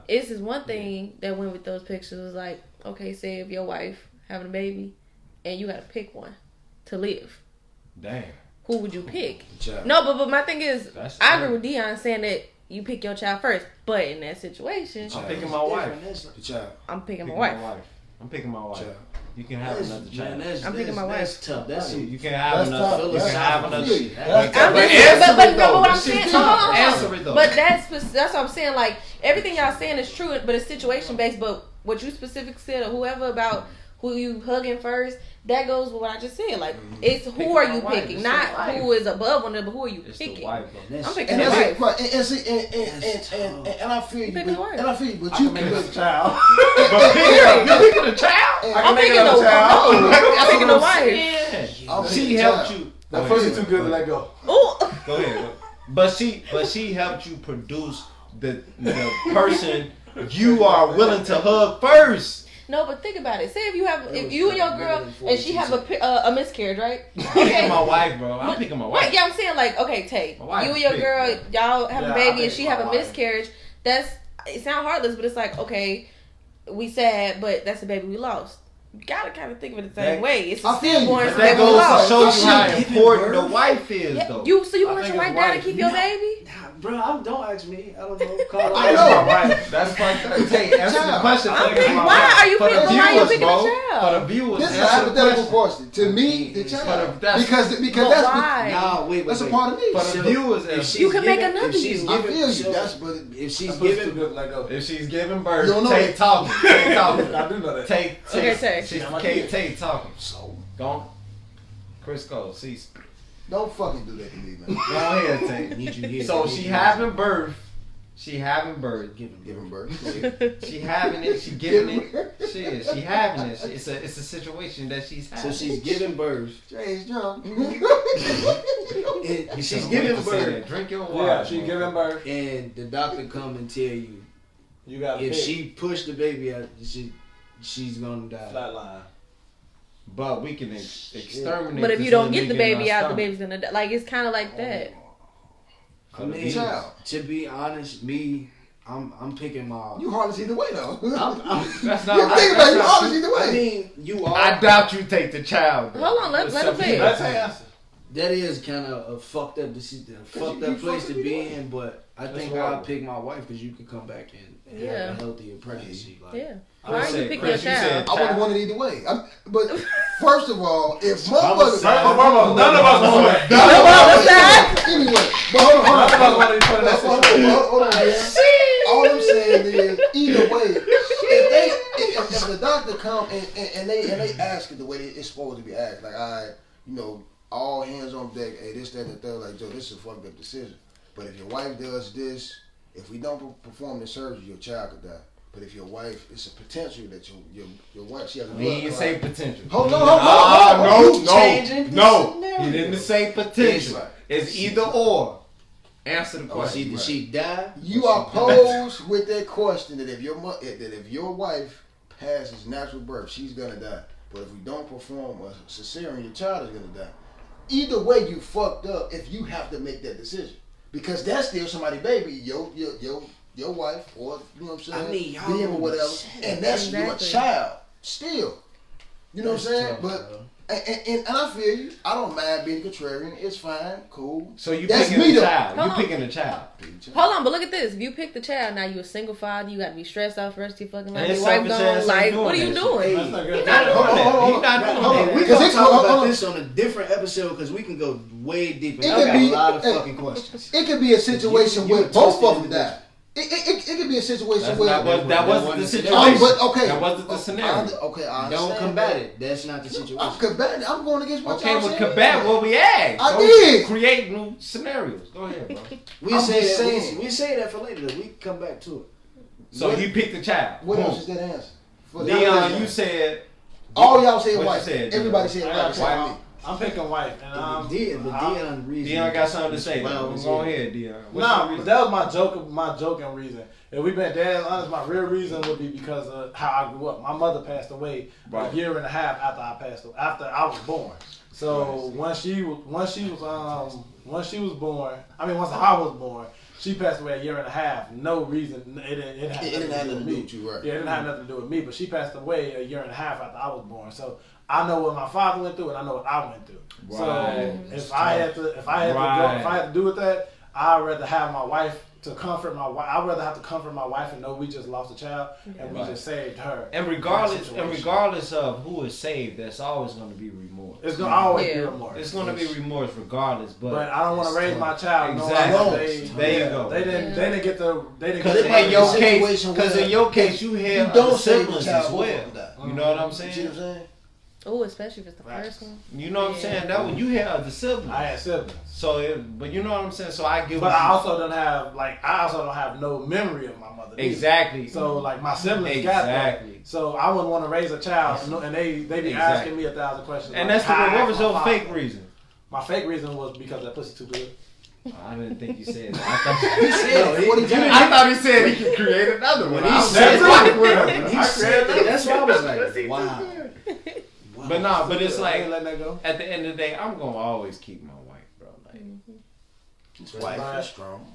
it's just one thing that went with those pictures was like, okay, say if your wife having a baby and you got to pick one to live.
Damn.
Who would you pick? No, but my thing is, I agree with Dion saying that you pick your child first, but in that situation,
I'm picking my wife.
I'm picking my wife.
I'm picking my wife. You can have another child.
I'm picking my wife.
That's tough. That's
you can have another. You can have another.
But what I'm saying,
answer it though.
But that's what I'm saying. Like everything y'all saying is true, but it's situation based. But what you specifically said or whoever about who you hugging first, that goes with what I just said. Like it's who are you picking, not who is above one, but who are you picking? I'm picking the wife.
And I feel you. And I feel you, but
you can pick a child.
You're picking a child.
I'm picking the child. I'm picking the wife.
She helped you.
That first too good to let go.
Go ahead. But she helped you produce the person you are willing to hug first.
No, but think about it. Say if you and your girl and she have a miscarriage, right?
I'm picking my wife, bro. I'm picking my wife.
Yeah, I'm saying like, okay, Tate, you and your girl, y'all have a baby and she have a miscarriage. It sounds heartless, but it's like, okay, we sad, but that's the baby we lost. You gotta kind of think of it the same way. It's a stillborn
that goes to show you how important the wife is, though.
So you want your wife down to keep your baby?
Bro, don't ask me. I don't know.
I know.
That's like hey, answer the question.
Why are you picking a child?
For the viewers,
this is a hypothetical question. To me, the child. Because that's
why?
That's a part of me.
For the viewers,
you can make another you.
I feel you.
If she's giving birth, Tate talking.
I do know that.
Tate talking. So gone. Chris Cole, see.
Don't fucking do that to me, man.
Go ahead, Tate. So she having birth. She having birth.
Giving birth.
She having it. She giving it. She having it. It's a situation that she's having.
So she's giving birth.
Jay's drunk.
She's giving birth.
Drink your water.
Yeah, she's giving birth.
And the doctor come and tell you, if she pushed the baby out, she's gonna die.
Flatline.
But we can exterminate.
But if you don't get the baby out, the baby's gonna die. Like it's kind of like that.
I mean, to be honest, I'm picking my.
You heartless either way, though.
That's not.
You think about it, you heartless either way.
I mean, you are.
I doubt you take the child.
Hold on, let him say it.
Let's answer.
That is kind of a fucked up place to be in, but I think I'll pick my wife because you can come back and have a healthier pregnancy. Like,
yeah. Why are you picking your child?
I wouldn't want it either way. But first of all, if motherfuckers...
None of us want it.
Anyway, but hold on. None of us want to put in that situation. Hold on, man. All I'm saying is, either way, if the doctor come and they ask it the way it's supposed to be asked. Like all hands on deck. Hey, this, that, and the third. Like, Joe, this is a fucked up decision. But if your wife does this, if we don't perform the surgery, your child could die. But if your wife, it's a potential that your wife, she has a blood clot.
He didn't say potential.
Hold on.
No. He didn't say potential. It's either or. Answer the question.
Did she die?
You are posed with that question that if your wife passes natural birth, she's gonna die. But if we don't perform a cesarean, your child is gonna die. Either way, you fucked up if you have to make that decision because that's still somebody's baby. Your wife, or you know what I'm saying,
I mean, y'all
them or whatever, and that's your child still. You know what I'm saying?
Tough,
and I feel you. I don't mind being contrarian. It's fine, cool.
So you
that's
picking
me,
the child. You picking the child.
Hold on, but look at this. If you pick the child, now you a single father. You got to be stressed out for the rest of your fucking life.
And
Your wife gone. Like, what are you doing?
That's not good.
He's not doing that.
We gonna talk about this on a different episode because we can go way deeper. I got a lot of fucking questions.
It could be a situation where both of them die. It could be a situation where
that wasn't the situation.
But okay,
that wasn't the scenario.
I understand.
Don't combat it. That's not the situation.
I'm combating. I'm going against what
Okay,
y'all
well,
saying.
combat what we asked.
I did.
Create new scenarios. Go ahead, bro.
We
I'm
say
just
that.
saying.
We say that for later. We can come back to it.
So you picked the child.
What else is that answer?
Dion, you said.
All y'all said
What
wife.
you said,
Everybody
Dion?
said wife. except me.
I'm picking wife, and
Dion reason.
Dion got something to say.
Well,
Go ahead, Dion.
No, that was my joking reason. If we been dead honest, my real reason would be because of how I grew up. My mother passed away a year and a half after after I was born. So once she was born, once I was born, she passed away a year and a half. No reason. It didn't have nothing to do with
you, right?
Yeah, it didn't have nothing to do with me. But she passed away a year and a half after I was born. So I know what my father went through, and I know what I went through.
Right.
So if I had to do with that, I'd rather have my wife to comfort my wife. I'd rather have to comfort my wife and know we just lost a child and we just saved her.
And regardless of who is saved, there's always going to be remorse.
It's going to always be remorse.
It's going to be remorse regardless. But
I don't want to raise my child.
Exactly. There you go.
They didn't get the.
Because in your case, you have other siblings as well. You know what I'm saying?
You know what I'm saying?
Oh, especially if it's the first one.
You know what I'm saying? That one, you had other siblings.
I had siblings.
So, but you know what I'm saying? So I give.
But I also don't have no memory of my mother.
Exactly.
Either. So like my siblings got that. So I wouldn't want to raise a child, and they be asking me 1,000 questions.
And
like,
that's what was your fake reason?
My fake reason was because that pussy too good.
I didn't think you said that. I thought
He said
I thought he said he could create another one.
He said
that.
That's why I was like, wow.
But nah, but it's like
letting that go.
at the end of the day, I'm gonna always keep my wife, bro. Like,
his wife is strong.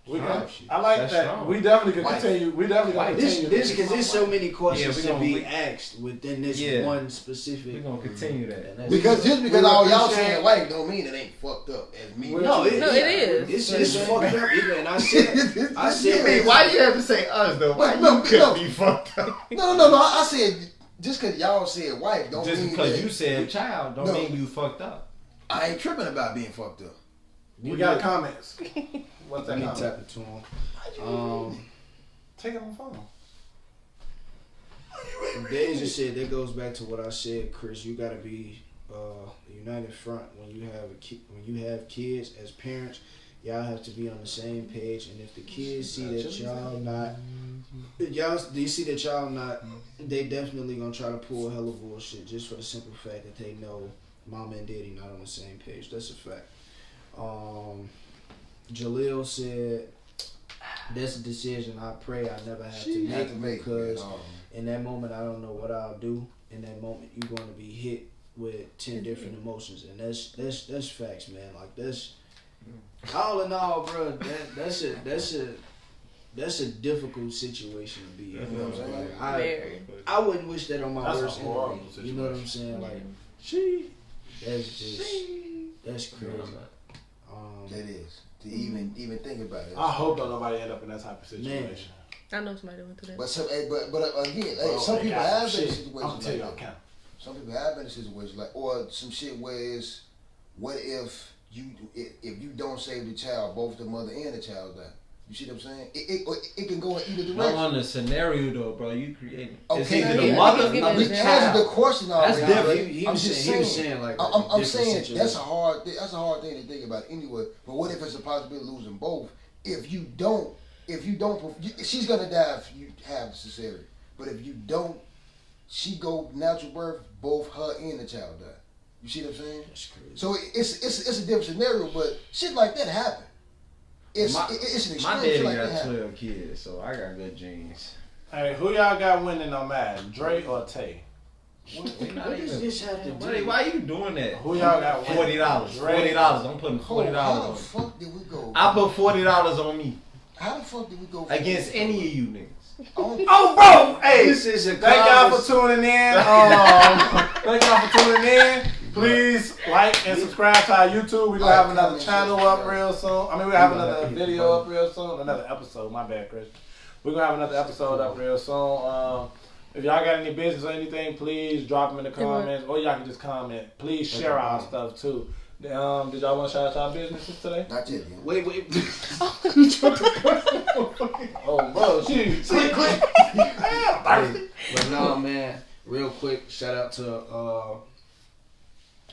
I like
That's
that.
strong.
We definitely can continue. We definitely gonna continue.
Because there's so many questions
Yeah,
to be asked within this one specific.
we're gonna continue that.
Because all y'all saying wife don't mean it ain't fucked up as me.
No, it
is.
It's fucked up. And I said,
Why you have to say us though? Why you could be fucked up?
No. I said just because y'all said wife don't
Just
mean
because
that
you said child don't mean you fucked up.
I ain't tripping about being fucked up.
We got comments. What's that
Let me
comment?
tap it to him.
Take it on the phone.
Deja said that goes back to what I said, Chris. You got to be a united front when you have kids as parents. Y'all have to be on the same page, and if the kids see that y'all not, they definitely gonna try to pull hella bullshit just for the simple fact that they know mama and daddy not on the same page. That's a fact. Jaleel said that's a decision I pray I never have to make because in that moment I don't know what I'll do. In that moment you're going to be hit with 10 different emotions, and that's facts, man. Like that's all in all, bro. That's a difficult situation to be in. You know what I'm saying? Like, I wouldn't wish that on my worst enemy. You know what I'm saying? Like that's crazy.
That is. To even think about it.
I hope don't nobody end up in that type of situation.
I know somebody went through that.
But again, some people have been in situations like that.
Count.
Some people have been in situations like, or some shit where it's, what if you don't save the child, both the mother and the child die? You see what I'm saying? It can go in either direction.
I'm on the scenario though, bro. You creating.
Okay.
It's either the
Yeah,
mother
yeah,
or the
yeah.
Answer
child.
the question already.
That's different.
Right?
He was saying like
I'm saying
situation.
that's a hard thing to think about anyway. But what if it's a possibility of losing both? If you don't, she's gonna die if you have the cesarean. But if you don't, she go natural birth, both her and the child die. You see what I'm saying?
That's crazy.
So it's a different scenario, but shit like that happen. It's an extreme
My
shit
daddy
like
got
that happen.
12 kids, so I got good genes.
Hey, who y'all got winning on Madden? Dre or Tay?
What does this have to do?
Why you doing that?
Who y'all got winning?
$40. $40. I'm putting $40
How
on
the
you.
fuck did we go?
I put $40 on me
How the fuck did we go
against any of you niggas.
Oh, bro! Hey,
This is a
thank y'all for tuning in. Thank y'all for tuning in. Please like and subscribe to our YouTube. We're gonna have another channel up real soon. I mean, we'll have another video up real soon. Another episode. My bad, Chris. We're gonna have another episode up real soon. If y'all got any business or anything, please drop them in the comments, or y'all can just comment. Please share our stuff too. Did y'all want to shout out to our businesses today?
Not yet. Man.
Wait.
Oh, bro, shoot. Quick.
But no, man. Real quick, shout out to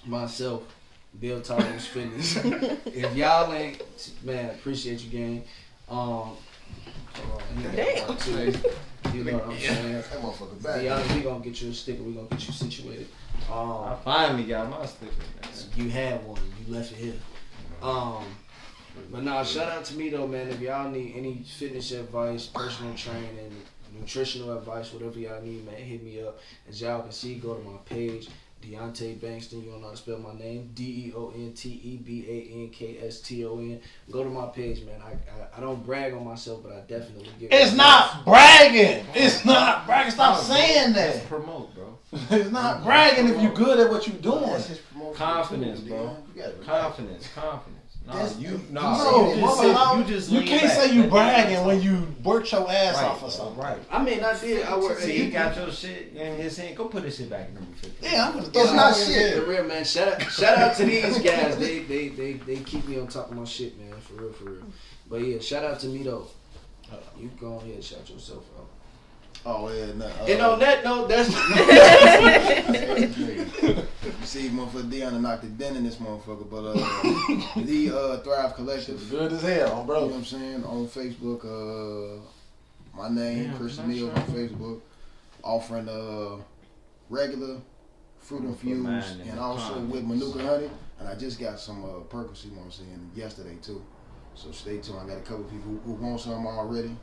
myself, Bill Tacos Fitness. If y'all ain't, man, appreciate you, gang.
Damn.
You know what I'm saying?
That motherfucker back.
Yeah, we gonna get you a sticker. We gonna get you situated.
I finally got my sticker.
You had one. You left it here. But nah, shout out to me though, man. If y'all need any fitness advice, personal training, nutritional advice, whatever y'all need, man, hit me up. As y'all can see, go to my page, Deontay Bankston. You don't know how to spell my name, DeonTeBankSton. Go to my page, man. I don't brag on myself, but I definitely give.
It's not bragging. It's not bragging. Stop saying
Let's
that.
promote, bro.
It's not bragging if you're good at what you're doing.
That's his promotion.
Confidence,
too,
bro.
Leon. You got it.
Confidence.
You can't say you bragging when you work your ass
Right,
off or something.
right.
I mean, I did. I work.
See, he got your shit in his hand. Go put this shit back in number 50.
Yeah, I'm gonna
It's not shit.
For real, man. Shout out to these guys. They keep me on top of my shit, man. For real. But yeah, shout out to me though. You go ahead and shout yourself out.
Oh yeah, no.
And on that note, that's
You see, motherfucker Deon knocked it down in this motherfucker, but the Thrive Collective.
good as hell,
You know
bro.
what I'm saying? On Facebook, my name, Christian Mills on Facebook, offering regular fruit infused and also with Manuka honey. And I just got some Percocet, you know what I'm saying, yesterday too. So stay tuned. I got a couple people who want some already.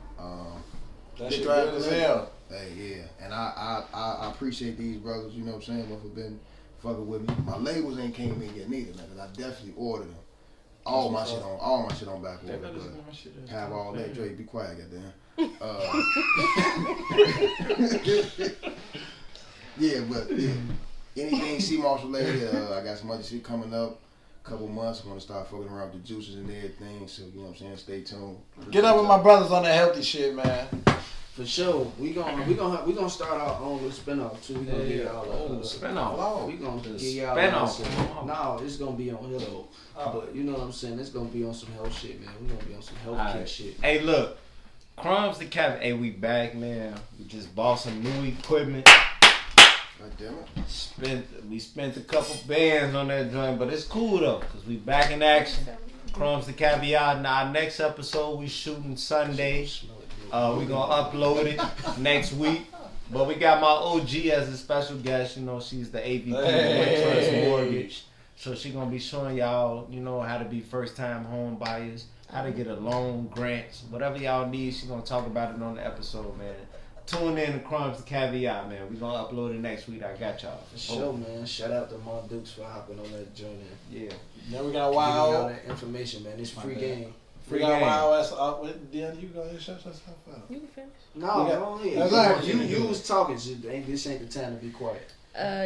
That shit good as hell.
Hey, yeah. And I appreciate these brothers, you know what I'm saying, who been fucking with me. My labels ain't came in yet neither, man, 'cause I definitely ordered them. All my shit on back order. But have all that. Dre, be quiet, goddamn. Yeah, but yeah. Anything CMOS related, I got some other shit coming up. Couple months, I'm gonna start fucking around with the juices and everything. So you know what I'm saying. Stay tuned.
Get up with my brothers on that healthy shit, man.
for sure. We gonna start our own little spinoff too. We gonna get y'all
spinoff.
We gonna
The
get y'all
spinoff.
No, it's gonna be on Hello. But you know what I'm saying? It's gonna be on some health shit, man. We gonna be on some health kit shit.
Hey, look, Crumbs the Captain. Hey, we back, man. We just bought some new equipment.
God damn it.
We spent a couple bands on that joint, but it's cool though, cause we back in action. Crumbs the Caveat. In our next episode, we shooting Sunday. We gonna upload it next week. But we got my OG as a special guest. You know, she's the AVP of Trust Mortgage. So she gonna be showing y'all, you know, how to be first time home buyers, how to get a loan, grants, whatever y'all need. She gonna talk about it on the episode, man. Tune in to Crumbs the Caveat, man. We gonna upload it next week. I got y'all.
For sure, man. Shout out to Mon Dukes for hopping on that journey.
Yeah.
Then we got
Giving y'all
Wild.
that information, man. It's free game.
We got Wild ass up with. Then you go ahead and shut yourself up.
You can finish.
No,
We got-
go ahead.
Exactly.
You was talking. This ain't the time to be quiet.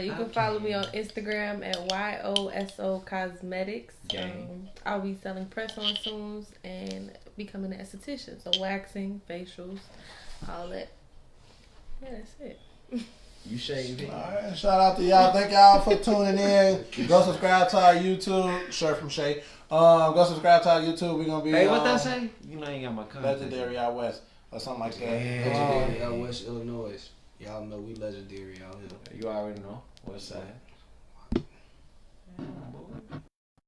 You can follow me on Instagram at YOSO Cosmetics. I'll be selling press-on soon and becoming an esthetician. So waxing, facials, all that. Yeah, that's it.
You shave it.
Alright, shout out to y'all. Thank y'all for tuning in. Go subscribe to our YouTube. Shirt from Shay. Go subscribe to our YouTube. We're gonna be
Hey, what that say? You know, I ain't got my contact.
Legendary Out West or something like that.
Legendary out West Illinois. Y'all know we legendary out here.
You already know. What's that?